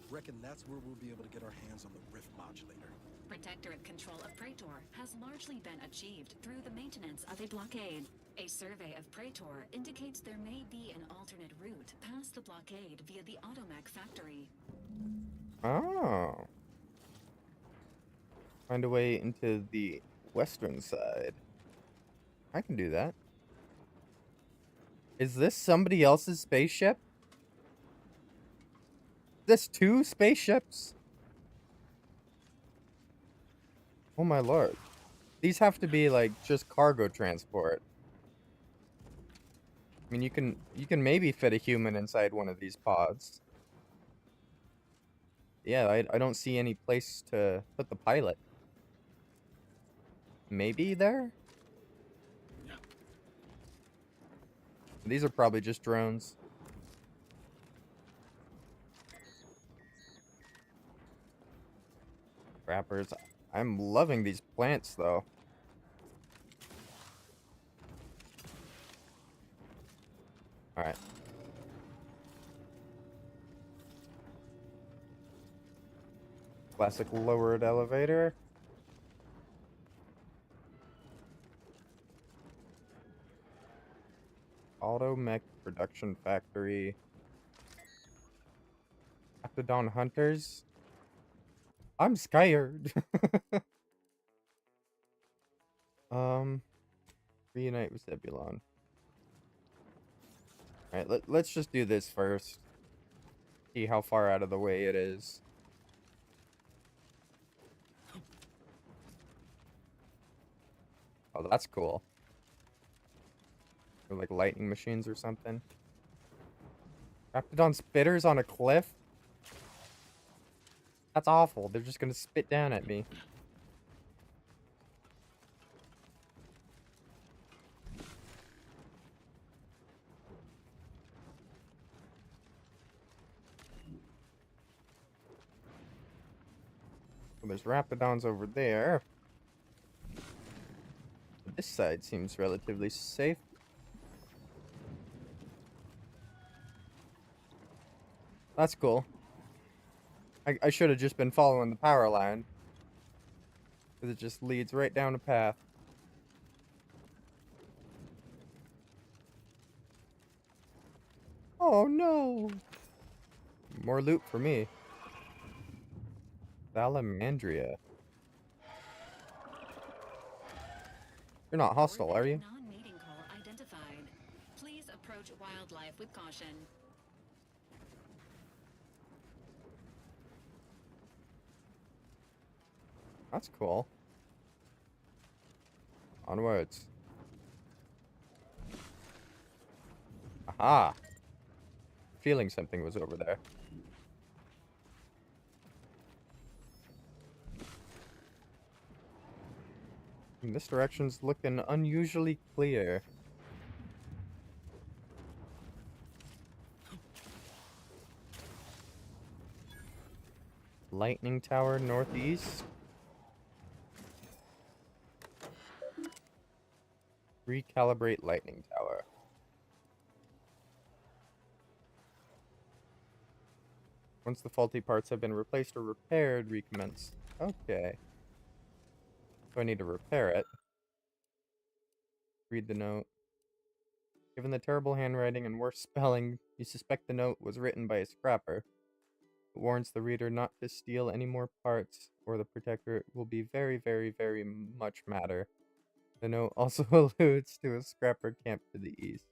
[SPEAKER 10] Reckon that's where we'll be able to get our hands on the rift modulator.
[SPEAKER 11] Protectorate control of Praetor has largely been achieved through the maintenance of a blockade. A survey of Praetor indicates there may be an alternate route past the blockade via the Automech factory.
[SPEAKER 1] Oh. Find a way into the western side. I can do that. Is this somebody else's spaceship? This two spaceships? Oh my lord. These have to be like just cargo transport. I mean, you can maybe fit a human inside one of these pods. Yeah, I don't see any place to put the pilot. Maybe there? These are probably just drones. Wrappers. I'm loving these plants, though. Alright. Classic lowered elevator. Auto mech production factory. Aptodon hunters. I'm scared. Reunite with Zebulon. Alright, let's just do this first. See how far out of the way it is. Oh, that's cool. They're like lightning machines or something. Raptidon spitters on a cliff? That's awful. They're just gonna spit down at me. So there's Raptidons over there. This side seems relatively safe. That's cool. I should have just been following the power line. Because it just leads right down a path. Oh no! More loot for me. Salamandria. You're not hostile, are you?
[SPEAKER 11] Non-mating call identified. Please approach wildlife with caution.
[SPEAKER 1] That's cool. Onwards. Aha! Feeling something was over there. And this direction's looking unusually clear. Lightning tower northeast. Recalibrate lightning tower. Once the faulty parts have been replaced or repaired, recommence. Okay. So I need to repair it. Read the note. Given the terrible handwriting and worse spelling, you suspect the note was written by a scrapper. It warns the reader not to steal any more parts, or the protector will be very, very, very much madder. The note also alludes to a scrapper camp to the east.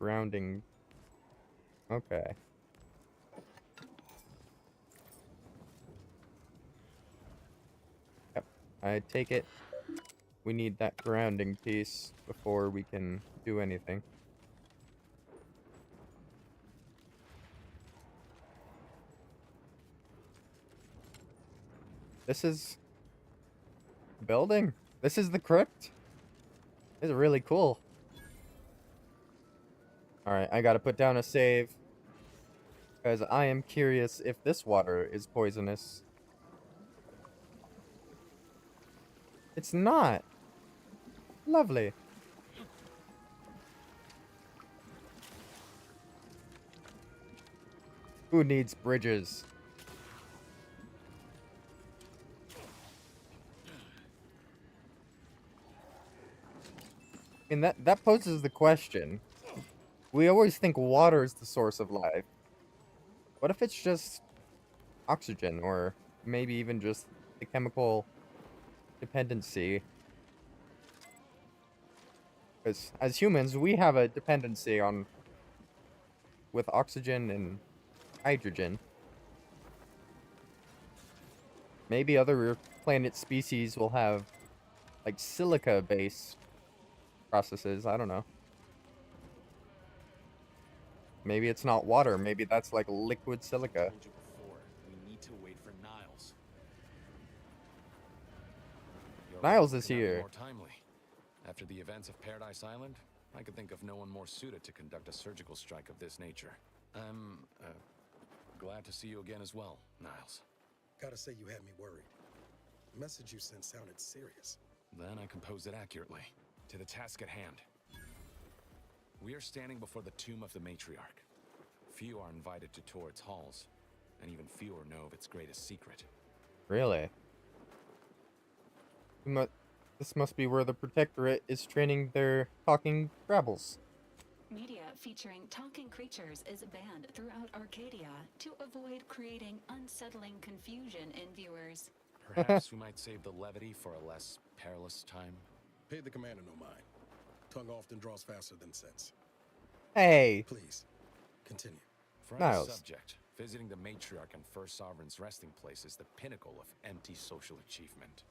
[SPEAKER 1] Grounding. Okay. Yep. I take it we need that grounding piece before we can do anything. This is the building. This is the crypt. This is really cool. Alright, I gotta put down a save. Because I am curious if this water is poisonous. It's not. Lovely. Who needs bridges? And that poses the question. We always think water is the source of life. What if it's just oxygen, or maybe even just the chemical dependency? Because as humans, we have a dependency on with oxygen and hydrogen. Maybe other planet species will have like silica-based processes. I don't know. Maybe it's not water. Maybe that's like liquid silica.
[SPEAKER 4] We need to wait for Niles.
[SPEAKER 1] Niles is here.
[SPEAKER 4] More timely. After the events of Paradise Island, I could think of no one more suited to conduct a surgical strike of this nature. I'm glad to see you again as well, Niles.
[SPEAKER 10] Gotta say you had me worried. The message you sent sounded serious.
[SPEAKER 4] Then I composed it accurately. To the task at hand. We are standing before the tomb of the matriarch. Few are invited to tour its halls, and even fewer know of its greatest secret.
[SPEAKER 1] Really? This must be where the Protectorate is training their talking Grabbles.
[SPEAKER 11] Media featuring talking creatures is banned throughout Arcadia to avoid creating unsettling confusion in viewers.
[SPEAKER 4] Perhaps we might save the levity for a less perilous time.
[SPEAKER 10] Pay the commander no mind. Tongue often draws faster than sense.
[SPEAKER 1] Hey!
[SPEAKER 10] Please, continue.
[SPEAKER 4] For
[SPEAKER 1] Niles.
[SPEAKER 4] any subject, visiting the Matriarch and First Sovereign's resting place is the pinnacle of empty social achievement.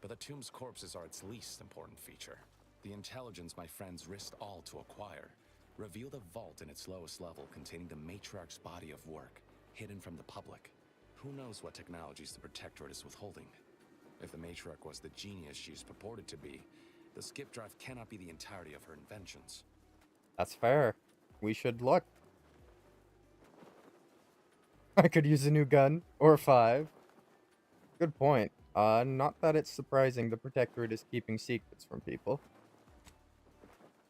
[SPEAKER 4] But the tomb's corpses are its least important feature. The intelligence my friends risked all to acquire revealed a vault in its lowest level containing the Matriarch's body of work, hidden from the public. Who knows what technologies the Protectorate is withholding? If the Matriarch was the genius she's purported to be, the skip drive cannot be the entirety of her inventions.
[SPEAKER 1] That's fair. We should look. I could use a new gun. Or 5. Good point. Not that it's surprising the Protectorate is keeping secrets from people.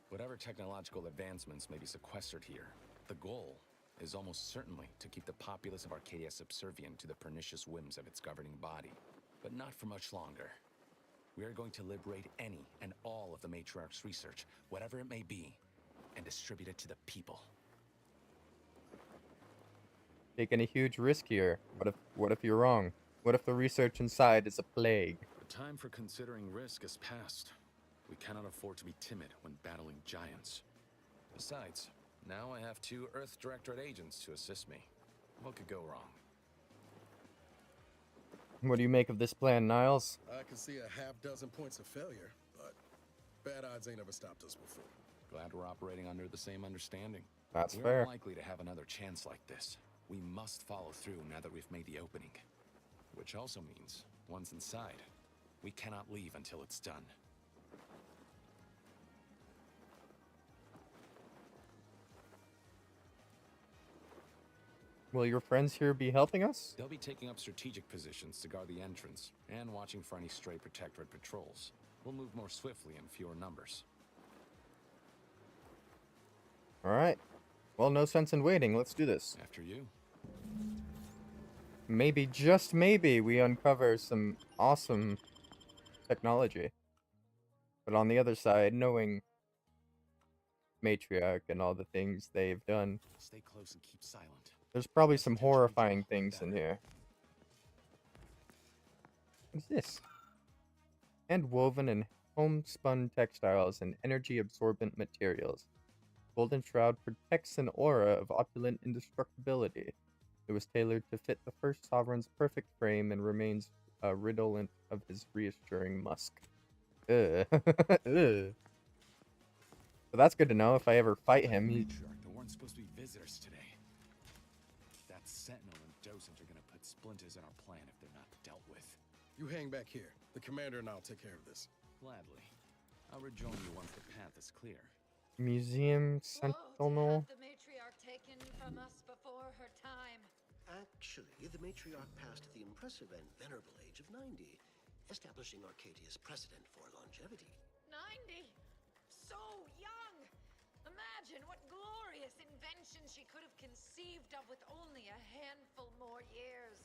[SPEAKER 4] Whatever technological advancements may be sequestered here, the goal is almost certainly to keep the populace of Arcadia subservient to the pernicious whims of its governing body. But not for much longer. We are going to liberate any and all of the Matriarch's research, whatever it may be, and distribute it to the people.
[SPEAKER 1] Taking a huge risk here. What if you're wrong? What if the research inside is a plague?
[SPEAKER 4] The time for considering risk is past. We cannot afford to be timid when battling giants. Besides, now I have 2 Earth Directorate agents to assist me. What could go wrong?
[SPEAKER 1] What do you make of this plan, Niles?
[SPEAKER 10] I can see a half dozen points of failure, but bad odds ain't ever stopped us before.
[SPEAKER 4] Glad we're operating under the same understanding.
[SPEAKER 1] That's
[SPEAKER 4] We're
[SPEAKER 1] fair.
[SPEAKER 4] unlikely to have another chance like this. We must follow through now that we've made the opening. Which also means, once inside, we cannot leave until it's done.
[SPEAKER 1] Will your friends here be helping us?
[SPEAKER 4] They'll be taking up strategic positions to guard the entrance and watching for any stray Protectorate patrols. We'll move more swiftly in fewer numbers.
[SPEAKER 1] Alright. Well, no sense in waiting. Let's do this.
[SPEAKER 4] After you.
[SPEAKER 1] Maybe, just maybe, we uncover some awesome technology. But on the other side, knowing Matriarch and all the things they've done,
[SPEAKER 4] Stay close and keep silent.
[SPEAKER 1] there's probably some horrifying things in here. What's this? Hand woven and homespun textiles and energy absorbent materials. Golden Shroud protects an aura of opulent indestructibility. It was tailored to fit the First Sovereign's perfect frame and remains redolent of his reassuring musk. Ugh. Ugh. So that's good to know if I ever fight him.
[SPEAKER 4] There weren't supposed to be visitors today. That Sentinel and Docent are gonna put splinters in our plan if they're not dealt with.
[SPEAKER 10] You hang back here. The commander and I'll take care of this.
[SPEAKER 4] Gladly. I'll rejoin you once the path is clear.
[SPEAKER 1] Museum Sentinel.
[SPEAKER 5] The matriarch taken from us before her time.
[SPEAKER 7] Actually, the matriarch passed at the impressive and venerable age of 90, establishing Arcadia's precedent for longevity.
[SPEAKER 5] 90? So young! Imagine what glorious inventions she could have conceived of with only a handful more years.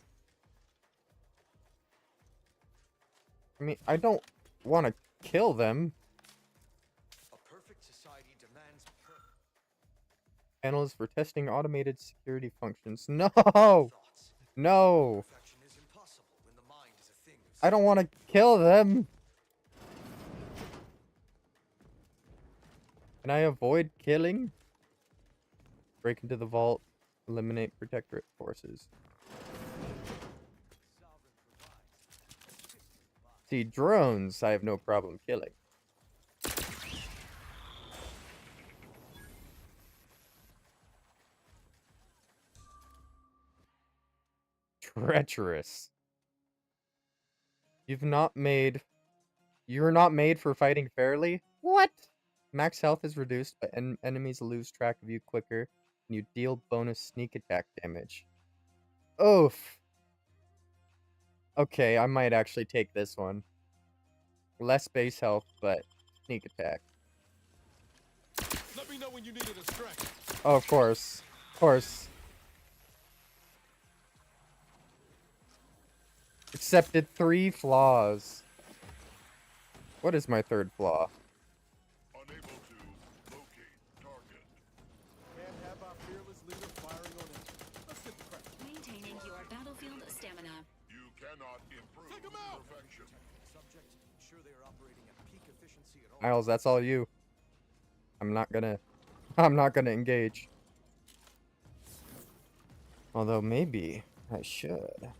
[SPEAKER 1] I mean, I don't want to kill them.
[SPEAKER 7] A perfect society demands
[SPEAKER 1] Panels for testing automated security functions. No! No! I don't want to kill them! Can I avoid killing? Break into the vault. Eliminate Protectorate forces. See, drones I have no problem killing. Treacherous. You're not made for fighting fairly? What? Max health is reduced, but enemies lose track of you quicker, and you deal bonus sneak attack damage. Oof. Okay, I might actually take this one. Less base health, but sneak attack.
[SPEAKER 10] Let me know when you need a distraction.
[SPEAKER 1] Oh, of course. course. Accepted 3 flaws. What is my third flaw?
[SPEAKER 9] Unable to locate target.
[SPEAKER 10] Can't have our fearless leader firing on it. Let's get the crack.
[SPEAKER 11] Maintaining your battlefield stamina.
[SPEAKER 9] You cannot improve
[SPEAKER 10] Take 'em out!
[SPEAKER 9] perfection.
[SPEAKER 14] Subject, ensure they are operating at peak efficiency at all.
[SPEAKER 1] Miles, that's all you. I'm not gonna engage. Although maybe I should.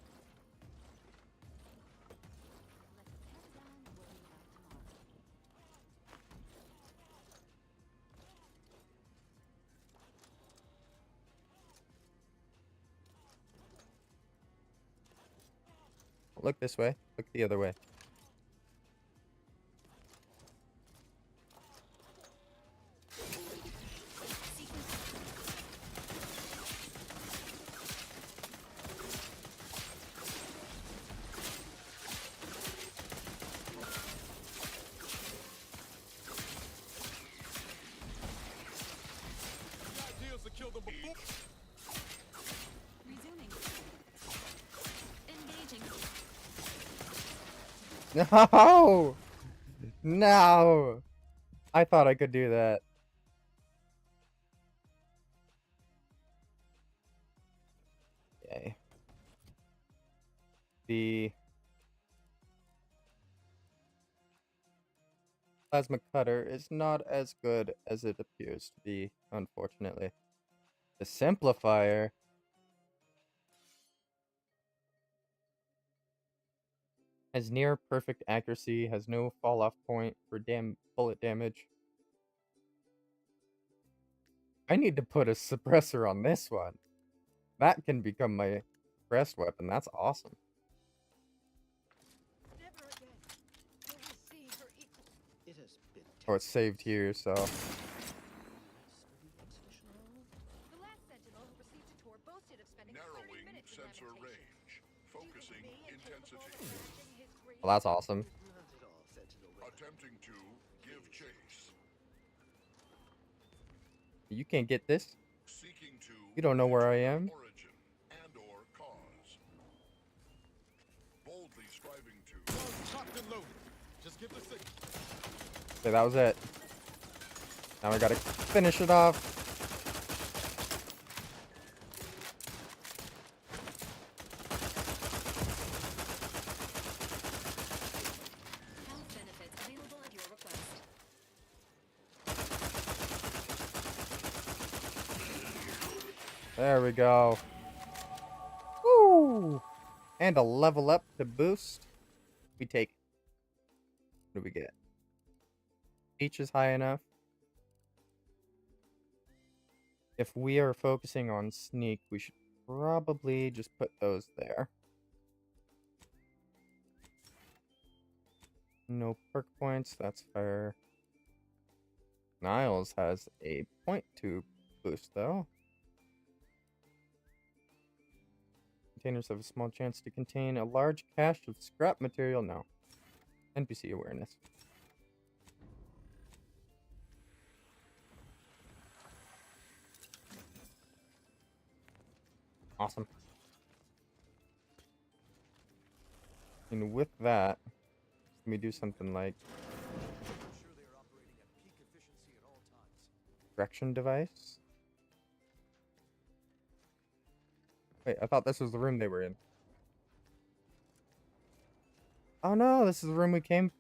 [SPEAKER 1] Look this way. Look the other way.
[SPEAKER 10] The idea is to kill them before.
[SPEAKER 11] Resuming. Engaging.
[SPEAKER 1] No! No! I thought I could do that. Okay. The plasma cutter is not as good as it appears to be, unfortunately. The simplifier has near perfect accuracy, has no fall off point for bullet damage. I need to put a suppressor on this one. That can become my breast weapon. That's awesome.
[SPEAKER 5] Never again will we see her equal.
[SPEAKER 7] It has been
[SPEAKER 1] Oh, it's saved here, so.
[SPEAKER 5] The last sentinel who received a tour boasted of spending 30
[SPEAKER 9] Narrowing
[SPEAKER 5] minutes in
[SPEAKER 9] sensor
[SPEAKER 5] lamentation.
[SPEAKER 9] range. Focusing intensity.
[SPEAKER 1] Well, that's awesome.
[SPEAKER 9] Attempting to give chase.
[SPEAKER 1] You can't get this.
[SPEAKER 9] Seeking to
[SPEAKER 1] You don't know where I am.
[SPEAKER 9] origin and or cause. Boldly striving to
[SPEAKER 10] Cocked and loaded. Just give the signal.
[SPEAKER 1] Okay, that was it. Now I gotta finish it off.
[SPEAKER 11] Health benefits available at your request.
[SPEAKER 1] There we go. Woo! And a level up to boost. We take it. What do we get? Each is high enough. If we are focusing on sneak, we should probably just put those there. No perk points, that's fair. Niles has a 0.2 boost though. Containers have a small chance to contain a large cache of scrap material. No. NPC awareness. Awesome. And with that, let me do something like
[SPEAKER 14] Ensure they are operating at peak efficiency at all times.
[SPEAKER 1] correction device. Wait, I thought this was the room they were in. Oh no, this is the room we came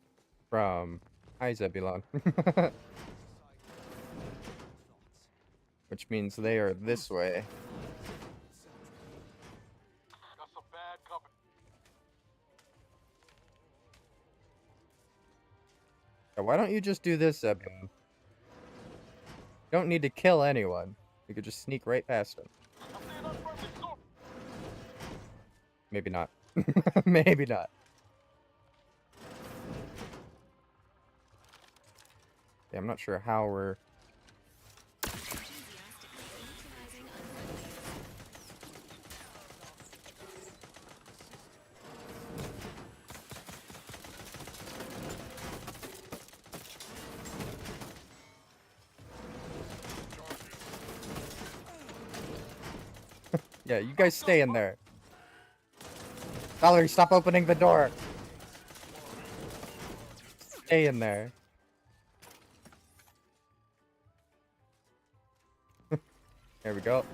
[SPEAKER 1] from. Hi, Zebulon. Which means they are this way.
[SPEAKER 10] Got some bad company.
[SPEAKER 1] Yeah, why don't you just do this, Zebulon? You don't need to kill anyone. You could just sneak right past them. Maybe not. Maybe not. Yeah, I'm not sure how we're... Yeah, you guys stay in there. Valerie, stop opening the door. Stay in there. There we go.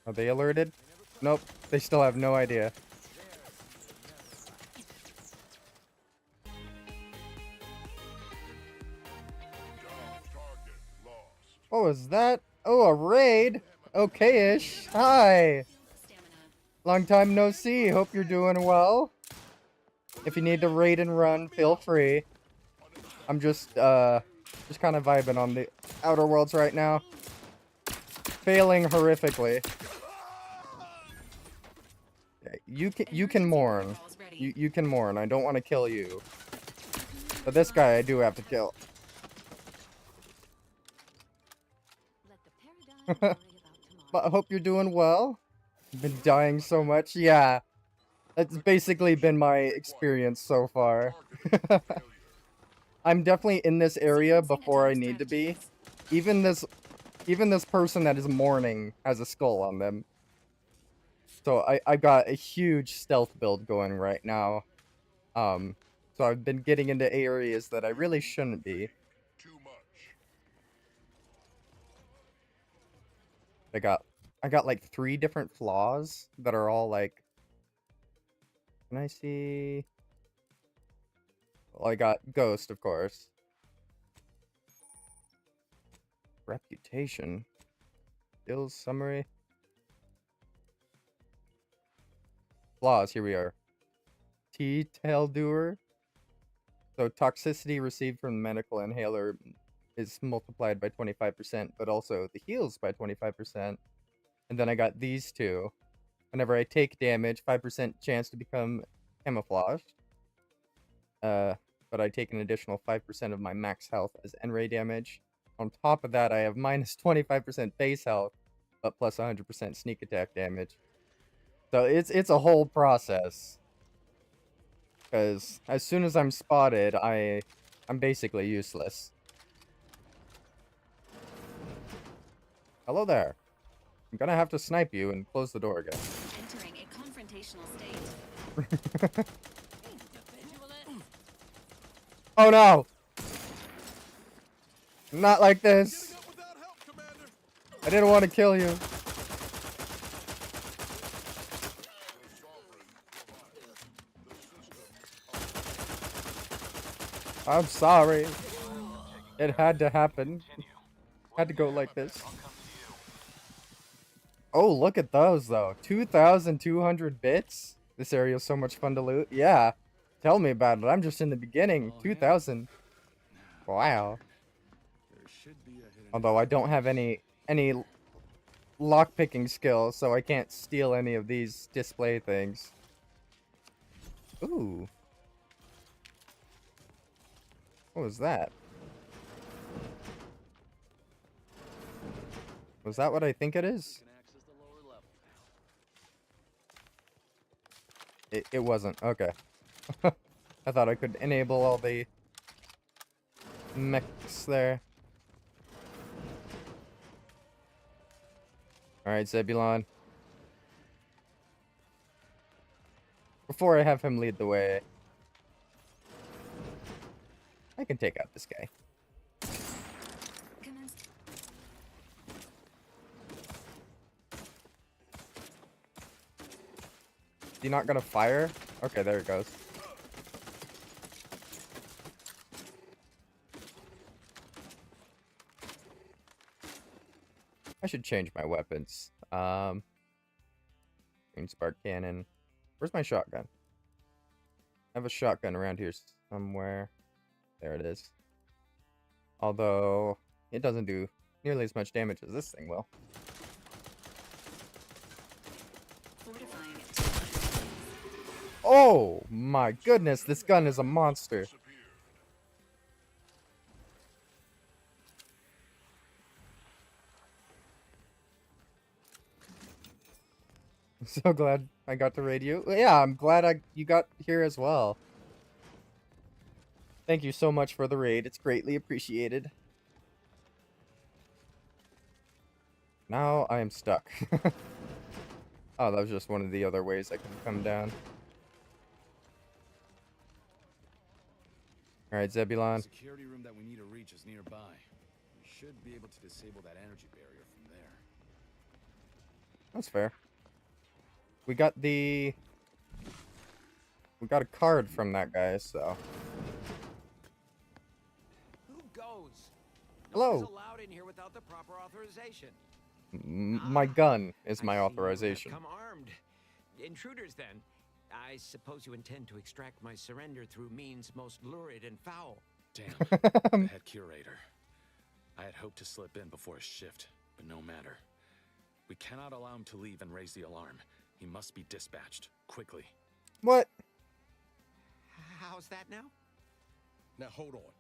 [SPEAKER 1] Are they alerted? Nope, they still have no idea. What was that? Oh, a raid? Okay-ish. Hi. Long time no see. Hope you're doing well. If you need to raid and run, feel free. I'm just kind of vibing on the Outer Worlds right now. Failing horrifically. Okay, you can mourn. You can mourn. I don't want to kill you. But this guy I do have to kill. But I hope you're doing well. I've been dying so much. Yeah. That's basically been my experience so far. I'm definitely in this area before I need to be. Even this person that is mourning has a skull on them. So I got a huge stealth build going right now. So I've been getting into areas that I really shouldn't be. I got like 3 different flaws that are all like, can I see? Well, I got Ghost, of course. Reputation. Skills summary. Flaws, here we are. T-tail doer. So toxicity received from the medical inhaler is multiplied by 25%, but also the heals by 25%. And then I got these two. Whenever I take damage, 5% chance to become camouflaged. But I take an additional 5% of my max health as N-ray damage. On top of that, I have minus 25% base health, but plus 100% sneak attack damage. So it's a whole process. Because as soon as I'm spotted, I'm basically useless. Hello there. I'm gonna have to snipe you and close the door again.
[SPEAKER 11] Entering a confrontational state.
[SPEAKER 1] Oh no! Not like this. I didn't want to kill you. I'm sorry. It had to happen. Had to go like this. Oh, look at those though. 2,200 bits? This area is so much fun to loot. Yeah. Tell me about it. I'm just in the beginning. 2,000. Wow. Although I don't have any lockpicking skills, so I can't steal any of these display things. Ooh. What was that? Was that what I think it is? It wasn't. Okay. I thought I could enable all the mechs there. Alright, Zebulon. Before I have him lead the way, I can take out this guy. Is he not gonna fire? Okay, there it goes. I should change my weapons. Green spark cannon. Where's my shotgun? I have a shotgun around here somewhere. There it is. Although, it doesn't do nearly as much damage as this thing will. Oh my goodness, this gun is a monster. I'm so glad I got to raid you. Yeah, I'm glad you got here as well. Thank you so much for the raid. It's greatly appreciated. Now I am stuck. Oh, that was just one of the other ways I can come down. Alright, Zebulon.
[SPEAKER 4] The security room that we need to reach is nearby. We should be able to disable that energy barrier from there.
[SPEAKER 1] That's fair. We got a card from that guy, so.
[SPEAKER 13] Who goes?
[SPEAKER 1] Hello.
[SPEAKER 13] Nobody's allowed in here without the proper authorization.
[SPEAKER 1] My gun is my
[SPEAKER 13] I see you have
[SPEAKER 1] authorization.
[SPEAKER 13] come armed. Intruders, then. I suppose you intend to extract my surrender through means most lurid and foul.
[SPEAKER 4] Damn, the head curator. I had hoped to slip in before his shift, but no matter. We cannot allow him to leave and raise the alarm. He must be dispatched, quickly.
[SPEAKER 1] What?
[SPEAKER 13] How's that now?
[SPEAKER 10] Now hold on.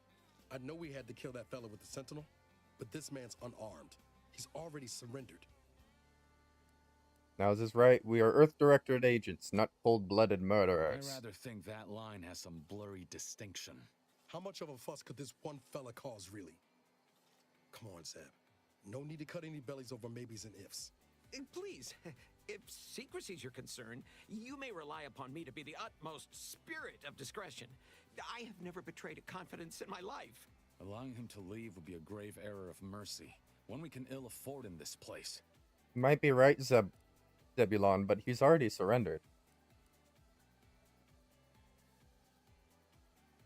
[SPEAKER 10] I know we had to kill that fella with the Sentinel, but this man's unarmed. He's already surrendered.
[SPEAKER 1] Now is this right? We are Earth-directed agents, not cold-blooded
[SPEAKER 4] I
[SPEAKER 1] murderers.
[SPEAKER 4] rather think that line has some blurry distinction.
[SPEAKER 10] How much of a fuss could this one fella cause, really? Come on, Zeb. No need to cut any bellies over maybes and ifs.
[SPEAKER 13] Please, if secrecy's your concern, you may rely upon me to be the utmost spirit of discretion. I have never betrayed a confidence in my life.
[SPEAKER 4] Allowing him to leave would be a grave error of mercy, one we can ill afford in this place.
[SPEAKER 1] You might be right, Zebulon, but he's already surrendered.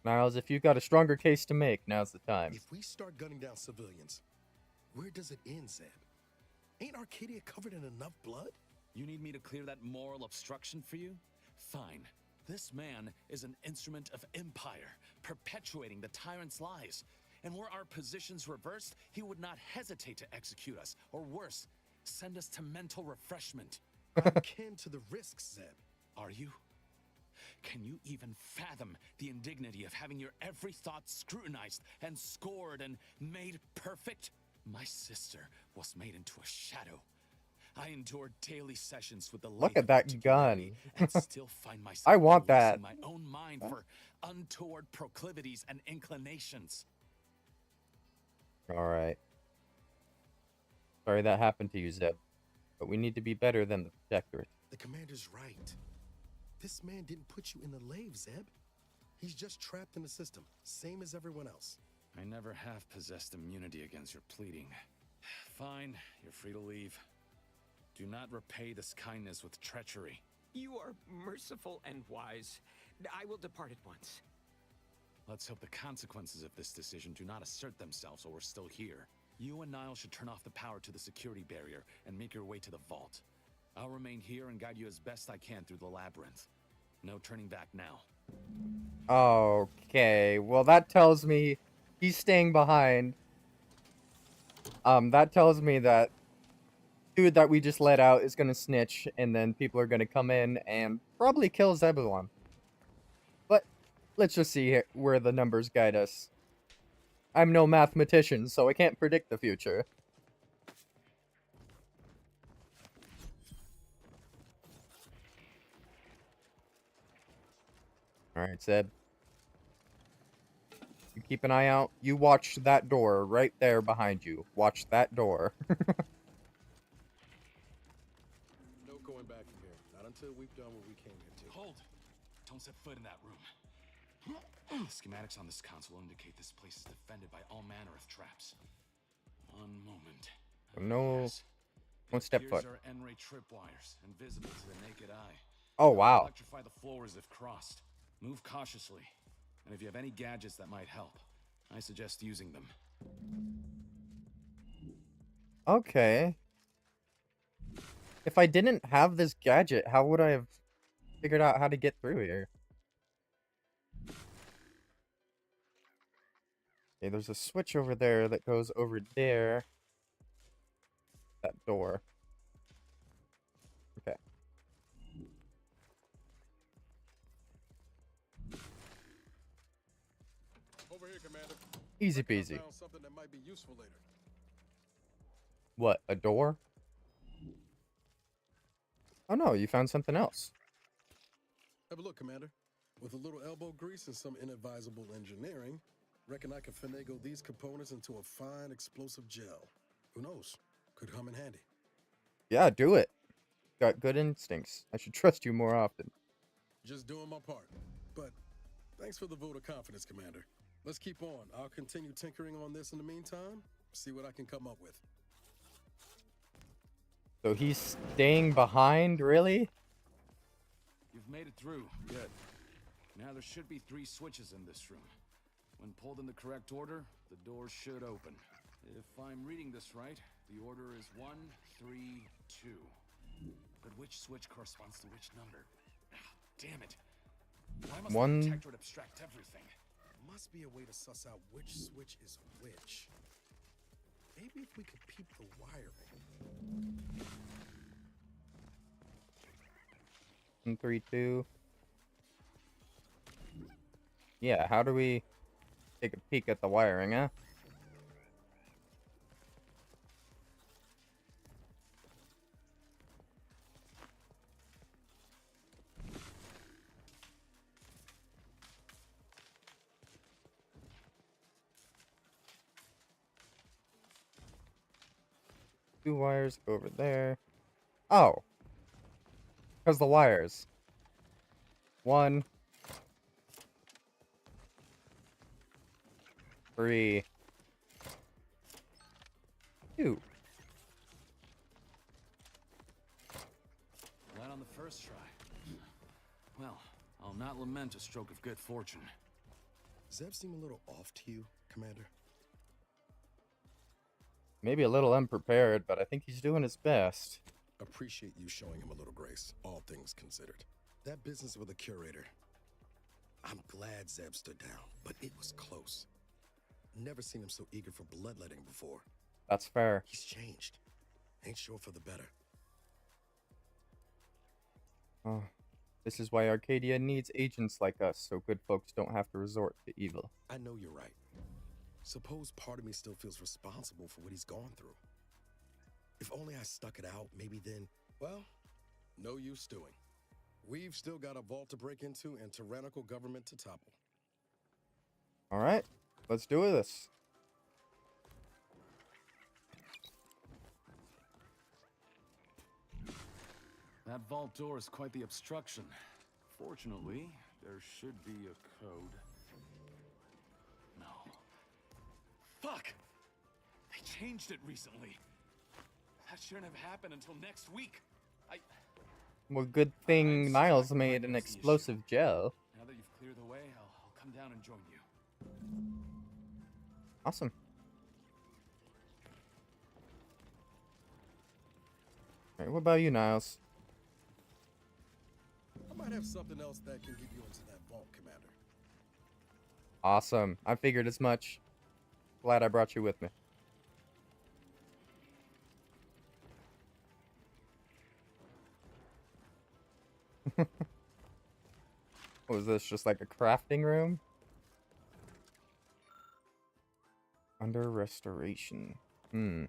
[SPEAKER 1] Niles, if you've got a stronger case to make, now's the time.
[SPEAKER 10] If we start gunning down civilians, where does it end, Zeb? Ain't Arcadia covered in enough blood?
[SPEAKER 4] You need me to clear that moral obstruction for you? Fine. This man is an instrument of empire, perpetuating the tyrant's lies. And were our positions reversed, he would not hesitate to execute us, or worse, send us to mental refreshment.
[SPEAKER 10] I'm kin to the risks, Zeb.
[SPEAKER 4] Are you? Can you even fathom the indignity of having your every thought scrutinized and scored and made perfect? My sister was made into a shadow. I endured daily sessions with the
[SPEAKER 1] Look at that gun.
[SPEAKER 4] and still find myself
[SPEAKER 1] I want that.
[SPEAKER 4] policing my own mind for untoward proclivities and inclinations.
[SPEAKER 1] Alright. Sorry that happened to you, Zeb. But we need to be better than the Protectorate.
[SPEAKER 10] The commander's right. This man didn't put you in the lave, Zeb. He's just trapped in the system, same as everyone else.
[SPEAKER 4] I never have possessed immunity against your pleading. Fine, you're free to leave. Do not repay this kindness with treachery.
[SPEAKER 13] You are merciful and wise. I will depart at once.
[SPEAKER 4] Let's hope the consequences of this decision do not assert themselves while we're still here. You and Niall should turn off the power to the security barrier and make your way to the vault. I'll remain here and guide you as best I can through the labyrinth. No turning back now.
[SPEAKER 1] Okay, well that tells me he's staying behind. That tells me that dude that we just let out is gonna snitch, and then people are gonna come in and probably kill Zebulon. But let's just see here where the numbers guide us. I'm no mathematician, so I can't predict the future. Alright, Zeb. You keep an eye out. You watch that door right there behind you. Watch that door.
[SPEAKER 10] No going back from here. Not until we've done what we came here to.
[SPEAKER 4] Hold! Don't set foot in that room. The schematics on this console indicate this place is defended by all manner of traps. One moment.
[SPEAKER 1] No.
[SPEAKER 4] Yes.
[SPEAKER 1] Don't step foot.
[SPEAKER 4] Are N-ray tripwires, invisible to the naked eye.
[SPEAKER 1] Oh, wow.
[SPEAKER 4] Electrify the floors if crossed. Move cautiously. And if you have any gadgets that might help, I suggest using them.
[SPEAKER 1] Okay. If I didn't have this gadget, how would I have figured out how to get through here? Okay, there's a switch over there that goes over there. That door. Okay.
[SPEAKER 10] Over here, Commander.
[SPEAKER 1] Easy peasy.
[SPEAKER 10] Found something that might be useful later.
[SPEAKER 1] What, a door? Oh no, you found something else.
[SPEAKER 10] Have a look, Commander. With a little elbow grease and some inadvisable engineering, reckon I can finagle these components into a fine explosive gel. Who knows? Could come in handy.
[SPEAKER 1] Yeah, do it. Got good instincts. I should trust you more often.
[SPEAKER 10] Just doing my part. But thanks for the vote of confidence, Commander. Let's keep on. I'll continue tinkering on this in the meantime, see what I can come up with.
[SPEAKER 1] So he's staying behind, really?
[SPEAKER 4] You've made it through. Good. Now there should be 3 switches in this room. When pulled in the correct order, the doors should open. If I'm reading this right, the order is 1, 3, 2. But which switch corresponds to which number? Ah, damn it. Why must the detector abstract everything?
[SPEAKER 10] Must be a way to suss out which switch is which. Maybe if we could peep the wiring.
[SPEAKER 1] 1, 3, 2. Yeah, how do we take a peek at the wiring, huh? Two wires go over there. Oh. Because the wires. 1, 3, 2.
[SPEAKER 4] That on the first try. Well, I'll not lament a stroke of good fortune.
[SPEAKER 10] Zev seem a little off to you, Commander?
[SPEAKER 1] Maybe a little unprepared, but I think he's doing his best.
[SPEAKER 10] Appreciate you showing him a little grace, all things considered. That business with the curator. I'm glad Zeb stood down, but it was close. Never seen him so eager for bloodletting before.
[SPEAKER 1] That's fair.
[SPEAKER 10] He's changed. Ain't sure for the better.
[SPEAKER 1] Oh, this is why Arcadia needs agents like us, so good folks don't have to resort to evil.
[SPEAKER 10] I know you're right. Suppose part of me still feels responsible for what he's gone through. If only I stuck it out, maybe then, well, no use stewing. We've still got a vault to break into and tyrannical government to topple.
[SPEAKER 1] Alright, let's do this.
[SPEAKER 4] That vault door is quite the obstruction. Fortunately, there should be a code. No. Fuck! They changed it recently. That shouldn't have happened until next week.
[SPEAKER 1] Well, good thing Niles made an explosive gel.
[SPEAKER 4] Now that you've cleared the way, I'll come down and join you.
[SPEAKER 1] Awesome. Alright, what about you, Niles?
[SPEAKER 10] I might have something else that can get you into that vault, Commander.
[SPEAKER 1] Awesome. I figured as much. Glad I brought you with me. What was this? Just like a crafting room? Under restoration. Well,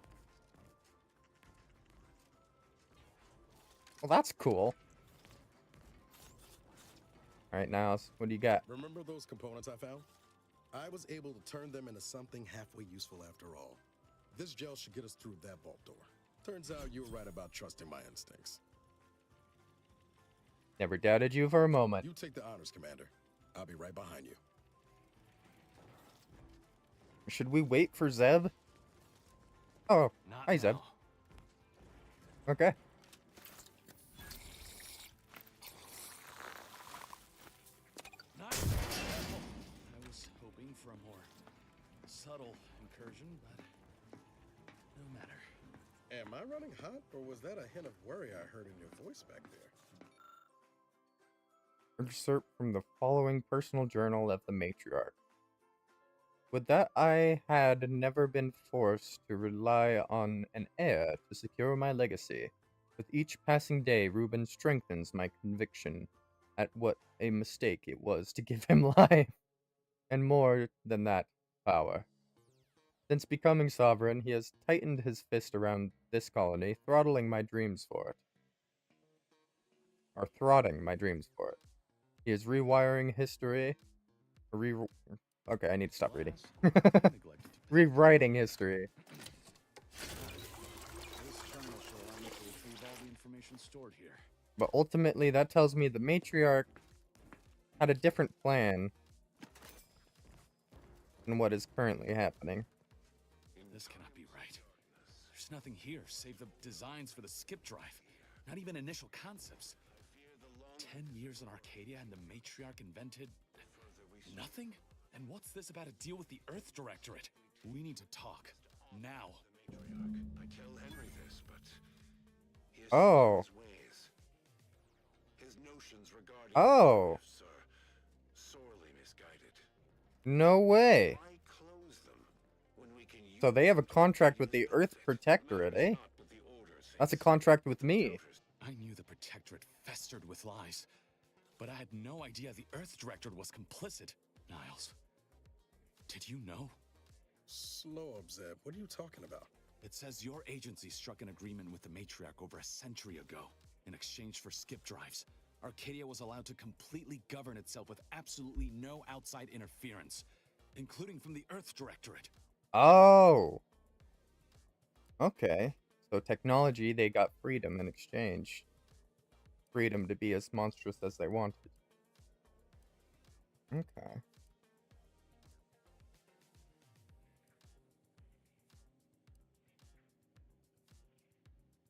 [SPEAKER 1] that's cool. Alright, Niles, what do you got?
[SPEAKER 10] Remember those components I found? I was able to turn them into something halfway useful after all. This gel should get us through that vault door. Turns out you were right about trusting my instincts.
[SPEAKER 1] Never doubted you for a moment.
[SPEAKER 10] You take the honors, Commander. I'll be right behind you.
[SPEAKER 1] Should we wait for Zeb? Oh, hi, Zeb. Okay.
[SPEAKER 4] I was hoping for a more subtle incursion, but no matter.
[SPEAKER 10] Am I running hot, or was that a hint of worry I heard in your voice back there?
[SPEAKER 1] Excerpt from the following personal journal of the matriarch. Would that I had never been forced to rely on an heir to secure my legacy. With each passing day, Reuben strengthens my conviction at what a mistake it was to give him life, and more than that, power. Since becoming sovereign, he has tightened his fist around this colony, throttling my dreams for it. Or throtting my dreams for it. He is rewiring history. Okay, I need to stop reading. Rewriting history.
[SPEAKER 4] This terminal should allow me to retrieve all the information stored here.
[SPEAKER 1] But ultimately, that tells me the matriarch had a different plan than what is currently happening.
[SPEAKER 4] This cannot be right. There's nothing here save the designs for the skip drive. Not even initial concepts. 10 years in Arcadia and the matriarch invented nothing? And what's this about a deal with the Earth Directorate? We need to talk. Now.
[SPEAKER 6] I tell Henry this, but he has
[SPEAKER 1] Oh.
[SPEAKER 6] his ways. His notions regarding
[SPEAKER 1] Oh.
[SPEAKER 6] gifts are sorely misguided.
[SPEAKER 1] No way.
[SPEAKER 6] Why close them when we can use
[SPEAKER 1] So they have a contract with the Earth Protectorate, eh? That's a contract with me.
[SPEAKER 4] I knew the Protectorate festered with lies, but I had no idea the Earth Directorate was complicit. Niles, did you know?
[SPEAKER 10] Slow up, Zeb. What are you talking about?
[SPEAKER 4] It says your agency struck an agreement with the matriarch over a century ago. In exchange for skip drives, Arcadia was allowed to completely govern itself with absolutely no outside interference, including from the Earth Directorate.
[SPEAKER 1] Oh. Okay. So technology, they got freedom in exchange. Freedom to be as monstrous as they wanted. Okay.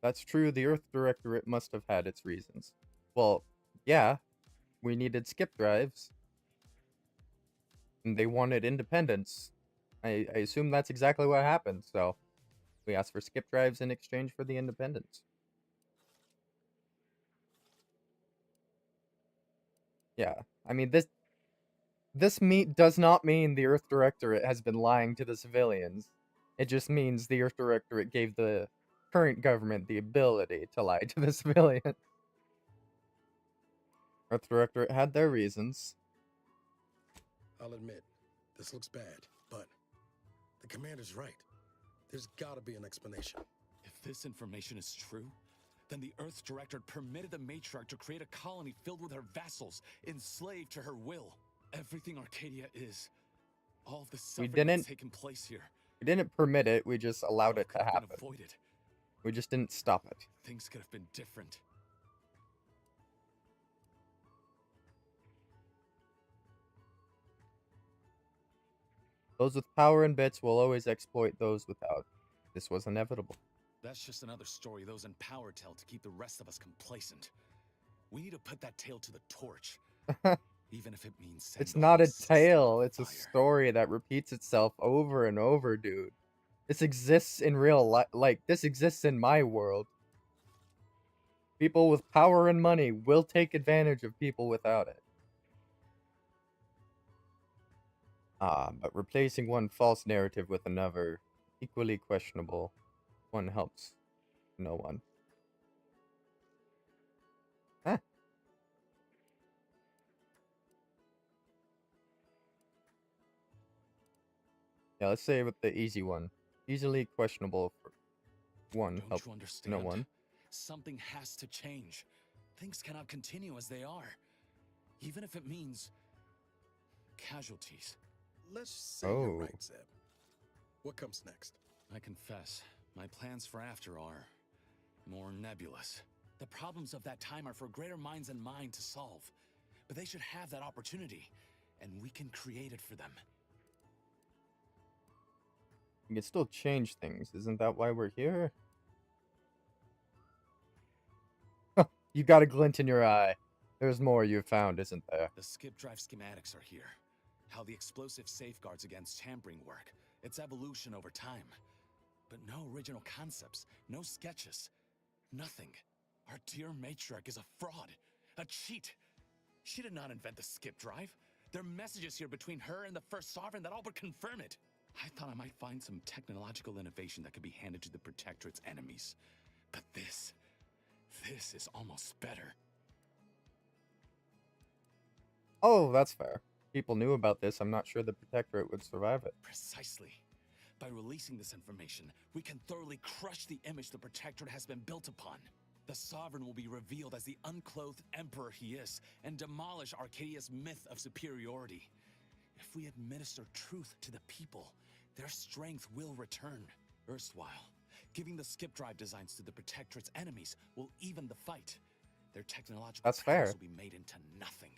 [SPEAKER 1] That's true, the Earth Directorate must have had its reasons. Well, yeah, we needed skip drives. And they wanted independence. I assume that's exactly what happened, so we asked for skip drives in exchange for the independence. Yeah, I mean, this does not mean the Earth Directorate has been lying to the civilians. It just means the Earth Directorate gave the current government the ability to lie to the civilians. Earth Directorate had their reasons.
[SPEAKER 10] I'll admit, this looks bad, but the commander's right. There's gotta be an explanation.
[SPEAKER 4] If this information is true, then the Earth Directorate permitted the matriarch to create a colony filled with her vassals, enslaved to her will. Everything Arcadia is, all of the suffering that's taken place here.
[SPEAKER 1] We didn't permit it, we just allowed it to happen.
[SPEAKER 4] Avoided.
[SPEAKER 1] We just didn't stop it.
[SPEAKER 4] Things could have been different.
[SPEAKER 1] Those with power and bits will always exploit those without. This was inevitable.
[SPEAKER 4] That's just another story those in power tell to keep the rest of us complacent. We need to put that tale to the torch. Even if it means
[SPEAKER 1] It's not a tale, it's a story that repeats itself over and over, dude. This exists in real life. Like, this exists in my world. People with power and money will take advantage of people without it. But replacing one false narrative with another, equally questionable, one helps no one. Huh. Yeah, let's say with the easy one. Easily questionable for one helps no one.
[SPEAKER 4] Something has to change. Things cannot continue as they are. Even if it means casualties.
[SPEAKER 10] Let's say you're right, Zeb. What comes next?
[SPEAKER 4] I confess, my plans for after are more nebulous. The problems of that time are for greater minds than mine to solve. But they should have that opportunity, and we can create it for them.
[SPEAKER 1] You can still change things. Isn't that why we're here? You got a glint in your eye. There's more you've found, isn't there?
[SPEAKER 4] The skip drive schematics are here. How the explosive safeguards against tampering work. Its evolution over time. But no original concepts. No sketches. Nothing. Our dear matriarch is a fraud. A cheat. She did not invent the skip drive. There are messages here between her and the First Sovereign that all but confirm it. I thought I might find some technological innovation that could be handed to the Protectorate's enemies. But this is almost better.
[SPEAKER 1] Oh, that's fair. People knew about this. I'm not sure the Protectorate would survive it.
[SPEAKER 4] Precisely. By releasing this information, we can thoroughly crush the image the Protectorate has been built upon. The Sovereign will be revealed as the unclothed emperor he is, and demolish Arcadia's myth of superiority. If we administer truth to the people, their strength will return. Erstwhile, giving the skip drive designs to the Protectorate's enemies will even the fight. Their technological
[SPEAKER 1] That's
[SPEAKER 4] prowess
[SPEAKER 1] fair.
[SPEAKER 4] will be made into nothing.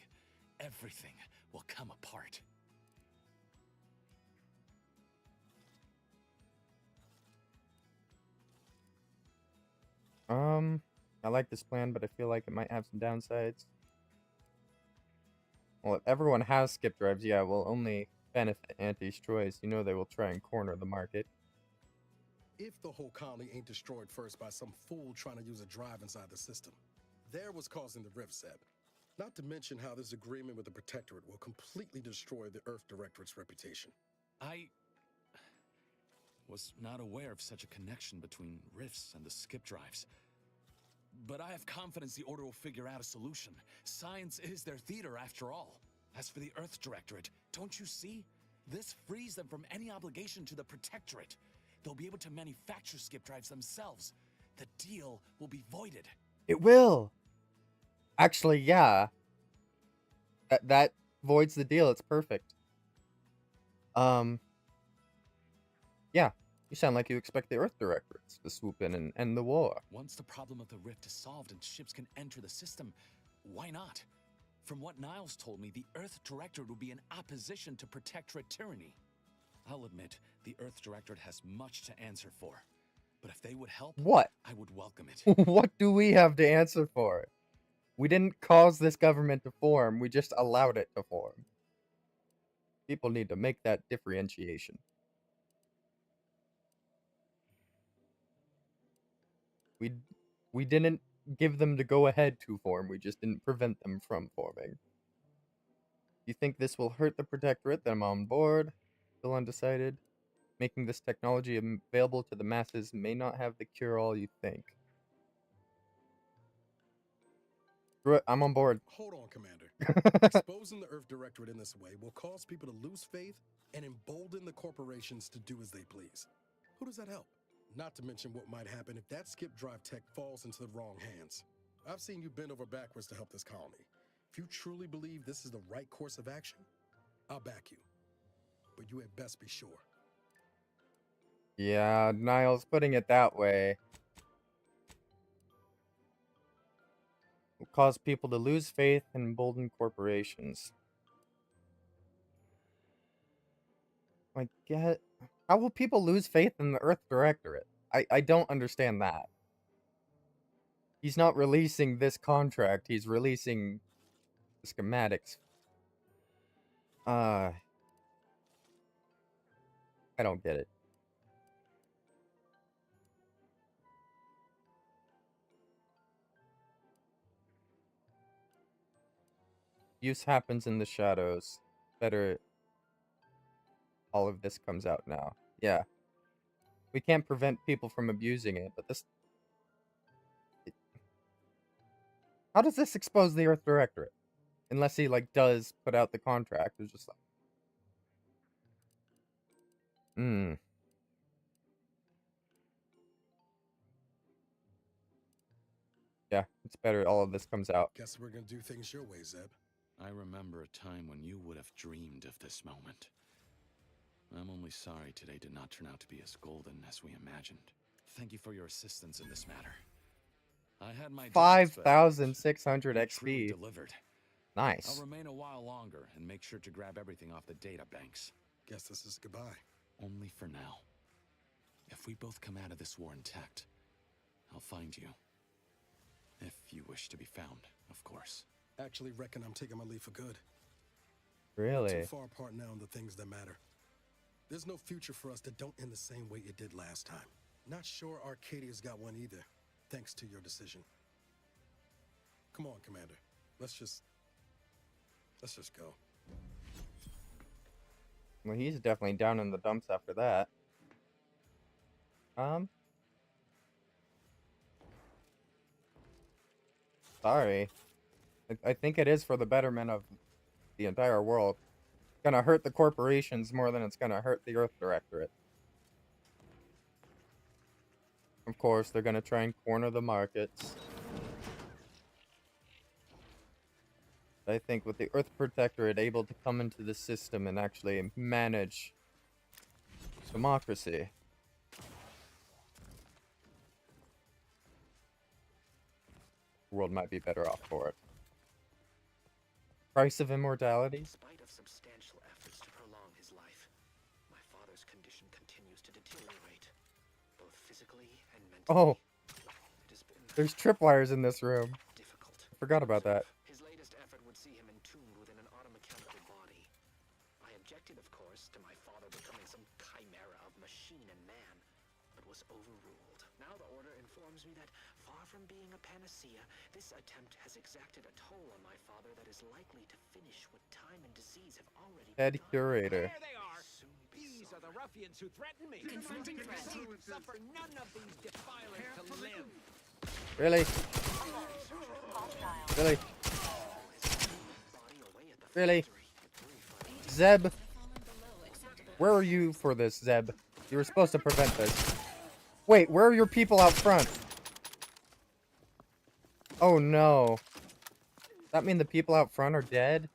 [SPEAKER 4] Everything will come apart.
[SPEAKER 1] I like this plan, but I feel like it might have some downsides. Well, if everyone has skip drives, yeah, it will only benefit Auntie's choice. You know they will try and corner the market.
[SPEAKER 10] If the whole colony ain't destroyed first by some fool trying to use a drive inside the system. There was causing the rift, Zeb. Not to mention how this agreement with the Protectorate will completely destroy the Earth Directorate's reputation.
[SPEAKER 4] I was not aware of such a connection between rifts and the skip drives. But I have confidence the Order will figure out a solution. Science is their theater, after all. As for the Earth Directorate, don't you see? This frees them from any obligation to the Protectorate. They'll be able to manufacture skip drives themselves. The deal will be voided.
[SPEAKER 1] It will! Actually, yeah. That voids the deal. It's perfect. Yeah. You sound like you expect the Earth Directorates to swoop in and end the war.
[SPEAKER 4] Once the problem of the rift is solved and ships can enter the system, why not? From what Niles told me, the Earth Directorate would be in opposition to Protectorate tyranny. I'll admit, the Earth Directorate has much to answer for. But if they would help,
[SPEAKER 1] what?
[SPEAKER 4] I would welcome it.
[SPEAKER 1] What do we have to answer for? We didn't cause this government to form, we just allowed it to form. People need to make that differentiation. We didn't give them the go-ahead to form, we just didn't prevent them from forming. You think this will hurt the Protectorate? Then I'm on board. Still undecided. Making this technology available to the masses may not have the cure-all you think. Screw it, I'm on board.
[SPEAKER 10] Hold on, Commander. Exposing the Earth Directorate in this way will cause people to lose faith and embolden the corporations to do as they please. Who does that help? Not to mention what might happen if that skip drive tech falls into the wrong hands. I've seen you bend over backwards to help this colony. If you truly believe this is the right course of action, I'll back you. But you had best be sure.
[SPEAKER 1] Yeah, Niles, putting it that way will cause people to lose faith and embolden corporations. Like, how will people lose faith in the Earth Directorate? I don't understand that. He's not releasing this contract, he's releasing the schematics. I don't get it. Use happens in the shadows. Better all of this comes out now. Yeah. We can't prevent people from abusing it, but this... How does this expose the Earth Directorate? Unless he, like, does put out the contract. It's just like... Yeah, it's better all of this comes out.
[SPEAKER 10] Guess we're gonna do things your way, Zeb.
[SPEAKER 4] I remember a time when you would have dreamed of this moment. I'm only sorry today did not turn out to be as golden as we imagined. Thank you for your assistance in this matter. I had my
[SPEAKER 1] 5,600 XP.
[SPEAKER 4] Delivered.
[SPEAKER 1] Nice.
[SPEAKER 4] I'll remain a while longer and make sure to grab everything off the data banks.
[SPEAKER 10] Guess this is goodbye.
[SPEAKER 4] Only for now. If we both come out of this war intact, I'll find you. If you wish to be found, of course.
[SPEAKER 10] Actually reckon I'm taking my leave for good.
[SPEAKER 1] Really?
[SPEAKER 10] Too far apart now on the things that matter. There's no future for us that don't end the same way it did last time. Not sure Arcadia's got one either, thanks to your decision. Come on, Commander. Let's just go.
[SPEAKER 1] Well, he's definitely down in the dumps after that. Sorry. I think it is for the betterment of the entire world. It's gonna hurt the corporations more than it's gonna hurt the Earth Directorate. Of course, they're gonna try and corner the markets. I think with the Earth Protectorate able to come into the system and actually manage democracy, the world might be better off for it. Price of immortality?
[SPEAKER 15] In spite of substantial efforts to prolong his life, my father's condition continues to deteriorate, both physically and mentally.
[SPEAKER 1] Oh,
[SPEAKER 15] It has been
[SPEAKER 1] there's tripwires in this room.
[SPEAKER 15] difficult.
[SPEAKER 1] I forgot about that.
[SPEAKER 15] His latest effort would see him entombed within an automechanical body. I objected, of course, to my father becoming some chimera of machine and man, but was overruled. Now the Order informs me that, far from being a panacea, this attempt has exacted a toll on my father that is likely to finish what time and disease have already
[SPEAKER 1] Head
[SPEAKER 15] begun.
[SPEAKER 1] curator.
[SPEAKER 13] There they are! These are the ruffians who threaten me!
[SPEAKER 8] Confronting threat.
[SPEAKER 13] Suffer none of these defilers to live!
[SPEAKER 1] Really? Really? Really? Zeb? Where are you for this, Zeb? You were supposed to prevent this. Wait, where are your people out front? Oh no. Does that mean the people out front are dead?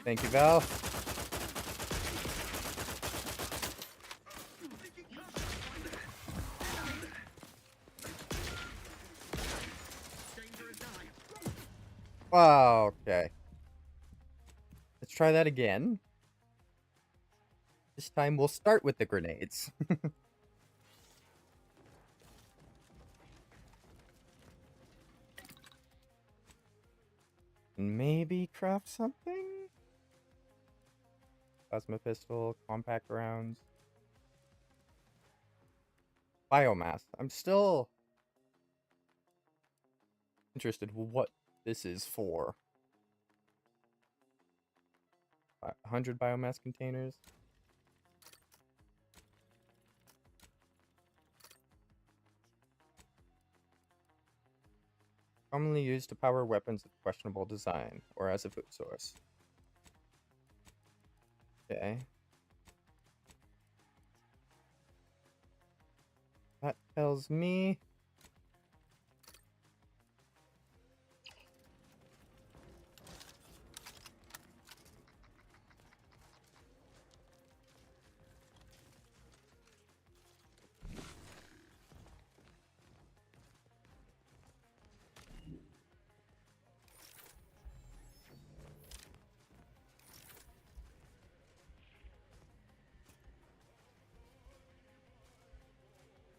[SPEAKER 1] Thank you, Val. Wow, okay. Let's try that again. This time we'll start with the grenades. Maybe craft something? Plasma pistol, compact rounds. Biomass. I'm still interested what this is for. 100 biomass containers. Commonly used to power weapons of questionable design, or as a food source. Okay. That tells me...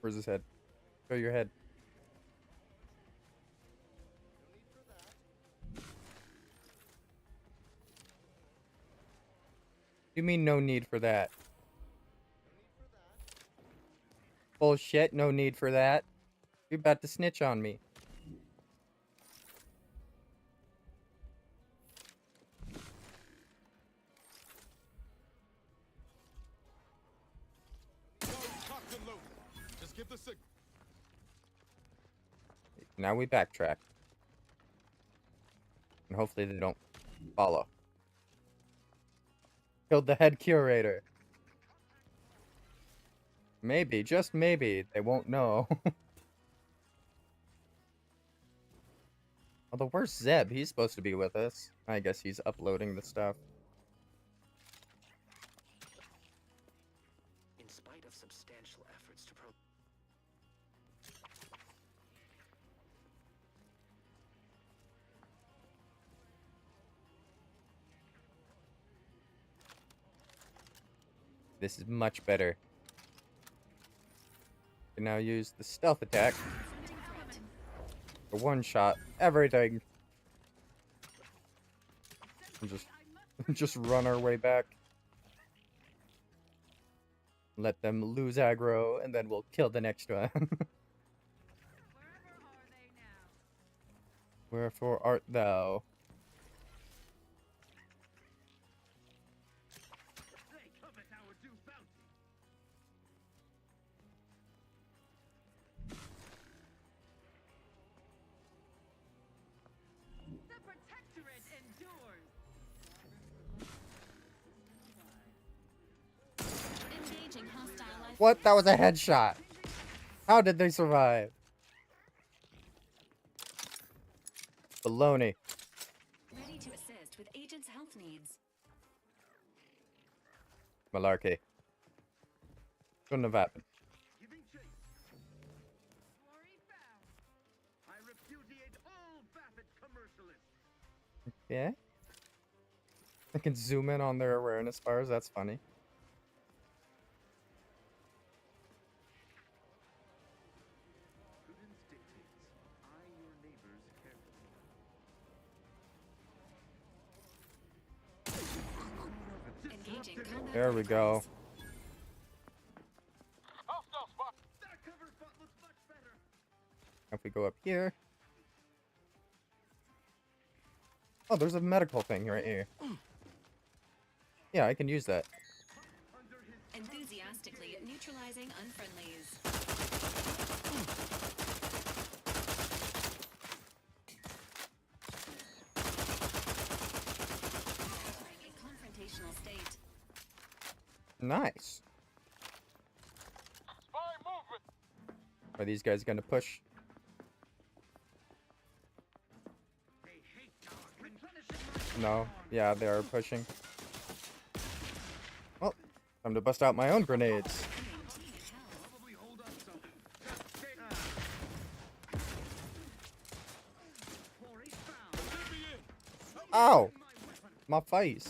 [SPEAKER 1] Where's his head? Show your head. You mean no need for that? Bullshit, no need for that. You're about to snitch on me.
[SPEAKER 10] Just give the signal.
[SPEAKER 1] Now we backtrack. And hopefully they don't follow. Killed the head curator. Maybe, just maybe, they won't know. Although, where's Zeb? He's supposed to be with us. I guess he's uploading the stuff.
[SPEAKER 15] In spite of substantial efforts to
[SPEAKER 1] This is much better. Can now use the stealth attack to one-shot everything. And just run our way back. Let them lose aggro, and then we'll kill the next one. Wherefore art thou? What? That was a headshot. How did they survive? Baloney.
[SPEAKER 11] Ready to assist with agent's health needs.
[SPEAKER 1] Malarkey. Shouldn't have happened.
[SPEAKER 21] I repudiate all Baffert commercialists.
[SPEAKER 1] Yeah. I can zoom in on their awareness bars. That's funny.
[SPEAKER 21] Prudence dictates. Eye your neighbors carefully.
[SPEAKER 11] Engaging combat.
[SPEAKER 1] There we go.
[SPEAKER 21] That cover spot looks much better.
[SPEAKER 1] If we go up here. Oh, there's a medical thing right here. Yeah, I can use that.
[SPEAKER 11] Enthusiastically neutralizing unfriendlies. Entering a confrontational state.
[SPEAKER 1] Nice. Are these guys gonna push? No. Yeah, they are pushing. Well, time to bust out my own grenades. Ow! My face.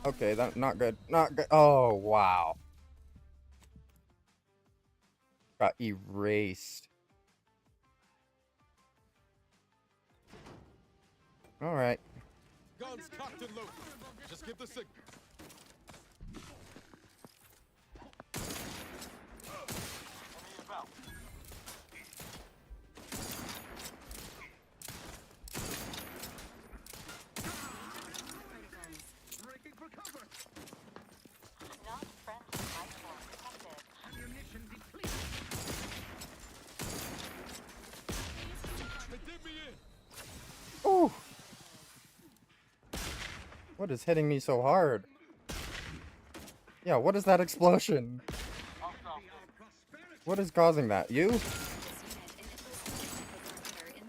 [SPEAKER 1] Okay, that not good. Not good. Oh, wow. Got erased. All right.
[SPEAKER 10] Guns cocked and loaded. Just give the signal.
[SPEAKER 21] Breaking for cover.
[SPEAKER 2] Not friendly life form detected.
[SPEAKER 21] Ammunition depleted.
[SPEAKER 10] They did me in.
[SPEAKER 1] Ooh. What is hitting me so hard? Yeah, what is that explosion? What is causing that? You?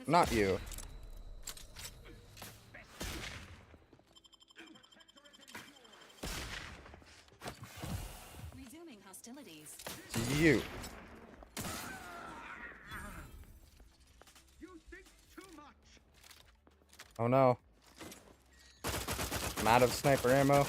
[SPEAKER 1] Not you.
[SPEAKER 11] Resuming hostilities.
[SPEAKER 1] It's you.
[SPEAKER 21] You think too much.
[SPEAKER 1] Oh no. I'm out of sniper ammo.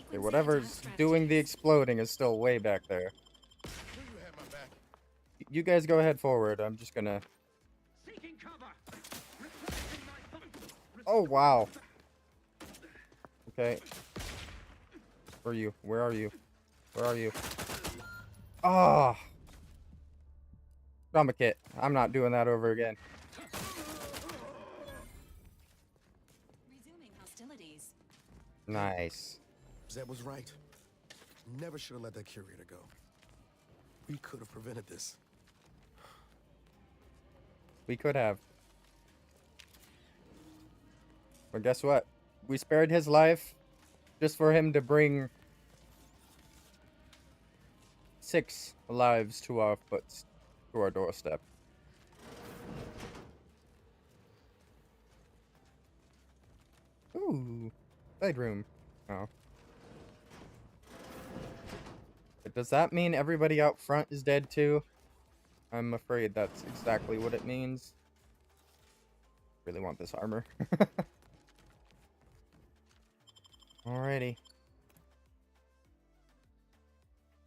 [SPEAKER 1] Okay, whatever's doing the exploding is still way back there. You guys go ahead forward. I'm just gonna... Oh, wow. Okay. Where are you? Where are you? Where are you? Ah! Oh. Trauma kit. I'm not doing that over again.
[SPEAKER 11] Resuming hostilities.
[SPEAKER 1] Nice.
[SPEAKER 10] Zeb was right. Never should have let that curator go. We could have prevented this.
[SPEAKER 1] We could have. But guess what? We spared his life just for him to bring 6 lives to our doorstep. Ooh, bedroom. Oh. But does that mean everybody out front is dead too? I'm afraid that's exactly what it means. Really want this armor. Alrighty.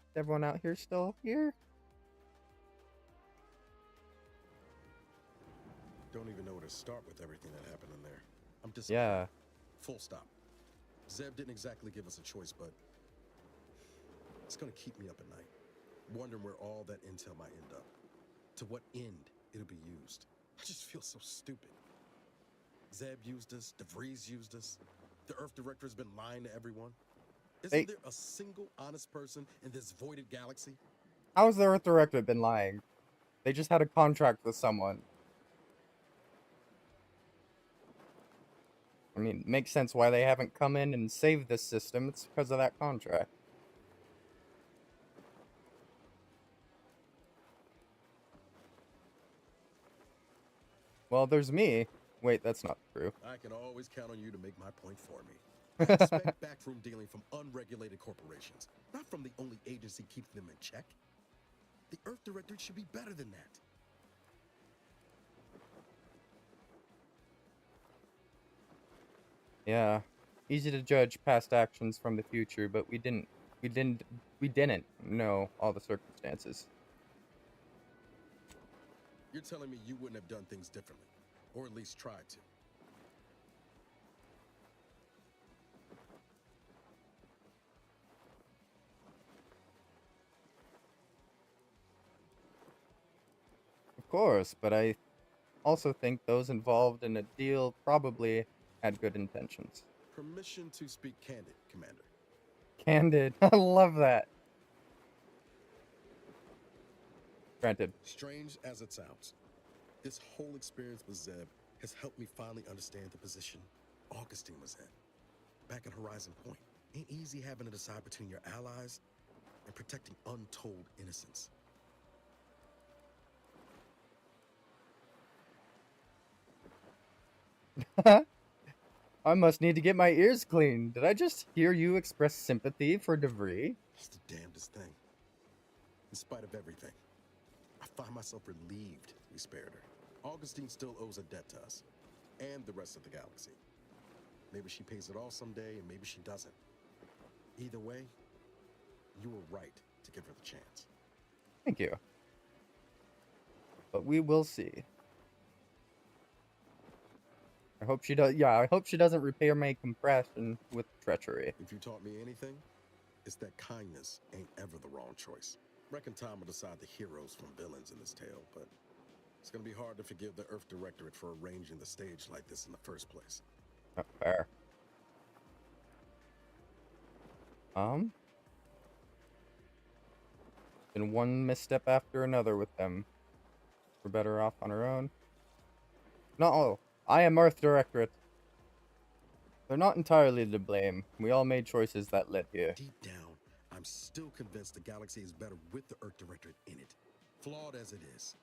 [SPEAKER 1] Is everyone out here still here?
[SPEAKER 10] Don't even know where to start with everything that happened in there. I'm just full stop. Zeb didn't exactly give us a choice, but it's gonna keep me up at night, wondering where all that intel might end up. To what end it'll be used. I just feel so stupid. Zeb used us, DeVries used us. The Earth Director has been lying to everyone.
[SPEAKER 1] They,
[SPEAKER 10] Isn't there a single honest person in this voided galaxy?
[SPEAKER 1] how has the Earth Director been lying? They just had a contract with someone. I mean, it makes sense why they haven't come in and saved this system. It's because of that contract. Well, there's me. Wait, that's not true.
[SPEAKER 10] I can always count on you to make my point for me. I expect backroom dealing from unregulated corporations, not from the only agency keeping them in check. The Earth Director should be better than that.
[SPEAKER 1] Yeah, easy to judge past actions from the future, but we didn't know all the circumstances.
[SPEAKER 10] You're telling me you wouldn't have done things differently, or at least tried to.
[SPEAKER 1] Of course, but I also think those involved in a deal probably had good intentions.
[SPEAKER 10] Permission to speak candid, Commander.
[SPEAKER 1] Candid. I love that. Granted.
[SPEAKER 10] Strange as it sounds, this whole experience with Zeb has helped me finally understand the position Augustine was in. Back at Horizon Point, ain't easy having to decide between your allies and protecting untold innocence.
[SPEAKER 1] I must need to get my ears cleaned. Did I just hear you express sympathy for DeVry?
[SPEAKER 10] It's the damnedest thing. In spite of everything, I find myself relieved we spared her. Augustine still owes a debt to us, and the rest of the galaxy. Maybe she pays it all someday, and maybe she doesn't. Either way, you were right to give her the chance.
[SPEAKER 1] Thank you. But we will see. I hope she does. Yeah, I hope she doesn't repair my compression with treachery.
[SPEAKER 10] If you taught me anything, it's that kindness ain't ever the wrong choice. Reckon time will decide the heroes from villains in this tale, but it's gonna be hard to forgive the Earth Directorate for arranging the stage like this in the first place.
[SPEAKER 1] Not fair. Been one misstep after another with them. We're better off on our own. No, I am Earth Directorate. They're not entirely to blame. We all made choices that led here.
[SPEAKER 10] Deep down, I'm still convinced the galaxy is better with the Earth Directorate in it, flawed as it is.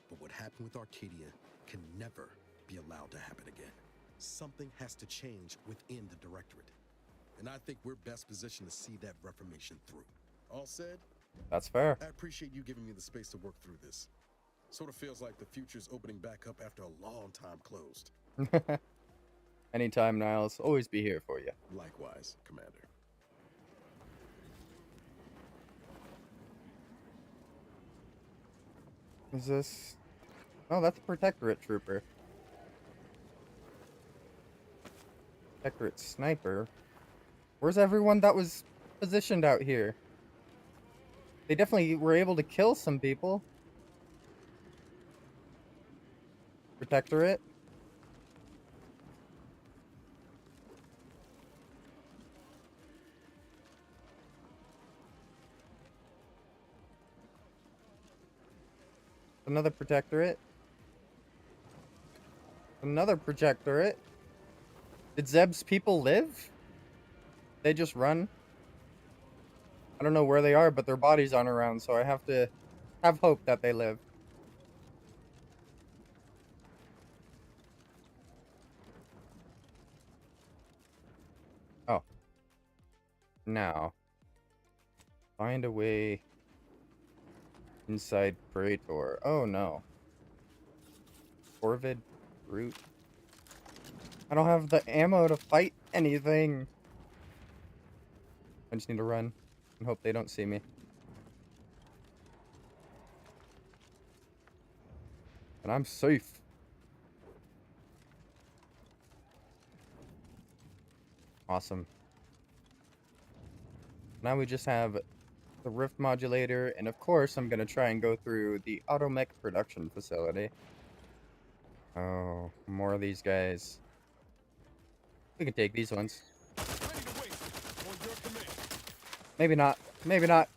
[SPEAKER 10] But what happened with Arcadia can never be allowed to happen again. Something has to change within the Directorate. And I think we're best positioned to see that reformation through. All said,
[SPEAKER 1] that's fair.
[SPEAKER 10] I appreciate you giving me the space to work through this. Sort of feels like the future's opening back up after a long time closed.
[SPEAKER 1] Anytime, Niles. Always be here for you.
[SPEAKER 10] Likewise, Commander.
[SPEAKER 1] Is this... Oh, that's a Protectorate trooper. Protectorate sniper? Where's everyone that was positioned out here? They definitely were able to kill some people. Protectorate? Another Protectorate? Another Protectorate? Did Zeb's people live? They just run? I don't know where they are, but their bodies aren't around, so I have to have hope that they live. Oh. Now. Find a way inside Praetor. Oh no. Corvid Brute. I don't have the ammo to fight anything. I just need to run and hope they don't see me. And I'm safe. Awesome. Now we just have the rift modulator, and of course I'm gonna try and go through the automech production facility. Oh, more of these guys. We can take these ones. Maybe not. Maybe not.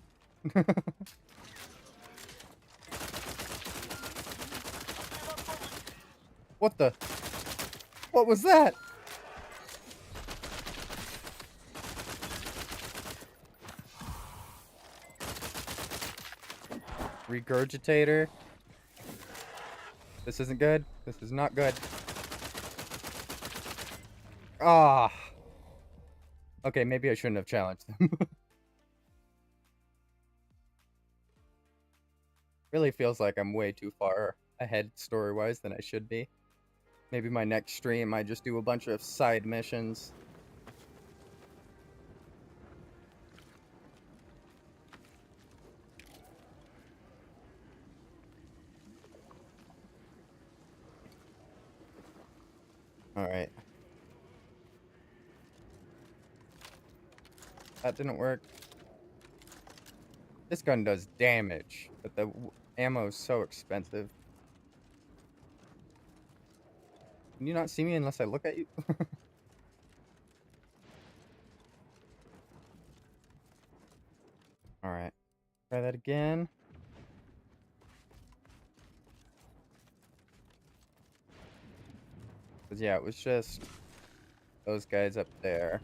[SPEAKER 1] What the? What was that? Regurgitator. This isn't good. This is not good. Ah. Okay, maybe I shouldn't have challenged them. Really feels like I'm way too far ahead story-wise than I should be. Maybe my next stream I just do a bunch of side missions. Alright. That didn't work. This gun does damage, but the ammo is so expensive. Can you not see me unless I look at you? Alright. Try that again. Because, yeah, it was just those guys up there.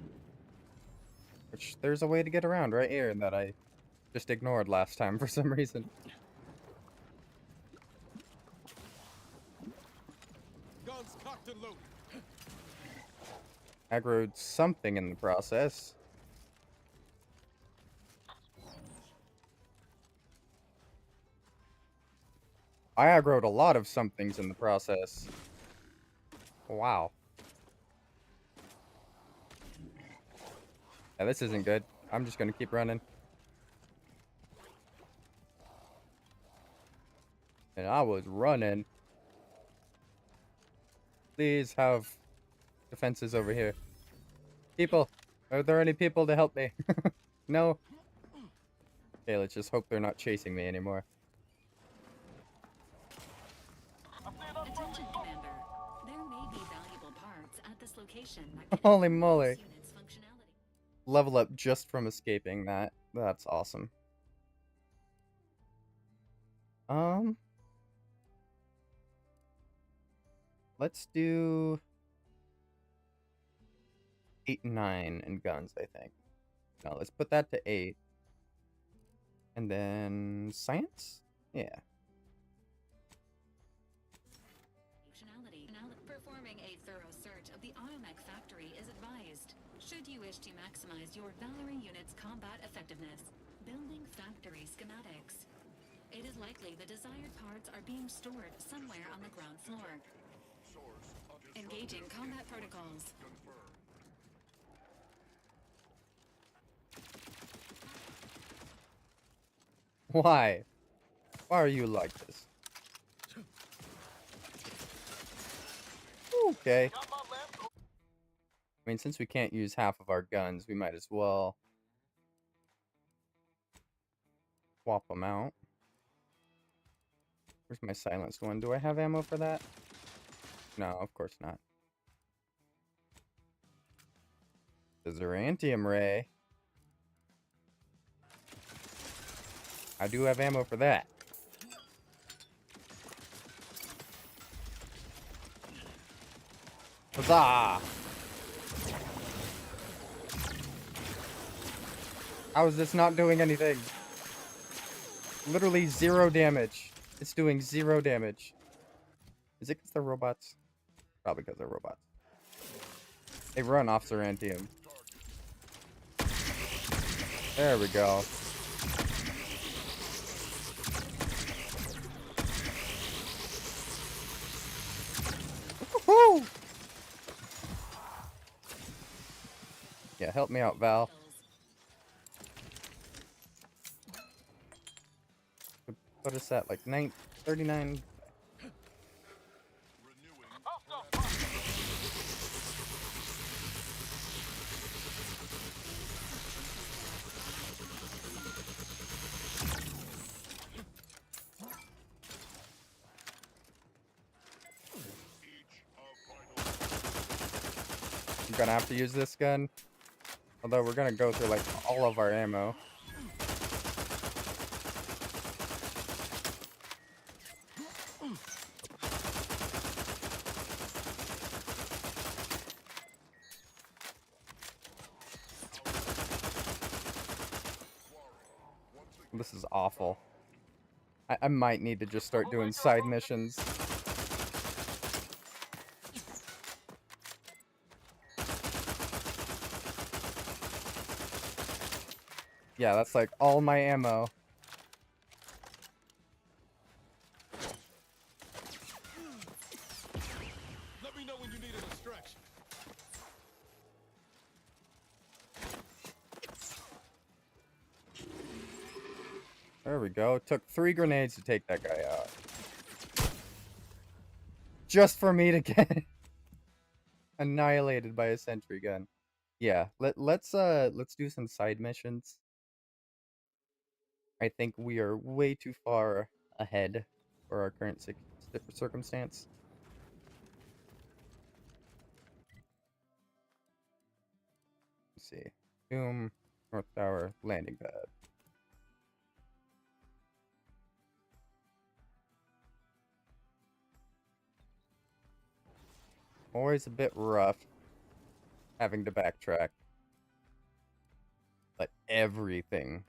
[SPEAKER 1] Which, there's a way to get around right here that I just ignored last time for some reason.
[SPEAKER 10] Guns cocked and loaded.
[SPEAKER 1] Aggroed something in the process. I aggroed a lot of somethings in the process. Wow. Yeah, this isn't good. I'm just gonna keep running. And I was running. Please have defenses over here. People! Are there any people to help me? No? Okay, let's just hope they're not chasing me anymore.
[SPEAKER 11] Attention, Commander. There may be valuable parts at this location that can
[SPEAKER 1] Holy
[SPEAKER 11] improve
[SPEAKER 1] moly.
[SPEAKER 11] this unit's functionality.
[SPEAKER 1] Level up just from escaping that. That's awesome. Let's do 8 and 9 in guns, I think. No, let's put that to 8. And then science? Yeah.
[SPEAKER 11] Functionality. Now, performing a thorough search of the Automech factory is advised. Should you wish to maximize your Valerie unit's combat effectiveness, building factory schematics. It is likely the desired parts are being stored somewhere on the ground floor. Engaging combat protocols.
[SPEAKER 1] Why? Why are you like this? Okay. I mean, since we can't use half of our guns, we might as well swap them out. Where's my silenced one? Do I have ammo for that? No, of course not. The Zerantium Ray. I do have ammo for that. Huzzah! How is this not doing anything? Literally 0 damage. It's doing 0 damage. Is it because they're robots? Probably because they're robots. They run off Zerantium. There we go. Woohoo! Yeah, help me out, Val. What is that? Like 39? gonna have to use this gun. Although we're gonna go through like all of our ammo. This is awful. I might need to just start doing side missions. Yeah, that's like all my ammo.
[SPEAKER 10] Let me know when you need an extraction.
[SPEAKER 1] There we go. It took 3 grenades to take that guy out. Just for me to get annihilated by a sentry gun. Yeah, let's do some side missions. I think we are way too far ahead for our current circumstance. Let's see. Boom, North Tower, landing pad. Always a bit rough having to backtrack. But everything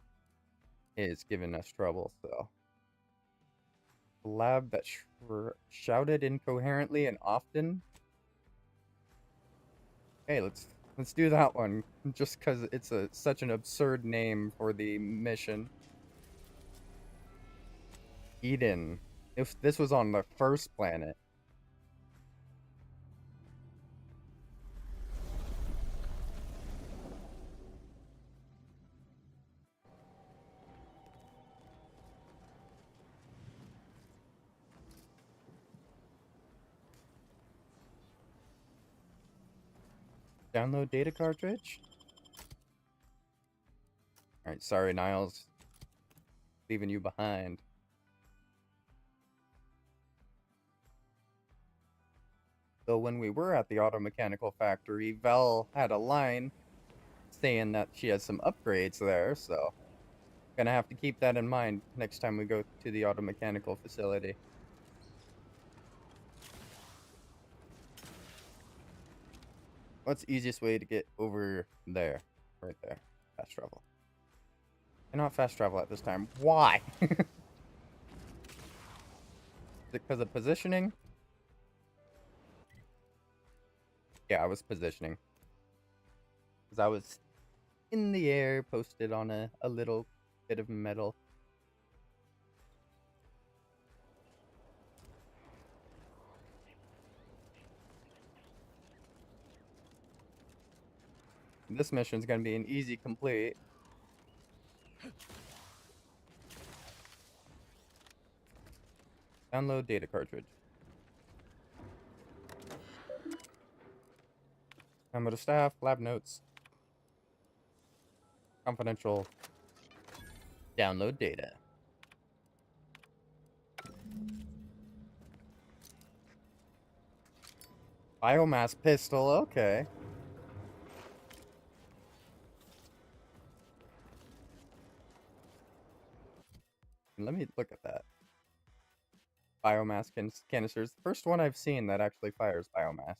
[SPEAKER 1] is giving us trouble, so. The lab that shouted incoherently and often. Hey, let's do that one, just because it's such an absurd name for the mission. Eden. If this was on the first planet. Download data cartridge? Alright, sorry, Niles. Leaving you behind. So when we were at the auto mechanical factory, Val had a line saying that she has some upgrades there, so gonna have to keep that in mind next time we go to the auto mechanical facility. What's the easiest way to get over there? Right there. Fast travel. Cannot fast travel at this time. Why? Is it because of positioning? Yeah, I was positioning. Because I was in the air, posted on a little bit of metal. This mission's gonna be an easy complete. Download data cartridge. Memo to staff, lab notes. Confidential. Download data. Biomass pistol, okay. Let me look at that. Biomass canisters. The first one I've seen that actually fires biomass.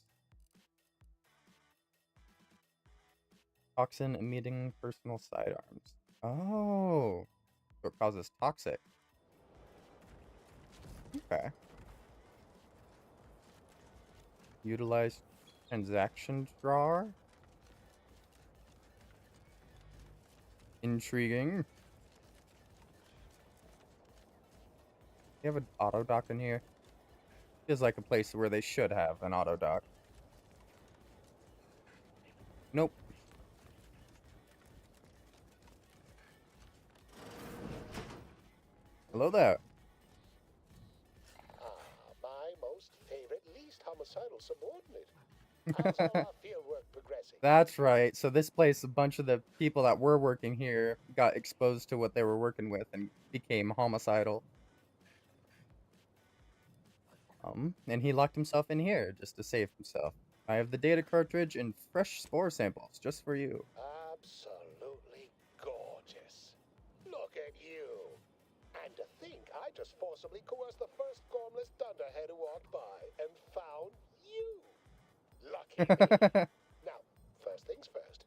[SPEAKER 1] Toxin emitting personal sidearms. Oh. So it causes toxic. Okay. Utilize transaction drawer. Intriguing. You have an auto dock in here? Feels like a place where they should have an auto dock. Nope. Hello there.
[SPEAKER 16] My most favorite, least homicidal subordinate. How's all our fieldwork progressing?
[SPEAKER 1] That's right. So this place, a bunch of the people that were working here got exposed to what they were working with and became homicidal. And he locked himself in here just to save himself. I have the data cartridge and fresh spore samples just for you.
[SPEAKER 16] Absolutely gorgeous. Look at you. And to think I just forcibly coerced the first gormless dunderhead who walked by and found you. Lucky me. Now, first things first.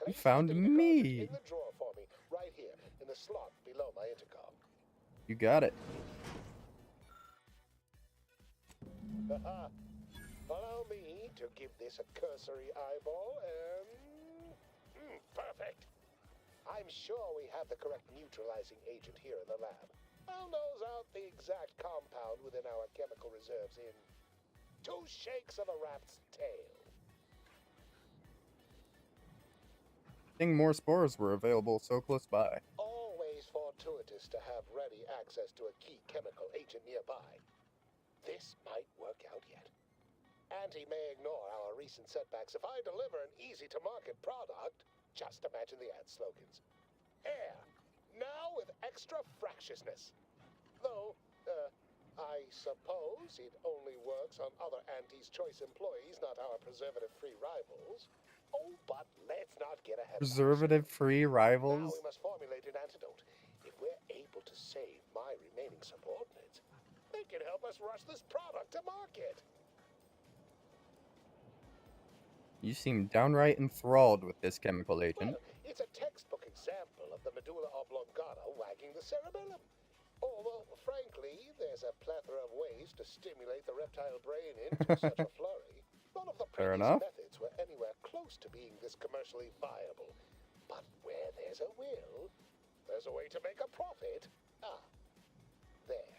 [SPEAKER 1] You
[SPEAKER 16] Place
[SPEAKER 1] found
[SPEAKER 16] the data cartridge
[SPEAKER 1] me.
[SPEAKER 16] in the drawer for me, right here, in the slot below my intercom.
[SPEAKER 1] You got it.
[SPEAKER 16] Allow me to give this a cursory eyeball and... perfect. I'm sure we have the correct neutralizing agent here in the lab. I'll nose out the exact compound within our chemical reserves in 2 shakes of a rat's tail.
[SPEAKER 1] Think more spores were available so close by.
[SPEAKER 16] Always fortuitous to have ready access to a key chemical agent nearby. This might work out yet. Auntie may ignore our recent setbacks if I deliver an easy-to-market product. Just imagine the ad slogans. Air, now with extra fractiousness. Though, I suppose it only works on other Auntie's Choice employees, not our preservative-free rivals. Oh, but let's not get ahead of ourselves.
[SPEAKER 1] Preservative-free
[SPEAKER 16] Now
[SPEAKER 1] rivals?
[SPEAKER 16] we must formulate an antidote. If we're able to save my remaining subordinates, they can help us rush this product to market.
[SPEAKER 1] You seem downright enthralled with this chemical agent.
[SPEAKER 16] Well, it's a textbook example of the medulla oblongata wagging the cerebellum. Although, frankly, there's a plethora of ways to stimulate the reptile brain into such a flurry. None of the
[SPEAKER 1] Fair
[SPEAKER 16] previous
[SPEAKER 1] enough.
[SPEAKER 16] methods were anywhere close to being this commercially viable. But where there's a will, there's a way to make a profit. Ah, there.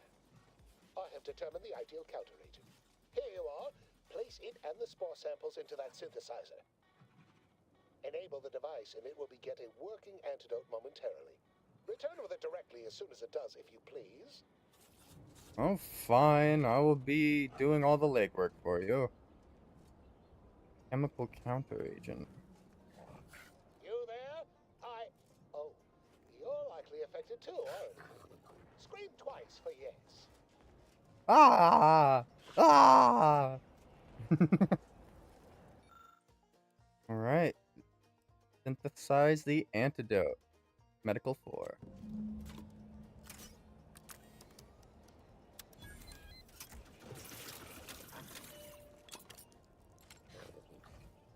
[SPEAKER 16] I have determined the ideal counteragent. Here you are. Place it and the spore samples into that synthesizer. Enable the device and it will beget a working antidote momentarily. Return with it directly as soon as it does, if you please.
[SPEAKER 1] Oh, fine. I will be doing all the legwork for you. Chemical counteragent.
[SPEAKER 16] You there? Oh, you're likely affected too, aren't you? Scream twice for yes.
[SPEAKER 1] Ah! Ah! Alright. Synthesize the antidote. Medical 4.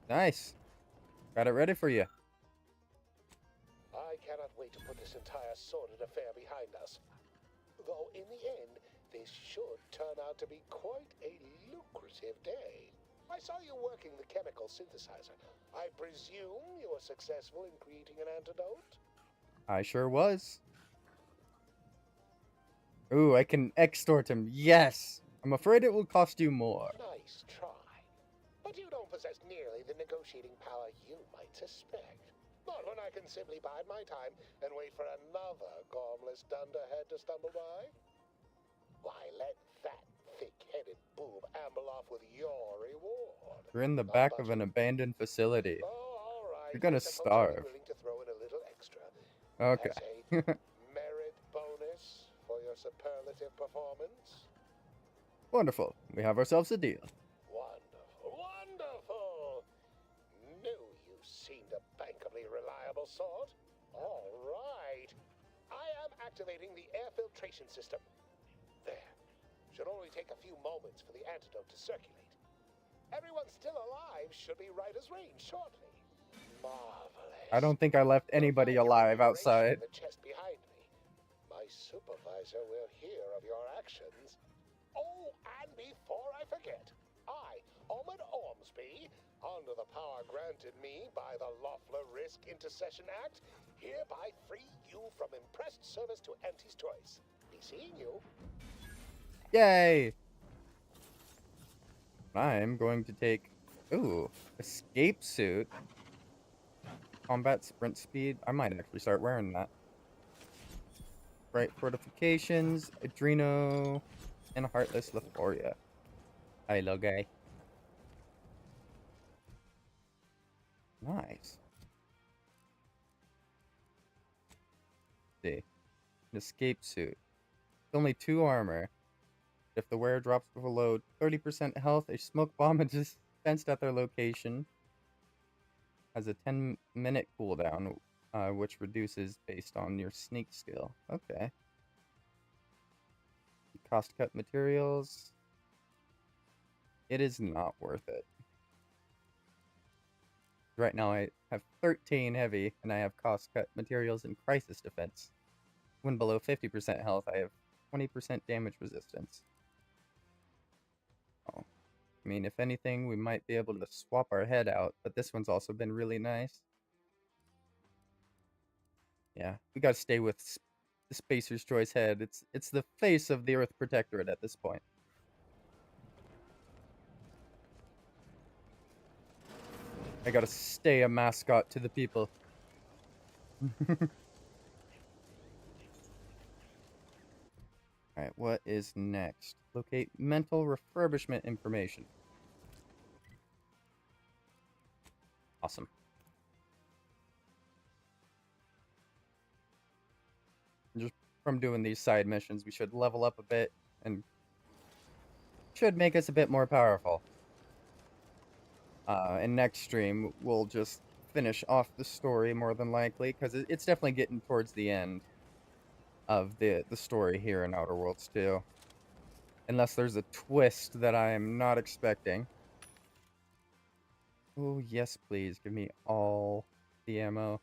[SPEAKER 1] Nice. Got it ready for you.
[SPEAKER 16] I cannot wait to put this entire sordid affair behind us. Though in the end, this should turn out to be quite a lucrative day. I saw you working the chemical synthesizer. I presume you were successful in creating an antidote?
[SPEAKER 1] I sure was. Ooh, I can extort him. Yes! I'm afraid it will cost you more.
[SPEAKER 16] Nice try. But you don't possess nearly the negotiating power you might suspect. Not when I can simply bide my time and wait for another gormless dunderhead to stumble by. Why, let that thick-headed boob amble off with your reward.
[SPEAKER 1] You're in the back of an abandoned facility.
[SPEAKER 16] Oh, all right.
[SPEAKER 1] You're gonna
[SPEAKER 16] I suppose I'll
[SPEAKER 1] starve.
[SPEAKER 16] be willing to throw in a little extra.
[SPEAKER 1] Okay.
[SPEAKER 16] As a merit bonus for your superlative performance.
[SPEAKER 1] Wonderful. We have ourselves a deal.
[SPEAKER 16] Wonderful, wonderful! Knew you seemed a bankably reliable sort. All right. I am activating the air filtration system. There. Should only take a few moments for the antidote to circulate. Everyone still alive should be right as rain shortly. Marvelous.
[SPEAKER 1] I don't think I left anybody alive outside.
[SPEAKER 16] The chest behind me. My supervisor will hear of your actions. Oh, and before I forget, I, Omid Ormsby, under the power granted me by the Loeffler Risk Intercession Act, hereby free you from impressed service to Auntie's Choice. Be seeing you.
[SPEAKER 1] Yay! I'm going to take... Ooh, escape suit. Combat sprint speed. I might actually start wearing that. Bright fortifications, Adreno, and Heartless Lephoria. Hi, little guy. Nice. See. An escape suit. Only 2 armor. If the wearer drops below 30% health, a smoke bomb dispensed at their location. Has a 10-minute cooldown, which reduces based on your sneak skill. Okay. Cost cut materials. It is not worth it. Right now I have 13 heavy, and I have cost cut materials and crisis defense. When below 50% health, I have 20% damage resistance. Oh. I mean, if anything, we might be able to swap our head out, but this one's also been really nice. Yeah, we gotta stay with the Spacer's Choice head. It's the face of the Earth Protectorate at this point. I gotta stay a mascot to the people. Alright, what is next? Locate mental refurbishment information. Awesome. Just from doing these side missions, we should level up a bit and should make us a bit more powerful. And next stream, we'll just finish off the story more than likely, because it's definitely getting towards the end of the story here in Outer Worlds 2. Unless there's a twist that I am not expecting. Oh, yes, please. Give me all the ammo.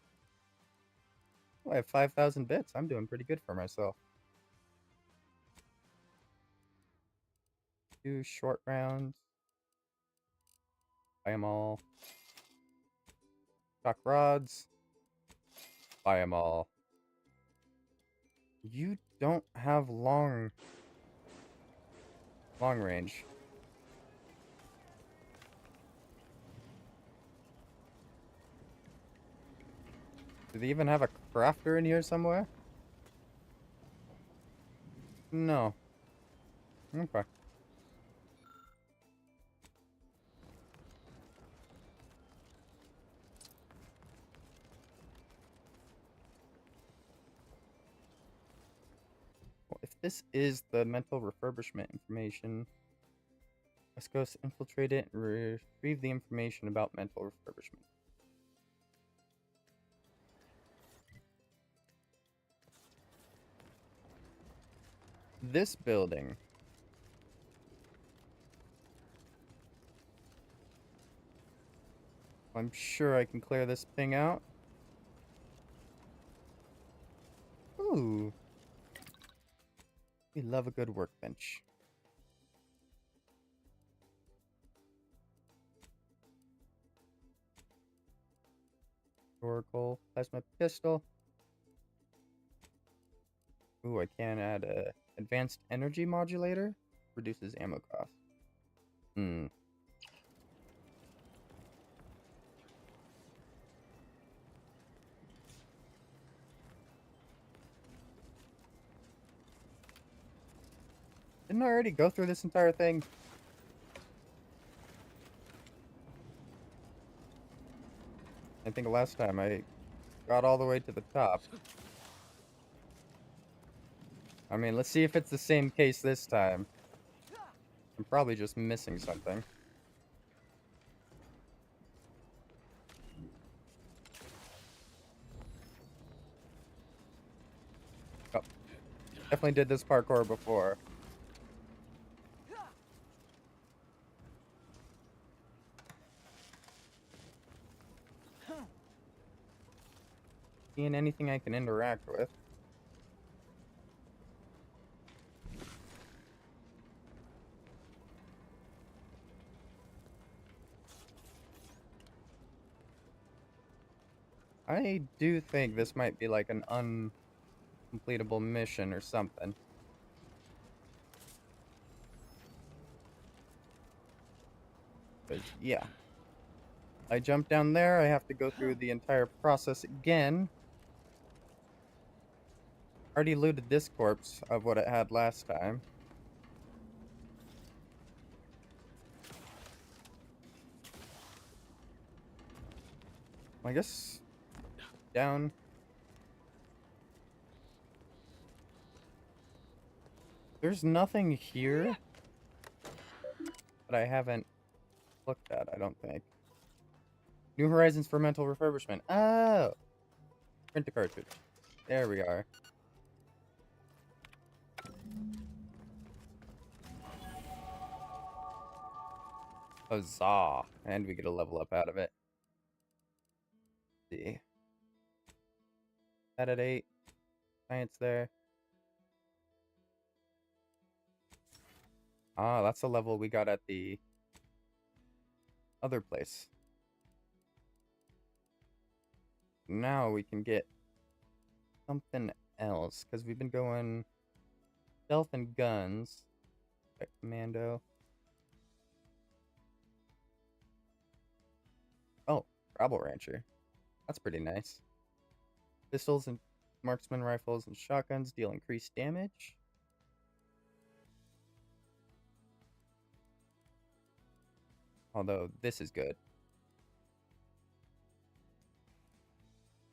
[SPEAKER 1] Oh, I have 5,000 bits. I'm doing pretty good for myself. 2 short rounds. Buy them all. Shock rods. Buy them all. You don't have long range. Do they even have a crafter in here somewhere? No. Okay. Well, if this is the mental refurbishment information, let's go infiltrate it and retrieve the information about mental refurbishment. This building. I'm sure I can clear this thing out. Ooh. We love a good workbench. Oracle plasma pistol. Ooh, I can add a advanced energy modulator. Reduces ammo cost. Hmm. Didn't I already go through this entire thing? I think last time I got all the way to the top. I mean, let's see if it's the same case this time. I'm probably just missing something. Oh. Definitely did this parkour before. Seeing anything I can interact with. I do think this might be like an uncompletable mission or something. But yeah. I jump down there, I have to go through the entire process again. Already looted this corpse of what it had last time. I guess down. There's nothing here that I haven't looked at, I don't think. New Horizons for mental refurbishment. Oh! Print a cartridge. There we are. Huzzah! And we get a level up out of it. Let's see. That at 8. Science there. Ah, that's the level we got at the other place. Now we can get something else, because we've been going stealth and guns. Commando. Oh, Rabble Rancher. That's pretty nice. Pistols and marksman rifles and shotguns deal increased damage. Although, this is good.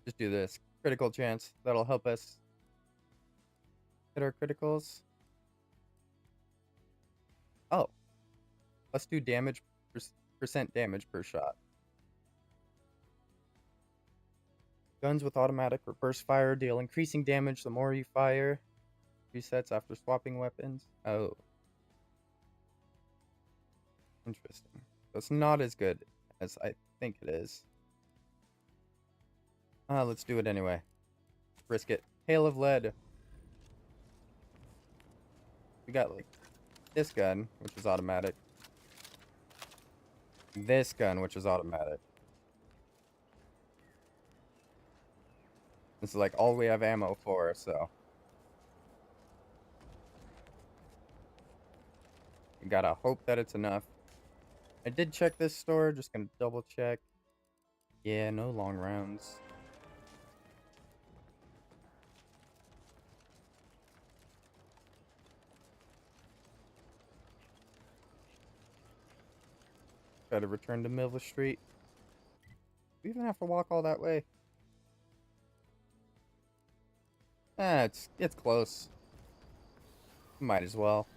[SPEAKER 1] Just do this. Critical chance. That'll help us hit our criticals. Oh. Let's do damage, percent damage per shot. Guns with automatic or burst fire deal increasing damage the more you fire. Resets after swapping weapons. Oh. Interesting. So it's not as good as I think it is. Let's do it anyway. Risk it. Hail of lead. We got, like, this gun, which is automatic. This gun, which is automatic. This is, like, all we have ammo for, so. We gotta hope that it's enough. I did check this store, just gonna double check. Yeah, no long rounds. Try to return to Milva Street. Do we even have to walk all that way? Ah, it's close. Might as well.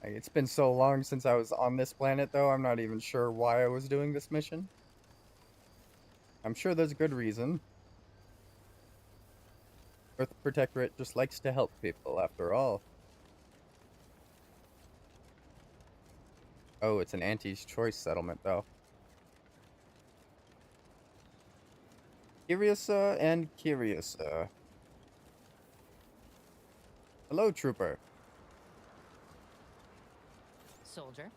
[SPEAKER 1] Like, it's been so long since I was on this planet, though, I'm not even sure why I was doing this mission. I'm sure there's a good reason. Earth Protectorate just likes to help people, after all. Oh, it's an Auntie's Choice settlement, though. Curiouser and curiouser. Hello, Trooper.
[SPEAKER 8] Soldier.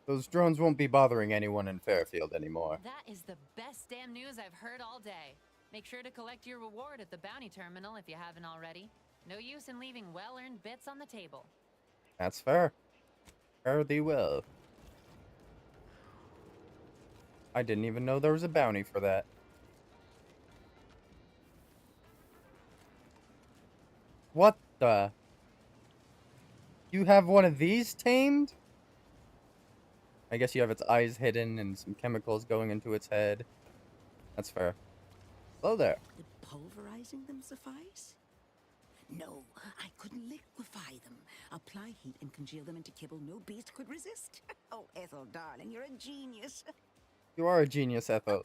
[SPEAKER 1] Those drones won't be bothering anyone in Fairfield anymore.
[SPEAKER 8] That is the best damn news I've heard all day. Make sure to collect your reward at the bounty terminal if you haven't already. No use in leaving well-earned bits on the table.
[SPEAKER 1] That's fair. Fare thee well. I didn't even know there was a bounty for that. What the? You have one of these tamed? I guess you have its eyes hidden and some chemicals going into its head. That's fair. Hello there.
[SPEAKER 17] Would pulverizing them suffice? No, I couldn't liquefy them. Apply heat and congeal them into kibble no beast could resist. Oh, Ethel, darling, you're a genius.
[SPEAKER 1] You are a genius, Ethel.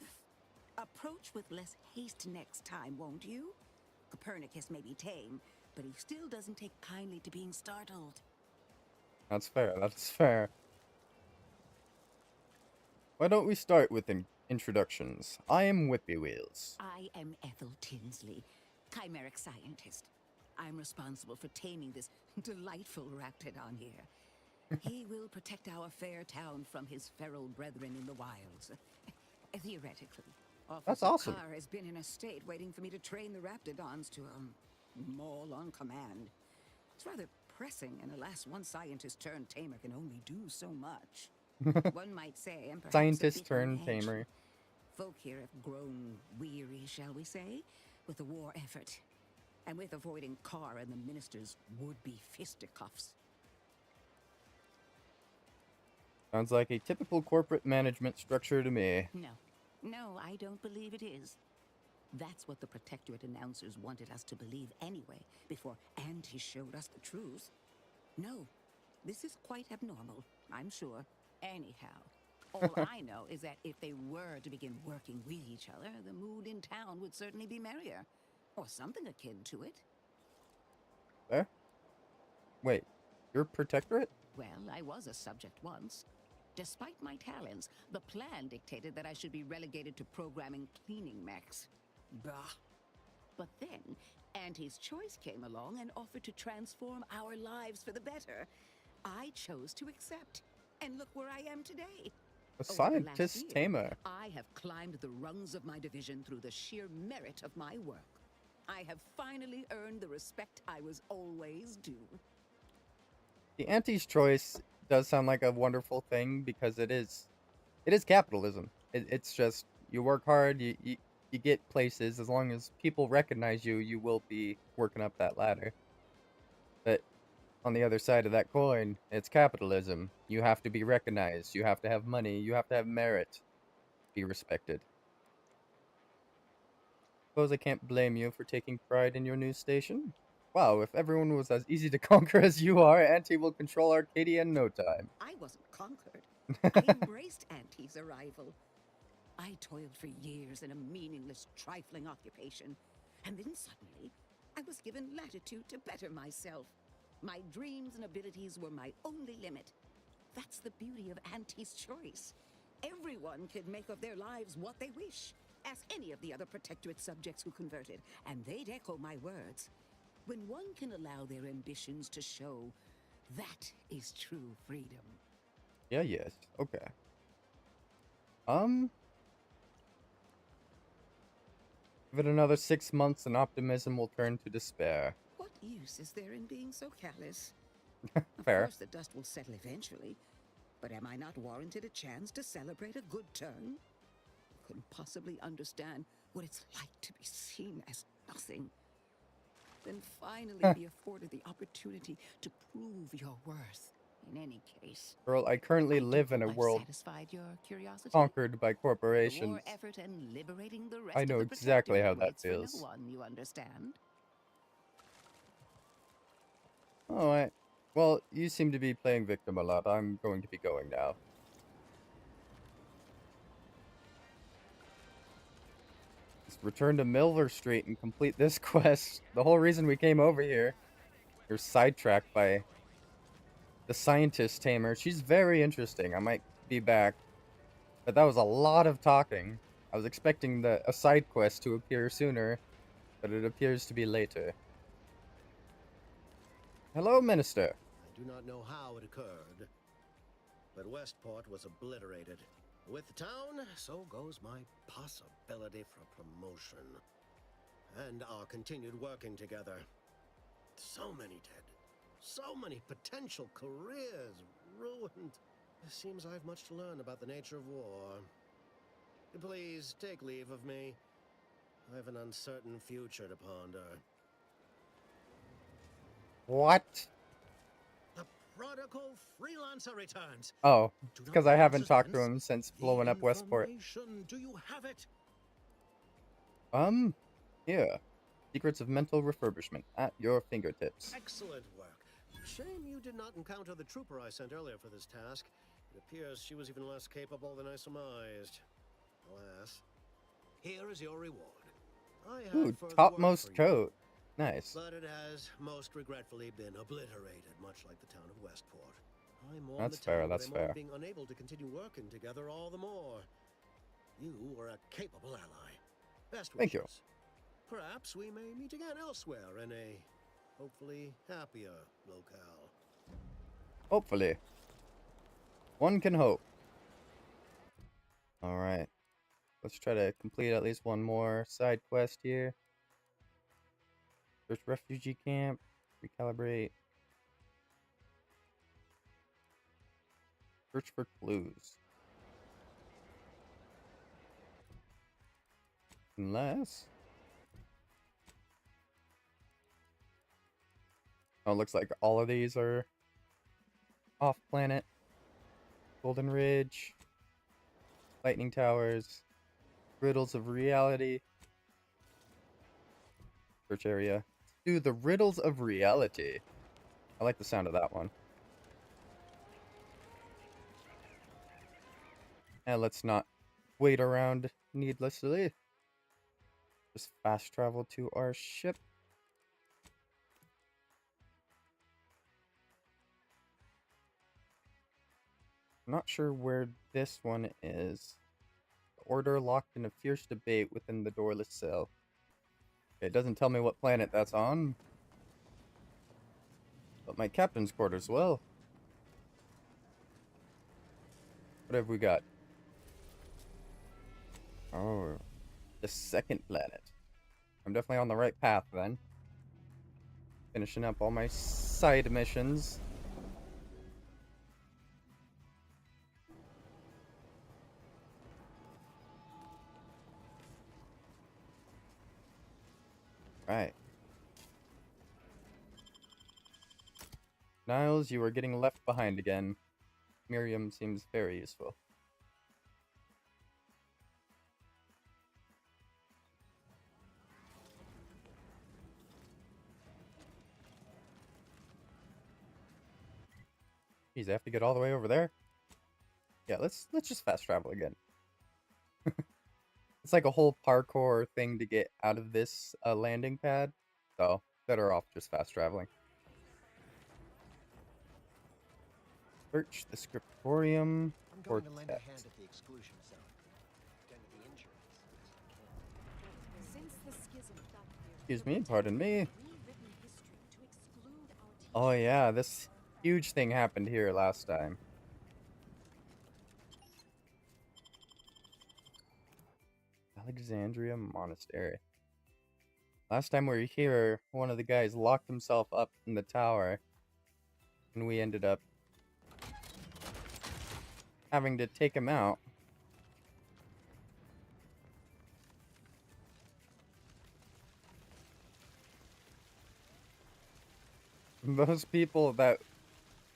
[SPEAKER 17] Approach with less haste next time, won't you? Copernicus may be tame, but he still doesn't take kindly to being startled.
[SPEAKER 1] That's fair, that's fair. Why don't we start with introductions? I am Whippy Wheels.
[SPEAKER 17] I am Ethel Tinsley, chimeric scientist. I'm responsible for taming this delightful raptidon here. He will protect our fair town from his feral brethren in the wilds. Theoretically.
[SPEAKER 1] That's
[SPEAKER 17] Officer
[SPEAKER 1] awesome.
[SPEAKER 17] Carr has been in a state waiting for me to train the raptidons to, maul on command. It's rather pressing, and alas, one scientist turned tamer can only do so much. One might say, and perhaps
[SPEAKER 1] Scientist turned tamer.
[SPEAKER 17] Folk here have grown weary, shall we say, with the war effort, and with avoiding Carr and the minister's would-be fisticuffs.
[SPEAKER 1] Sounds like a typical corporate management structure to me.
[SPEAKER 17] No, I don't believe it is. That's what the Protectorate announcers wanted us to believe anyway, before Auntie showed us the truth. No, this is quite abnormal, I'm sure. Anyhow, all I know is that if they were to begin working with each other, the mood in town would certainly be merrier. Or something akin to it.
[SPEAKER 1] There? Wait, you're Protectorate?
[SPEAKER 17] Well, I was a subject once. Despite my talents, the plan dictated that I should be relegated to programming cleaning mechs. Bah. But then, Auntie's choice came along and offered to transform our lives for the better. I chose to accept. And look where I am today.
[SPEAKER 1] A
[SPEAKER 17] Over the last
[SPEAKER 1] scientist
[SPEAKER 17] year,
[SPEAKER 1] tamer.
[SPEAKER 17] I have climbed the rungs of my division through the sheer merit of my work. I have finally earned the respect I was always due.
[SPEAKER 1] The Auntie's choice does sound like a wonderful thing because it is capitalism. It's just you work hard, you get places. As long as people recognize you, you will be working up that ladder. But on the other side of that coin, it's capitalism. You have to be recognized. You have to have money. You have to have merit. Be respected. Suppose I can't blame you for taking pride in your new station. Wow, if everyone was as easy to conquer as you are, Auntie will control Arcadia in no time.
[SPEAKER 17] I wasn't conquered. I embraced Auntie's arrival. I toiled for years in a meaningless, trifling occupation. And then suddenly, I was given latitude to better myself. My dreams and abilities were my only limit. That's the beauty of Auntie's choice. Everyone can make of their lives what they wish. Ask any of the other Protectorate subjects who converted, and they'd echo my words. When one can allow their ambitions to show, that is true freedom.
[SPEAKER 1] Yeah, yes. Okay. Give it another 6 months and optimism will turn to despair.
[SPEAKER 17] What use is there in being so callous?
[SPEAKER 1] Fair.
[SPEAKER 17] Of course the dust will settle eventually, but am I not warranted a chance to celebrate a good turn? You couldn't possibly understand what it's like to be seen as nothing. Then finally be afforded the opportunity to prove your worth. In any case,
[SPEAKER 1] Girl, I currently live in a
[SPEAKER 17] I've
[SPEAKER 1] world
[SPEAKER 17] satisfied your curiosity.
[SPEAKER 1] conquered by
[SPEAKER 17] The
[SPEAKER 1] corporations.
[SPEAKER 17] war effort and liberating the rest
[SPEAKER 1] I know
[SPEAKER 17] of the
[SPEAKER 1] exactly how
[SPEAKER 17] Protectorate
[SPEAKER 1] that
[SPEAKER 17] waits for
[SPEAKER 1] feels.
[SPEAKER 17] no one, you understand?
[SPEAKER 1] Alright. Well, you seem to be playing victim a lot. I'm going to be going now. Let's return to Milver Street and complete this quest. The whole reason we came over here. You're sidetracked by the scientist tamer. She's very interesting. I might be back. But that was a lot of talking. I was expecting a side quest to appear sooner, but it appears to be later. Hello, Minister.
[SPEAKER 7] I do not know how it occurred, but Westport was obliterated. With the town, so goes my possibility for promotion. And our continued working together. So many dead. So many potential careers ruined. It seems I have much to learn about the nature of war. Please, take leave of me. I have an uncertain future to ponder.
[SPEAKER 1] What?
[SPEAKER 7] The prodigal freelancer returns.
[SPEAKER 1] Oh,
[SPEAKER 7] Do
[SPEAKER 1] it's
[SPEAKER 7] not
[SPEAKER 1] because I
[SPEAKER 7] call
[SPEAKER 1] haven't talked to
[SPEAKER 7] suspense.
[SPEAKER 1] him since
[SPEAKER 7] The
[SPEAKER 1] blowing up Westport.
[SPEAKER 7] information, do you have it?
[SPEAKER 1] Yeah. Secrets of Mental Refurbishment at your fingertips.
[SPEAKER 7] Excellent work. Shame you did not encounter the trooper I sent earlier for this task. It appears she was even less capable than I surmised. Alas. Here is your reward. I have
[SPEAKER 1] Ooh,
[SPEAKER 7] further
[SPEAKER 1] topmost
[SPEAKER 7] work for you,
[SPEAKER 1] coat. Nice.
[SPEAKER 7] but it has most regretfully been obliterated, much like the town of Westport. I mourn
[SPEAKER 1] That's
[SPEAKER 7] the town,
[SPEAKER 1] fair,
[SPEAKER 7] but
[SPEAKER 1] that's
[SPEAKER 7] I mourn
[SPEAKER 1] fair.
[SPEAKER 7] being unable to continue working together all the more. You were a capable ally. Best wishes.
[SPEAKER 1] Thank you.
[SPEAKER 7] Perhaps we may meet again elsewhere in a hopefully happier locale.
[SPEAKER 1] Hopefully. One can hope. Alright. Let's try to complete at least one more side quest here. Search refugee camp. Recalibrate. Search for clues. Unless... Oh, it looks like all of these are off-planet. Golden Ridge. Lightning Towers. Riddles of Reality. search area. Do the riddles of reality. I like the sound of that one. And let's not wait around needlessly. Just fast travel to our ship. I'm not sure where this one is. The Order locked in a fierce debate within the doorless cell. It doesn't tell me what planet that's on. But my captain's quarters will. What have we got? Oh, the second planet. I'm definitely on the right path then. Finishing up all my side missions. Right. Niles, you are getting left behind again. Miriam seems very useful. Geez, I have to get all the way over there? Yeah, let's just fast travel again. It's like a whole parkour thing to get out of this landing pad. So, better off just fast traveling. Search the scriptorium for text.
[SPEAKER 14] At the exclusion zone. Tend to the injuries.
[SPEAKER 5] Since the schism back here,
[SPEAKER 1] Excuse me, pardon me.
[SPEAKER 5] rewritten history to exclude our
[SPEAKER 1] Oh yeah, this huge thing happened here last time. Alexandria Monastery. Last time we were here, one of the guys locked himself up in the tower, and we ended up having to take him out. Those people that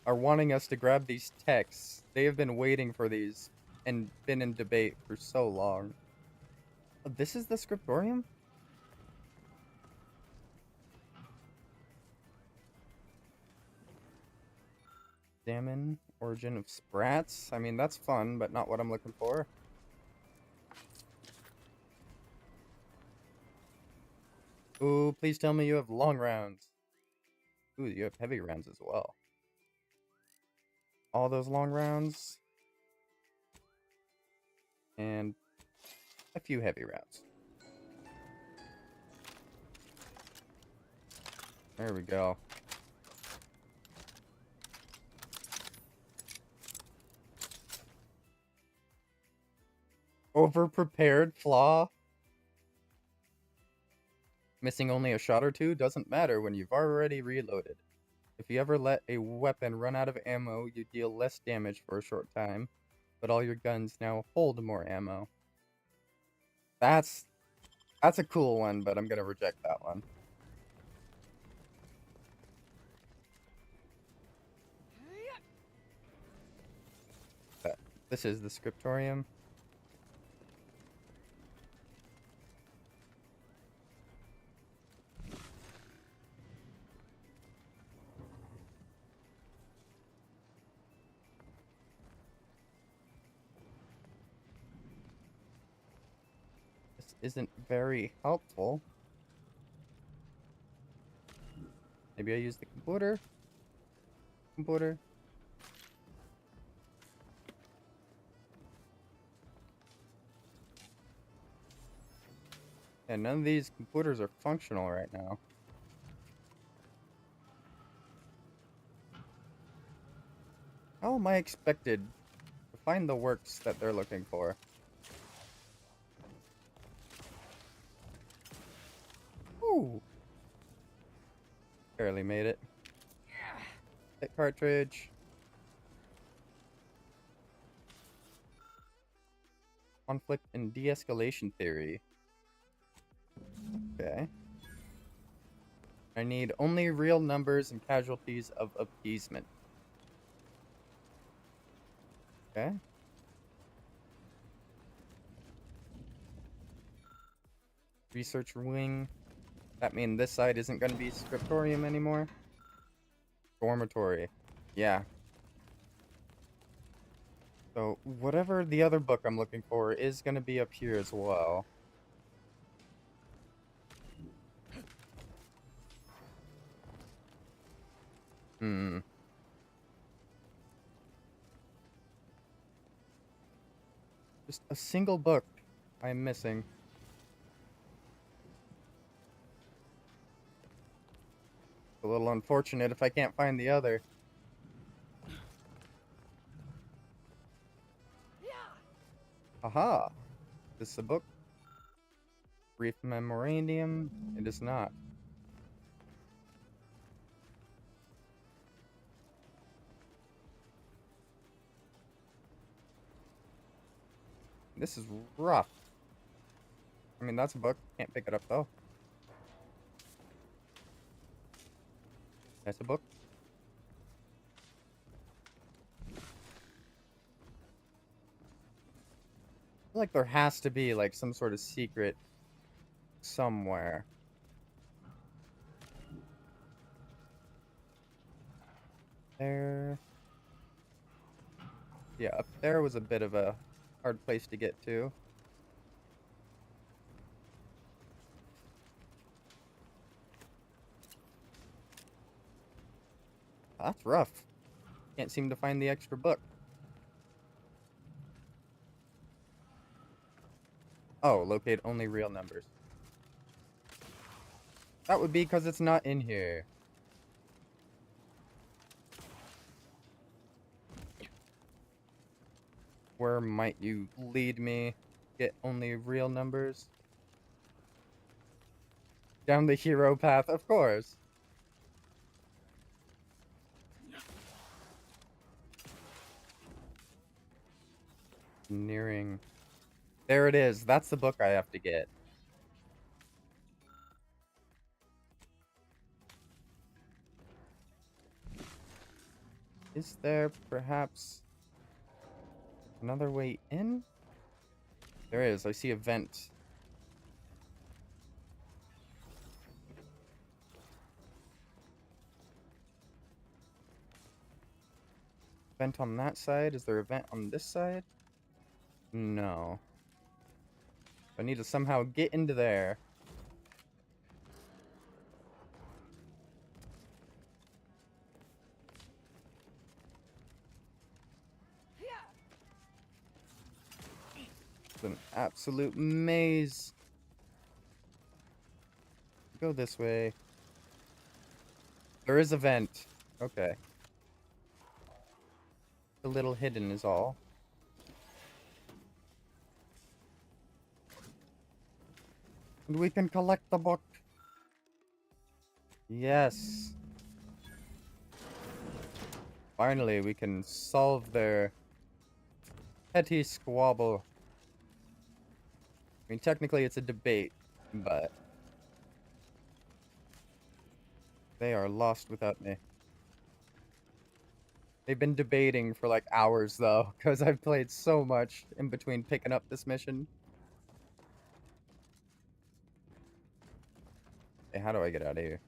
[SPEAKER 1] are wanting us to grab these texts, they have been waiting for these and been in debate for so long. Oh, this is the scriptorium? Examine origin of sprats. I mean, that's fun, but not what I'm looking for. Ooh, please tell me you have long rounds. Ooh, you have heavy rounds as well. All those long rounds. And a few heavy rounds. There we go. Over-prepared flaw? Missing only a shot or two doesn't matter when you've already reloaded. If you ever let a weapon run out of ammo, you deal less damage for a short time, but all your guns now hold more ammo. That's a cool one, but I'm gonna reject that one. But this is the scriptorium. This isn't very helpful. Maybe I use the computer? Computer? And none of these computers are functional right now. How am I expected to find the works that they're looking for? Ooh. Barely made it. Hit cartridge. Conflict and de-escalation theory. Okay. I need only real numbers and casualties of appeasement. Okay. Research wing. That mean this side isn't going to be scriptorium anymore? Dormitory. Yeah. So, whatever the other book I'm looking for is going to be up here as well. Hmm. Just a single book I'm missing. A little unfortunate if I can't find the other. Haha. Is this a book? Brief memorandum? It is not. This is rough. I mean, that's a book. Can't pick it up, though. That's a book. I feel like there has to be, like, some sort of secret somewhere. There. Yeah, up there was a bit of a hard place to get to. That's rough. Can't seem to find the extra book. Oh, locate only real numbers. That would be because it's not in here. Where might you lead me? Get only real numbers? Down the hero path, of course. Nearing. There it is. That's the book I have to get. Is there perhaps another way in? There is. I see a vent. Vent on that side? Is there a vent on this side? No. I need to somehow get into there. It's an absolute maze. Go this way. There is a vent. Okay. A little hidden is all. And we can collect the book. Yes. Finally, we can solve their petty squabble. I mean, technically it's a debate, but they are lost without me. They've been debating for like hours, though, because I've played so much in between picking up this mission. Hey, how do I get out of here?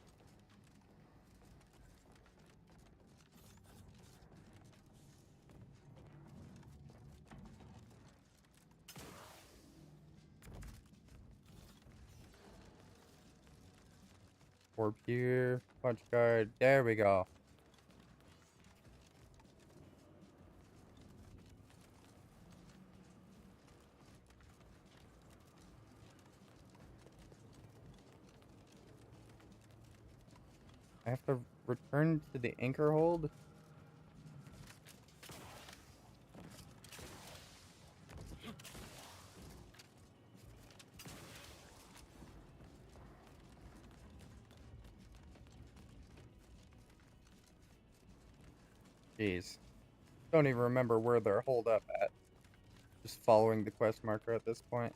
[SPEAKER 1] Warp here, punch card. There we go. I have to return to the anchor hold? Jeez. Don't even remember where they're holed up at. Just following the quest marker at this point.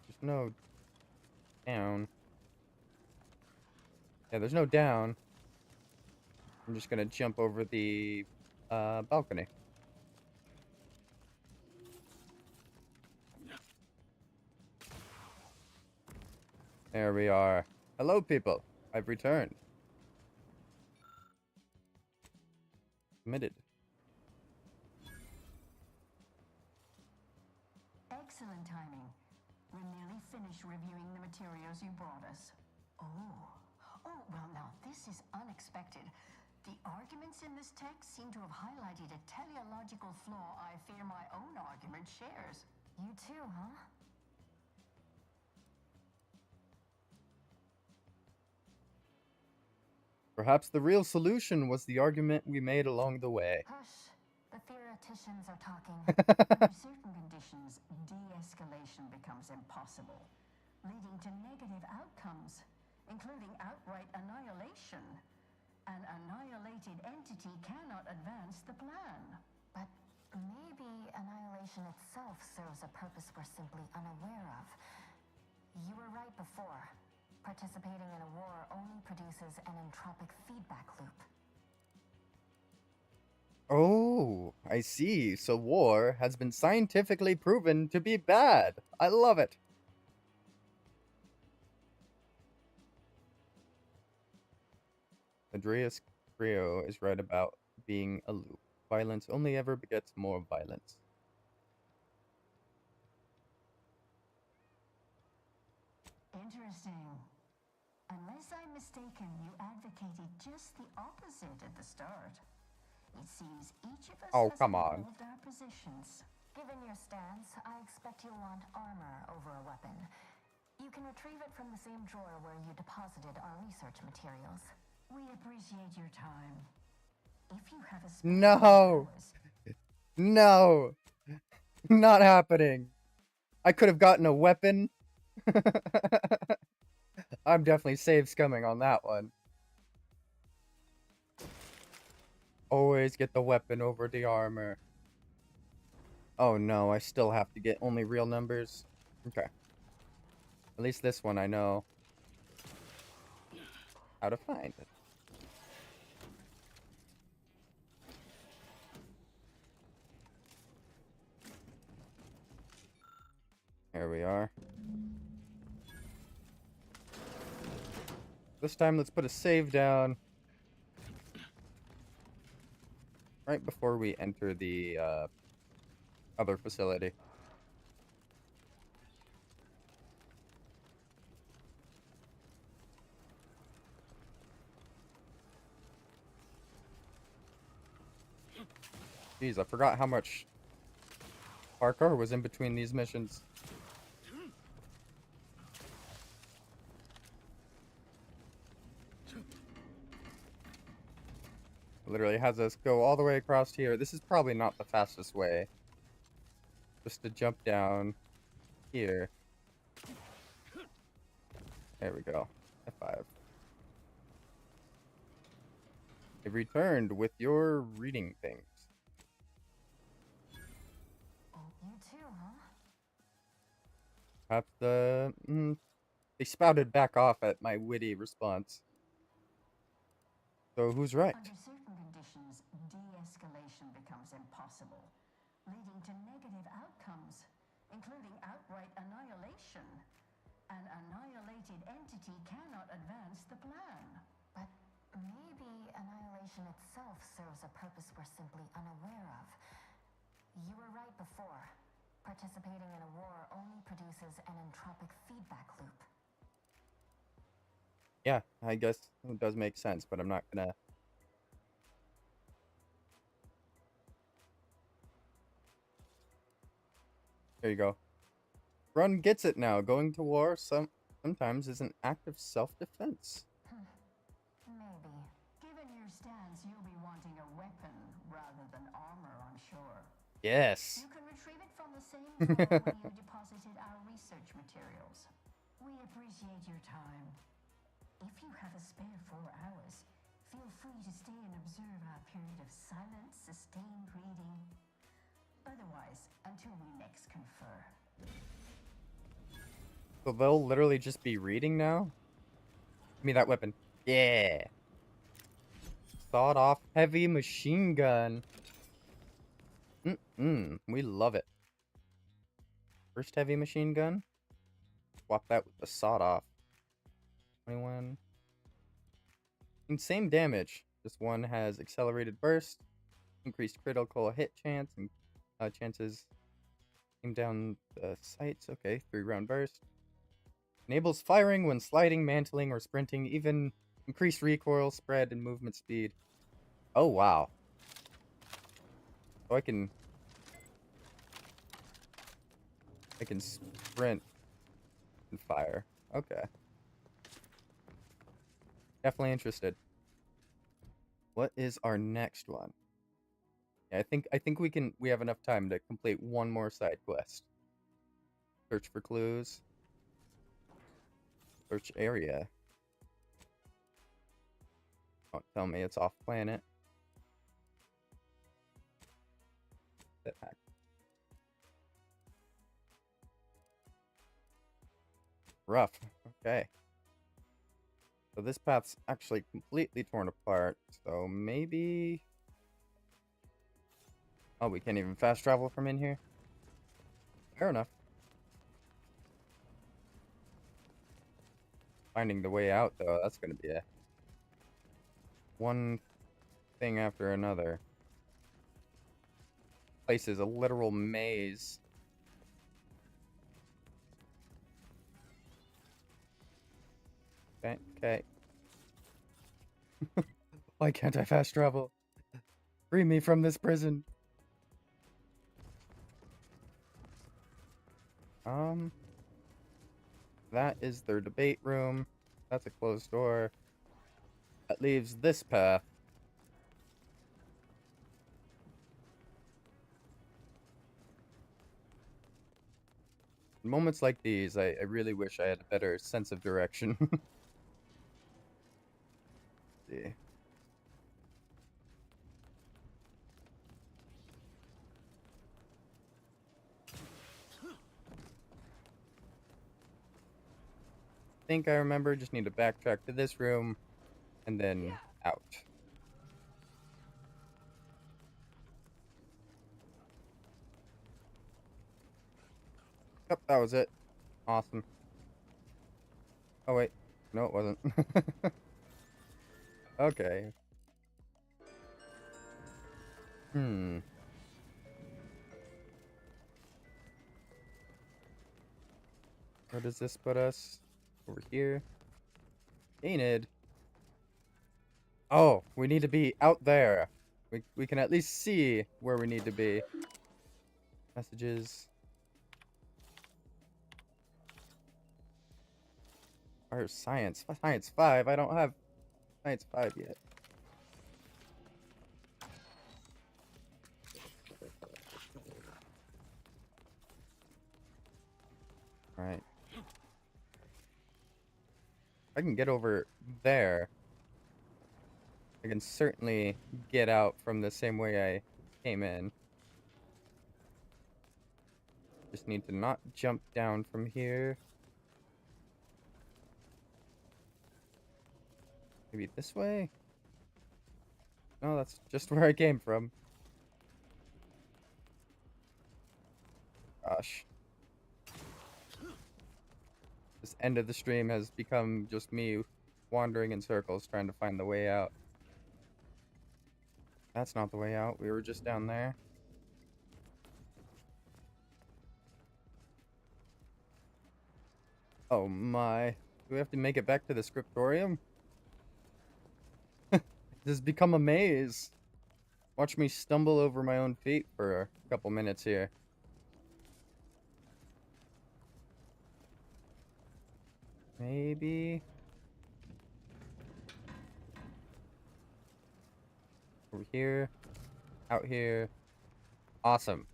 [SPEAKER 1] There's no down. Yeah, there's no down. I'm just gonna jump over the balcony. There we are. Hello, people. I've returned. Committed.
[SPEAKER 18] Excellent timing. We're nearly finished reviewing the materials you brought us. Oh, well now, this is unexpected. The arguments in this text seem to have highlighted a teleological flaw I fear my own argument shares.
[SPEAKER 20] You too, huh?
[SPEAKER 1] Perhaps the real solution was the argument we made along the way.
[SPEAKER 20] Hush. The theoreticians are talking.
[SPEAKER 18] Under certain conditions, de-escalation becomes impossible, leading to negative outcomes, including outright annihilation. An annihilated entity cannot advance the plan.
[SPEAKER 20] But maybe annihilation itself serves a purpose we're simply unaware of. You were right before. Participating in a war only produces an entropic feedback loop.
[SPEAKER 1] Oh, I see. So war has been scientifically proven to be bad. I love it. Andreas Creo is right about being a loop. Violence only ever begets more violence.
[SPEAKER 18] Interesting. Unless I'm mistaken, you advocated just the opposite at the start. It seems each of us has
[SPEAKER 1] come on.
[SPEAKER 18] evolved our positions.
[SPEAKER 20] Given your stance, I expect you'll want armor over a weapon. You can retrieve it from the same drawer where you deposited our research materials.
[SPEAKER 18] We appreciate your time. If you have a
[SPEAKER 1] No! No! Not happening. I could have gotten a weapon. I'm definitely save scumming on that one. Always get the weapon over the armor. Oh no, I still have to get only real numbers. Okay. At least this one I know how to find it. There we are. This time, let's put a save down right before we enter the other facility. Jeez, I forgot how much parkour was in between these missions. Literally has us go all the way across here. This is probably not the fastest way. Just to jump down here. There we go. F5. It returned with your reading things.
[SPEAKER 20] You too, huh?
[SPEAKER 1] Perhaps they spouted back off at my witty response. So who's right?
[SPEAKER 18] Under certain conditions, de-escalation becomes impossible, leading to negative outcomes, including outright annihilation. An annihilated entity cannot advance the plan.
[SPEAKER 20] But maybe annihilation itself serves a purpose we're simply unaware of. You were right before. Participating in a war only produces an entropic feedback loop.
[SPEAKER 1] Yeah, I guess it does make sense, but I'm not gonna... There you go. Run gets it now. Going to war sometimes is an act of self-defense.
[SPEAKER 18] Maybe. Given your stance, you'll be wanting a weapon rather than armor, I'm sure.
[SPEAKER 1] Yes.
[SPEAKER 18] You can retrieve it from the same drawer where you deposited our research materials. We appreciate your time. If you have a spare 4 hours, feel free to stay and observe our period of silent, sustained reading. Otherwise, until we next confer.
[SPEAKER 1] So they'll literally just be reading now? Give me that weapon. Yeah. Sawed-off heavy machine gun. We love it. First heavy machine gun. Swap that with the sawed-off. 21. And same damage. This one has accelerated burst, increased critical hit chance, and chances aim down the sights. Okay, 3-round burst. Enables firing when sliding, mantling, or sprinting. Even increased recoil, spread, and movement speed. Oh, wow. So I can sprint and fire. Okay. Definitely interested. What is our next one? Yeah, I think we have enough time to complete one more side quest. Search for clues. Search area. Don't tell me it's off planet. Rough. Okay. So this path's actually completely torn apart. So maybe... Oh, we can't even fast travel from in here? Fair enough. Finding the way out, though, that's gonna be a... one thing after another. Place is a literal maze. Okay, okay. Why can't I fast travel? Free me from this prison. That is their debate room. That's a closed door. That leaves this path. In moments like these, I really wish I had a better sense of direction. See. Think I remember, just need to backtrack to this room and then out. Yep, that was it. Awesome. Oh wait, no it wasn't. Okay. Where does this put us? Over here. Enid. Oh, we need to be out there. We can at least see where we need to be. Messages. Or science. Science 5. I don't have science 5 yet. Alright. I can get over there. I can certainly get out from the same way I came in. Just need to not jump down from here. Maybe this way? No, that's just where I came from. Gosh. This end of the stream has become just me wandering in circles trying to find the way out. That's not the way out. We were just down there. Oh my. Do we have to make it back to the scriptorium? This has become a maze. Watch me stumble over my own feet for a couple minutes here. Maybe... over here. Out here. Awesome.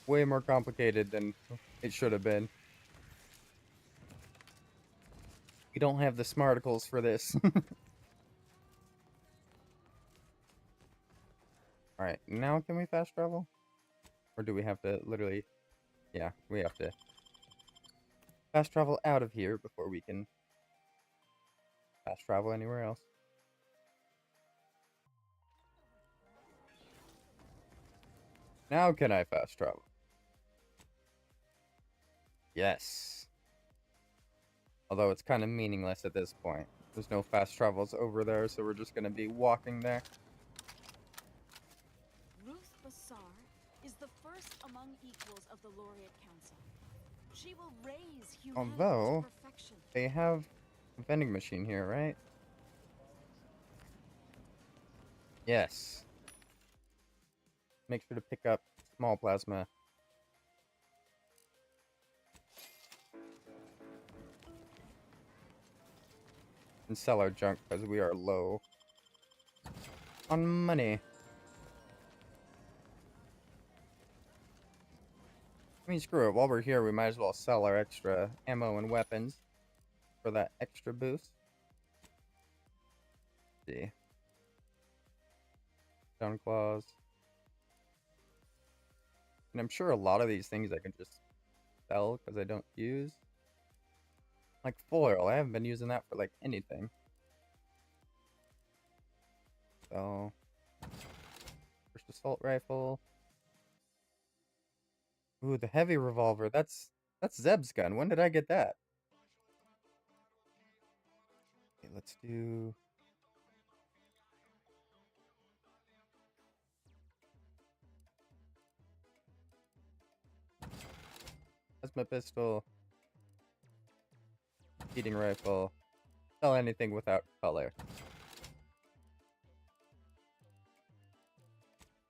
[SPEAKER 1] Way more complicated than it should have been. We don't have the smarticles for this. Alright, now can we fast travel? Or do we have to literally... Yeah, we have to fast travel out of here before we can fast travel anywhere else. Now can I fast travel? Yes. Although it's kind of meaningless at this point. There's no fast travels over there, so we're just gonna be walking there.
[SPEAKER 19] Ruth Bassar is the first among equals of the Laureate Council. She will raise humanity
[SPEAKER 1] Although,
[SPEAKER 19] to perfection.
[SPEAKER 1] they have a vending machine here, right? Yes. Make sure to pick up small plasma. And sell our junk because we are low on money. I mean, screw it. While we're here, we might as well sell our extra ammo and weapons for that extra boost. Let's see. Down claws. And I'm sure a lot of these things I can just sell because I don't use. Like foil. I haven't been using that for like anything. So, first assault rifle. Ooh, the heavy revolver. That's Zeb's gun. When did I get that? Okay, let's do. That's my pistol. Heating rifle. Sell anything without color.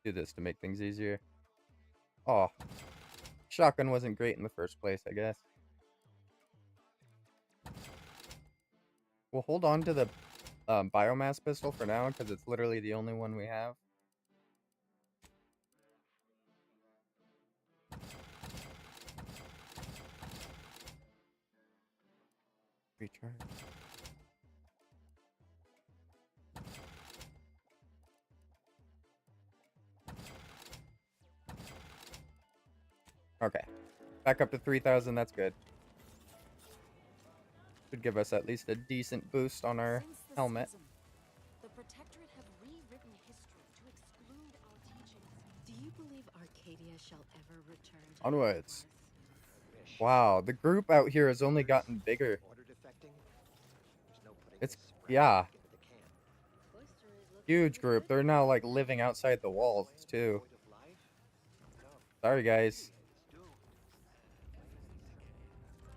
[SPEAKER 1] Do this to make things easier. Oh, shotgun wasn't great in the first place, I guess. We'll hold on to the biomass pistol for now because it's literally the only one we have. Recharge. Okay. Back up to 3,000, that's good. Should give us at least a decent boost on our helmet.
[SPEAKER 19] The Protectorate have rewritten history to exclude our teachings.
[SPEAKER 8] Do you believe Arcadia shall ever return to
[SPEAKER 1] Onwards. Wow, the group out here has only gotten bigger. It's, yeah. Huge group. They're now like living outside the walls too. Sorry guys.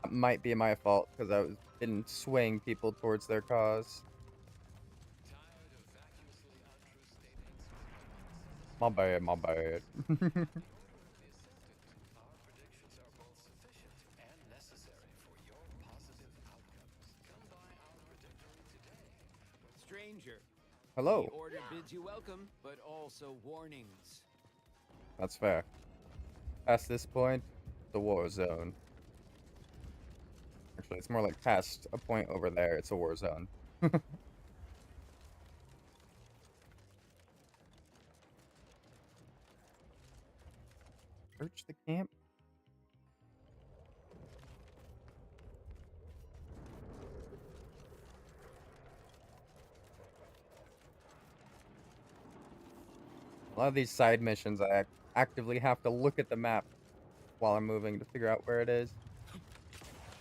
[SPEAKER 1] That might be my fault because I was been swaying people towards their cause. My bad, my bad.
[SPEAKER 13] Stranger.
[SPEAKER 1] Hello.
[SPEAKER 13] The order bids you welcome, but also warnings.
[SPEAKER 1] That's fair. Past this point, the war zone. Actually, it's more like past a point over there, it's a war zone. Search the camp. A lot of these side missions, I actively have to look at the map while I'm moving to figure out where it is.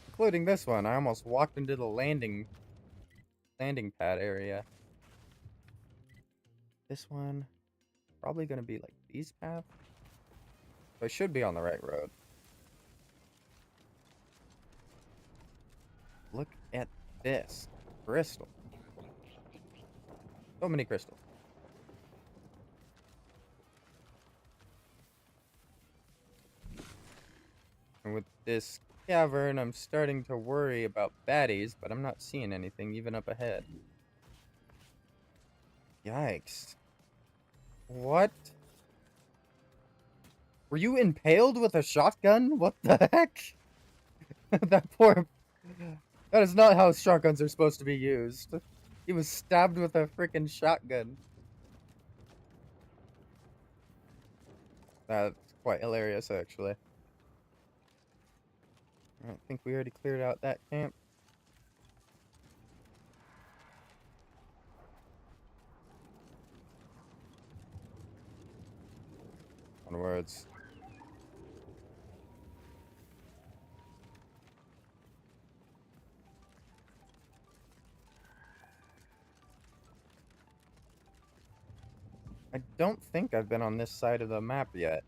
[SPEAKER 1] Including this one. I almost walked into the landing pad area. This one, probably gonna be like these paths. So I should be on the right road. Look at this. Crystal. So many crystals. And with this cavern, I'm starting to worry about baddies, but I'm not seeing anything even up ahead. Yikes. What? Were you impaled with a shotgun? What the heck? That poor... That is not how shotguns are supposed to be used. He was stabbed with a freaking shotgun. That's quite hilarious, actually. I think we already cleared out that camp. Onwards. I don't think I've been on this side of the map yet.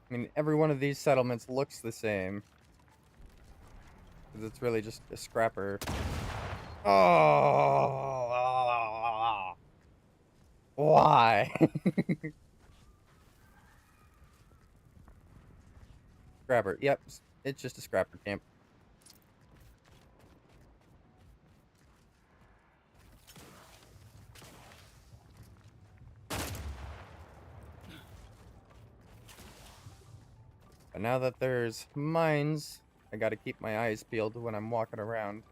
[SPEAKER 1] I mean, every one of these settlements looks the same. Because it's really just a scrapper. Oh! Why? Scrapper. Yep, it's just a scrapper camp. But now that there's mines, I gotta keep my eyes peeled when I'm walking around.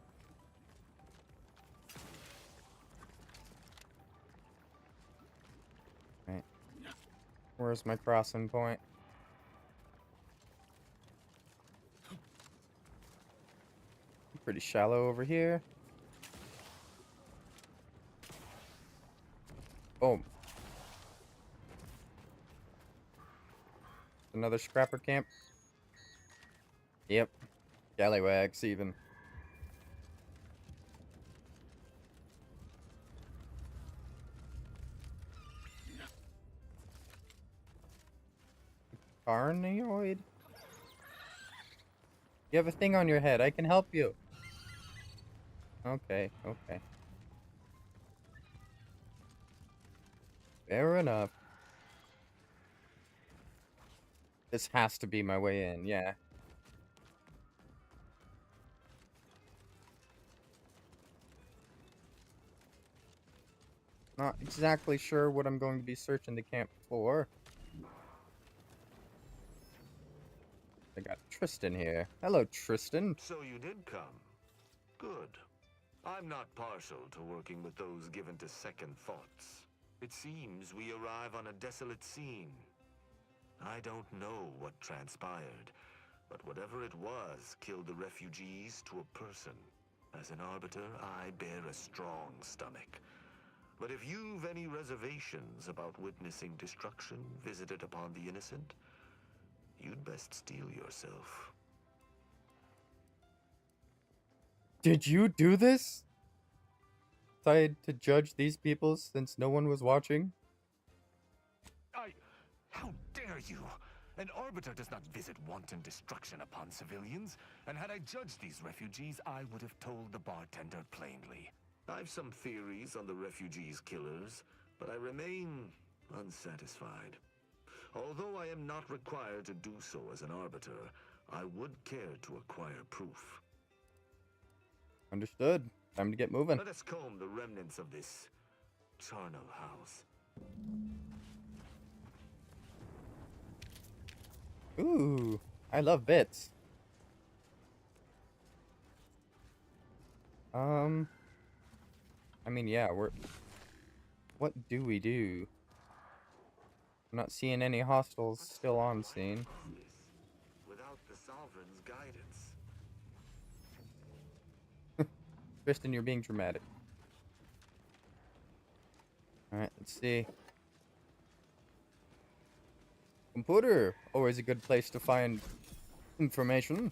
[SPEAKER 1] Right. Where's my crossing point? Pretty shallow over here. Boom. Another scrapper camp. Yep. Scallywags even. Carnioid? You have a thing on your head. I can help you. Okay, okay. Fair enough. This has to be my way in, yeah. Not exactly sure what I'm going to be searching the camp for. I got Tristan here. Hello, Tristan.
[SPEAKER 12] So you did come. Good. I'm not partial to working with those given to second thoughts. It seems we arrive on a desolate scene. I don't know what transpired, but whatever it was killed the refugees to a person. As an arbiter, I bear a strong stomach. But if you've any reservations about witnessing destruction visited upon the innocent, you'd best steel yourself.
[SPEAKER 1] Did you do this? Decided to judge these people since no one was watching?
[SPEAKER 12] How dare you? An arbiter does not visit wanton destruction upon civilians, and had I judged these refugees, I would have told the bartender plainly. I've some theories on the refugees' killers, but I remain unsatisfied. Although I am not required to do so as an arbiter, I would care to acquire proof.
[SPEAKER 1] Understood. Time to get moving.
[SPEAKER 12] Let us comb the remnants of this charnel house.
[SPEAKER 1] Ooh, I love bits. I mean, yeah, what do we do? I'm not seeing any hostiles still on scene.
[SPEAKER 12] Without the Sovereign's guidance.
[SPEAKER 1] Tristan, you're being dramatic. Alright, let's see. Computer! Always a good place to find information.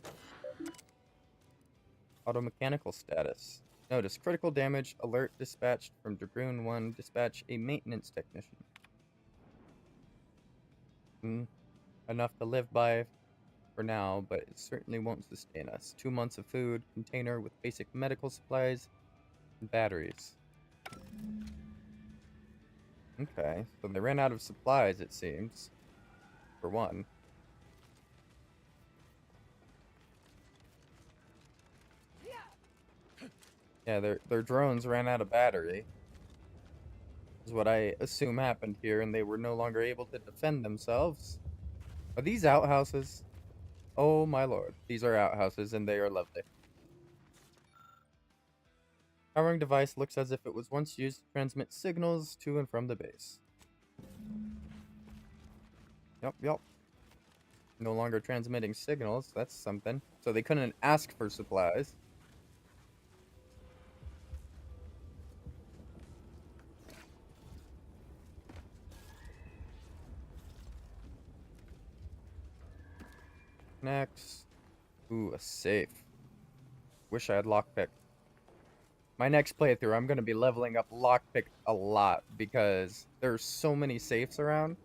[SPEAKER 1] Automechanical status. Notice critical damage alert dispatched from Dragoon 1. Dispatch a maintenance technician. Enough to live by for now, but it certainly won't sustain us. 2 months of food, container with basic medical supplies, and batteries. Okay, so they ran out of supplies, it seems. For one. Yeah, their drones ran out of battery. Is what I assume happened here, and they were no longer able to defend themselves. Are these outhouses? Oh my lord. These are outhouses, and they are lovely. Powering device looks as if it was once used to transmit signals to and from the base. Yep. No longer transmitting signals. That's something. So they couldn't ask for supplies. Next. Ooh, a safe. Wish I had lockpick. my next playthrough, I'm gonna be leveling up lockpick a lot because there's so many safes around.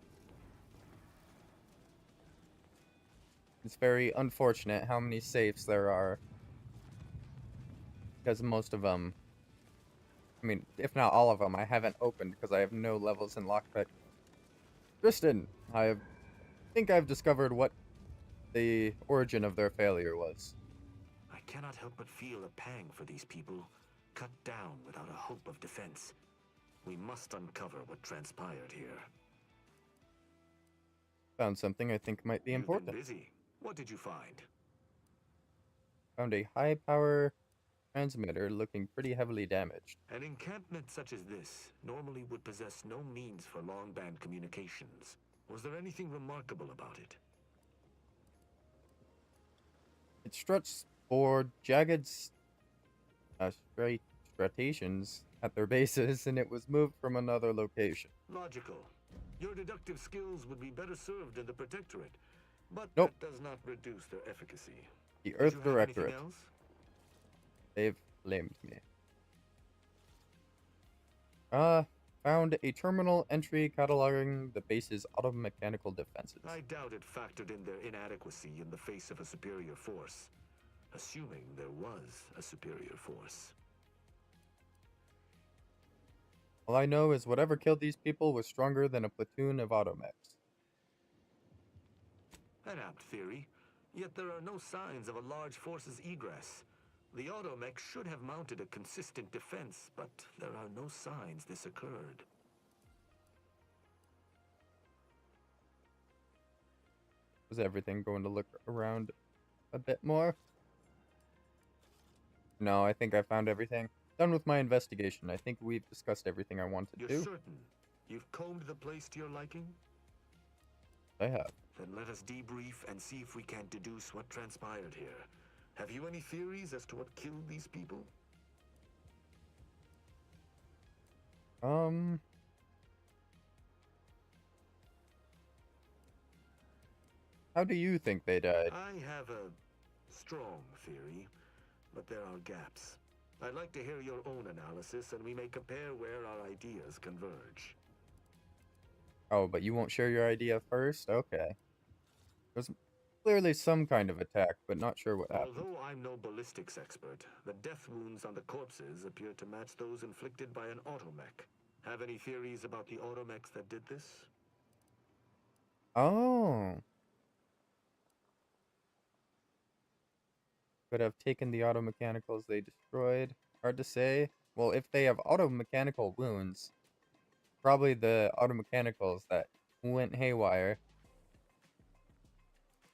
[SPEAKER 1] It's very unfortunate how many safes there are, because most of them, I mean, if not all of them, I haven't opened because I have no levels in lockpick. Tristan, I think I've discovered what the origin of their failure was.
[SPEAKER 12] I cannot help but feel a pang for these people, cut down without a hope of defense. We must uncover what transpired here.
[SPEAKER 1] Found something I think might be important.
[SPEAKER 12] You've been busy. What did you find?
[SPEAKER 1] Found a high-power transmitter looking pretty heavily damaged.
[SPEAKER 12] An encampment such as this normally would possess no means for long-band communications. Was there anything remarkable about it?
[SPEAKER 1] It struts four jagged striations at their bases, and it was moved from another location.
[SPEAKER 12] Logical. Your deductive skills would be better served in the Protectorate, but
[SPEAKER 1] Nope.
[SPEAKER 12] that does not reduce their efficacy.
[SPEAKER 1] The
[SPEAKER 12] Did
[SPEAKER 1] Earth
[SPEAKER 12] you have
[SPEAKER 1] Directorate.
[SPEAKER 12] anything else?
[SPEAKER 1] They've blamed me. Found a terminal entry cataloging the base's automechanical defenses.
[SPEAKER 12] I doubt it factored in their inadequacy in the face of a superior force. Assuming there was a superior force.
[SPEAKER 1] All I know is whatever killed these people was stronger than a platoon of automechs.
[SPEAKER 12] An apt theory, yet there are no signs of a large force's egress. The automech should have mounted a consistent defense, but there are no signs this occurred.
[SPEAKER 1] Was everything going to look around a bit more? No, I think I found everything. Done with my investigation. I think we've discussed everything I wanted to.
[SPEAKER 12] You're certain? You've combed the place to your liking?
[SPEAKER 1] I have.
[SPEAKER 12] Then let us debrief and see if we can deduce what transpired here. Have you any theories as to what killed these people?
[SPEAKER 1] How do you think they died?
[SPEAKER 12] I have a strong theory, but there are gaps. I'd like to hear your own analysis, and we may compare where our ideas converge.
[SPEAKER 1] Oh, but you won't share your idea first? Okay. There's clearly some kind of attack, but not sure what happened.
[SPEAKER 12] Although I'm no ballistics expert, the death wounds on the corpses appear to match those inflicted by an automech. Have any theories about the automechs that did this?
[SPEAKER 1] Oh. Could have taken the automechanicals they destroyed. Hard to say. Well, if they have automechanical wounds, probably the automechanicals that went haywire.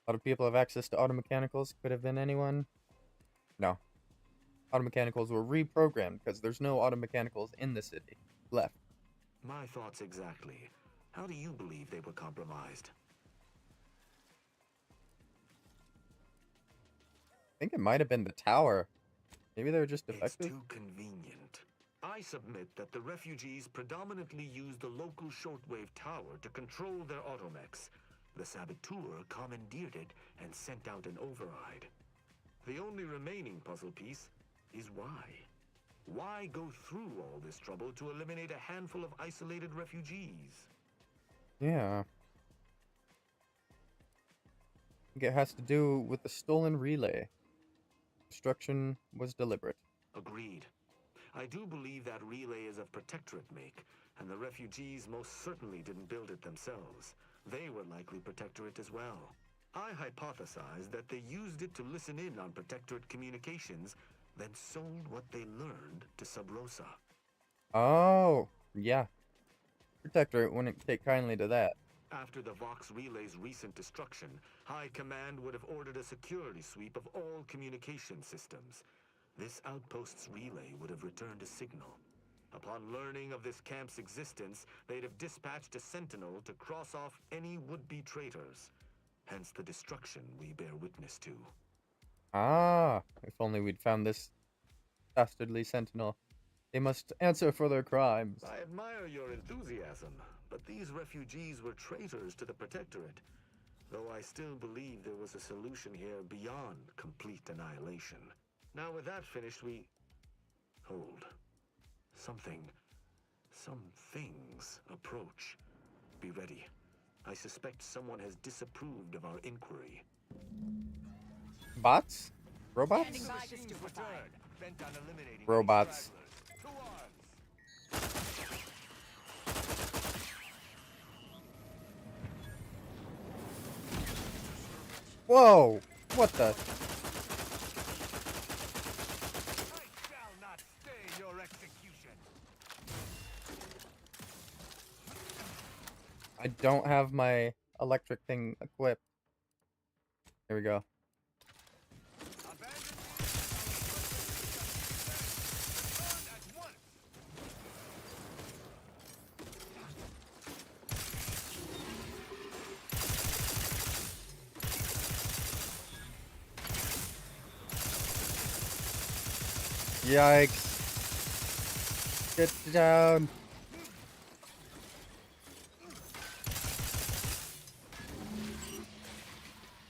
[SPEAKER 1] A lot of people have access to automechanicals. Could have been anyone. No. Automechanicals were reprogrammed because there's no automechanicals in the city left.
[SPEAKER 12] My thoughts exactly. How do you believe they were compromised?
[SPEAKER 1] I think it might have been the tower. Maybe they were just defective.
[SPEAKER 12] It's too convenient. I submit that the refugees predominantly used the local shortwave tower to control their automechs. The saboteur commandeered it and sent out an override. The only remaining puzzle piece is why. Why go through all this trouble to eliminate a handful of isolated refugees?
[SPEAKER 1] Yeah. I think it has to do with the stolen relay. Destruction was deliberate.
[SPEAKER 12] Agreed. I do believe that relay is of Protectorate make, and the refugees most certainly didn't build it themselves. They were likely Protectorate as well. I hypothesize that they used it to listen in on Protectorate communications, then sold what they learned to Sub Rosa.
[SPEAKER 1] Oh, yeah. Protectorate wouldn't take kindly to that.
[SPEAKER 12] After the Vox relay's recent destruction, High Command would have ordered a security sweep of all communication systems. This outpost's relay would have returned a signal. Upon learning of this camp's existence, they'd have dispatched a sentinel to cross off any would-be traitors. Hence the destruction we bear witness to.
[SPEAKER 1] Ah, if only we'd found this dastardly sentinel. They must answer for their crimes.
[SPEAKER 12] I admire your enthusiasm, but these refugees were traitors to the Protectorate. Though I still believe there was a solution here beyond complete annihilation. Now with that finished, Hold. Some things approach. Be ready. I suspect someone has disapproved of our inquiry.
[SPEAKER 1] Bots? Robots?
[SPEAKER 12] The machines return, bent on eliminating
[SPEAKER 1] Robots.
[SPEAKER 12] any stragglers. To arms!
[SPEAKER 1] Whoa! What the?
[SPEAKER 12] I shall not stay your execution.
[SPEAKER 1] I don't have my electric thing equipped. Here we go. Yikes. Get down.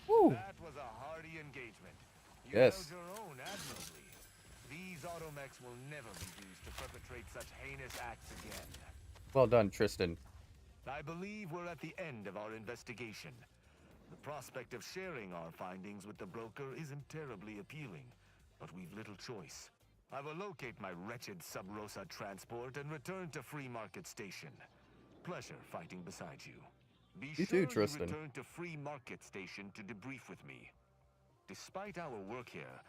[SPEAKER 1] Woo.
[SPEAKER 12] That was a hardy engagement. You
[SPEAKER 1] Yes.
[SPEAKER 12] held your own admirably. These automechs will never be used to perpetrate such heinous acts again.
[SPEAKER 1] Well done, Tristan.
[SPEAKER 12] I believe we're at the end of our investigation. The prospect of sharing our findings with the broker isn't terribly appealing, but we've little choice. I will locate my wretched Sub Rosa transport and return to Free Market Station. Pleasure fighting beside you. Be
[SPEAKER 1] You
[SPEAKER 12] sure
[SPEAKER 1] too, Tristan.
[SPEAKER 12] you return to Free Market Station to debrief with me. Despite our work here,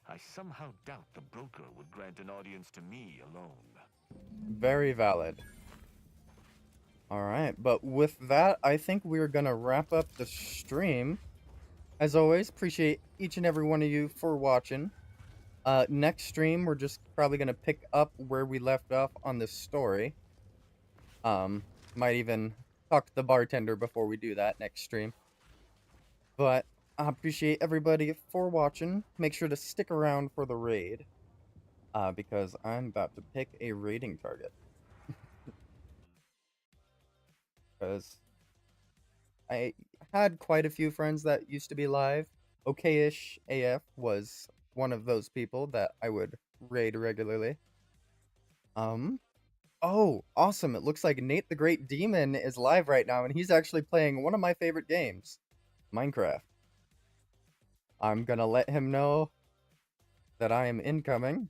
[SPEAKER 12] I somehow doubt the broker would grant an audience to me alone.
[SPEAKER 1] Very valid. Alright, but with that, I think we're gonna wrap up the stream. As always, appreciate each and every one of you for watching. Next stream, we're just probably gonna pick up where we left off on this story. Might even talk to the bartender before we do that next stream. But I appreciate everybody for watching. Make sure to stick around for the raid. Because I'm about to pick a raiding target. Because I had quite a few friends that used to be live. Okay-ish AF was one of those people that I would raid regularly. Oh, awesome. It looks like Nate the Great Demon is live right now, and he's actually playing one of my favorite games, Minecraft. I'm gonna let him know that I am incoming.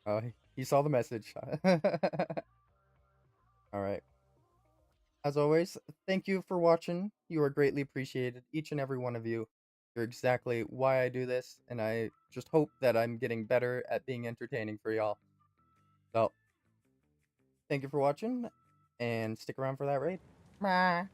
[SPEAKER 1] Oh, he saw the message. Alright. As always, thank you for watching. You are greatly appreciated, each and every one of you. You're exactly why I do this, and I just hope that I'm getting better at being entertaining for y'all. So, thank you for watching, and stick around for that raid. Bye.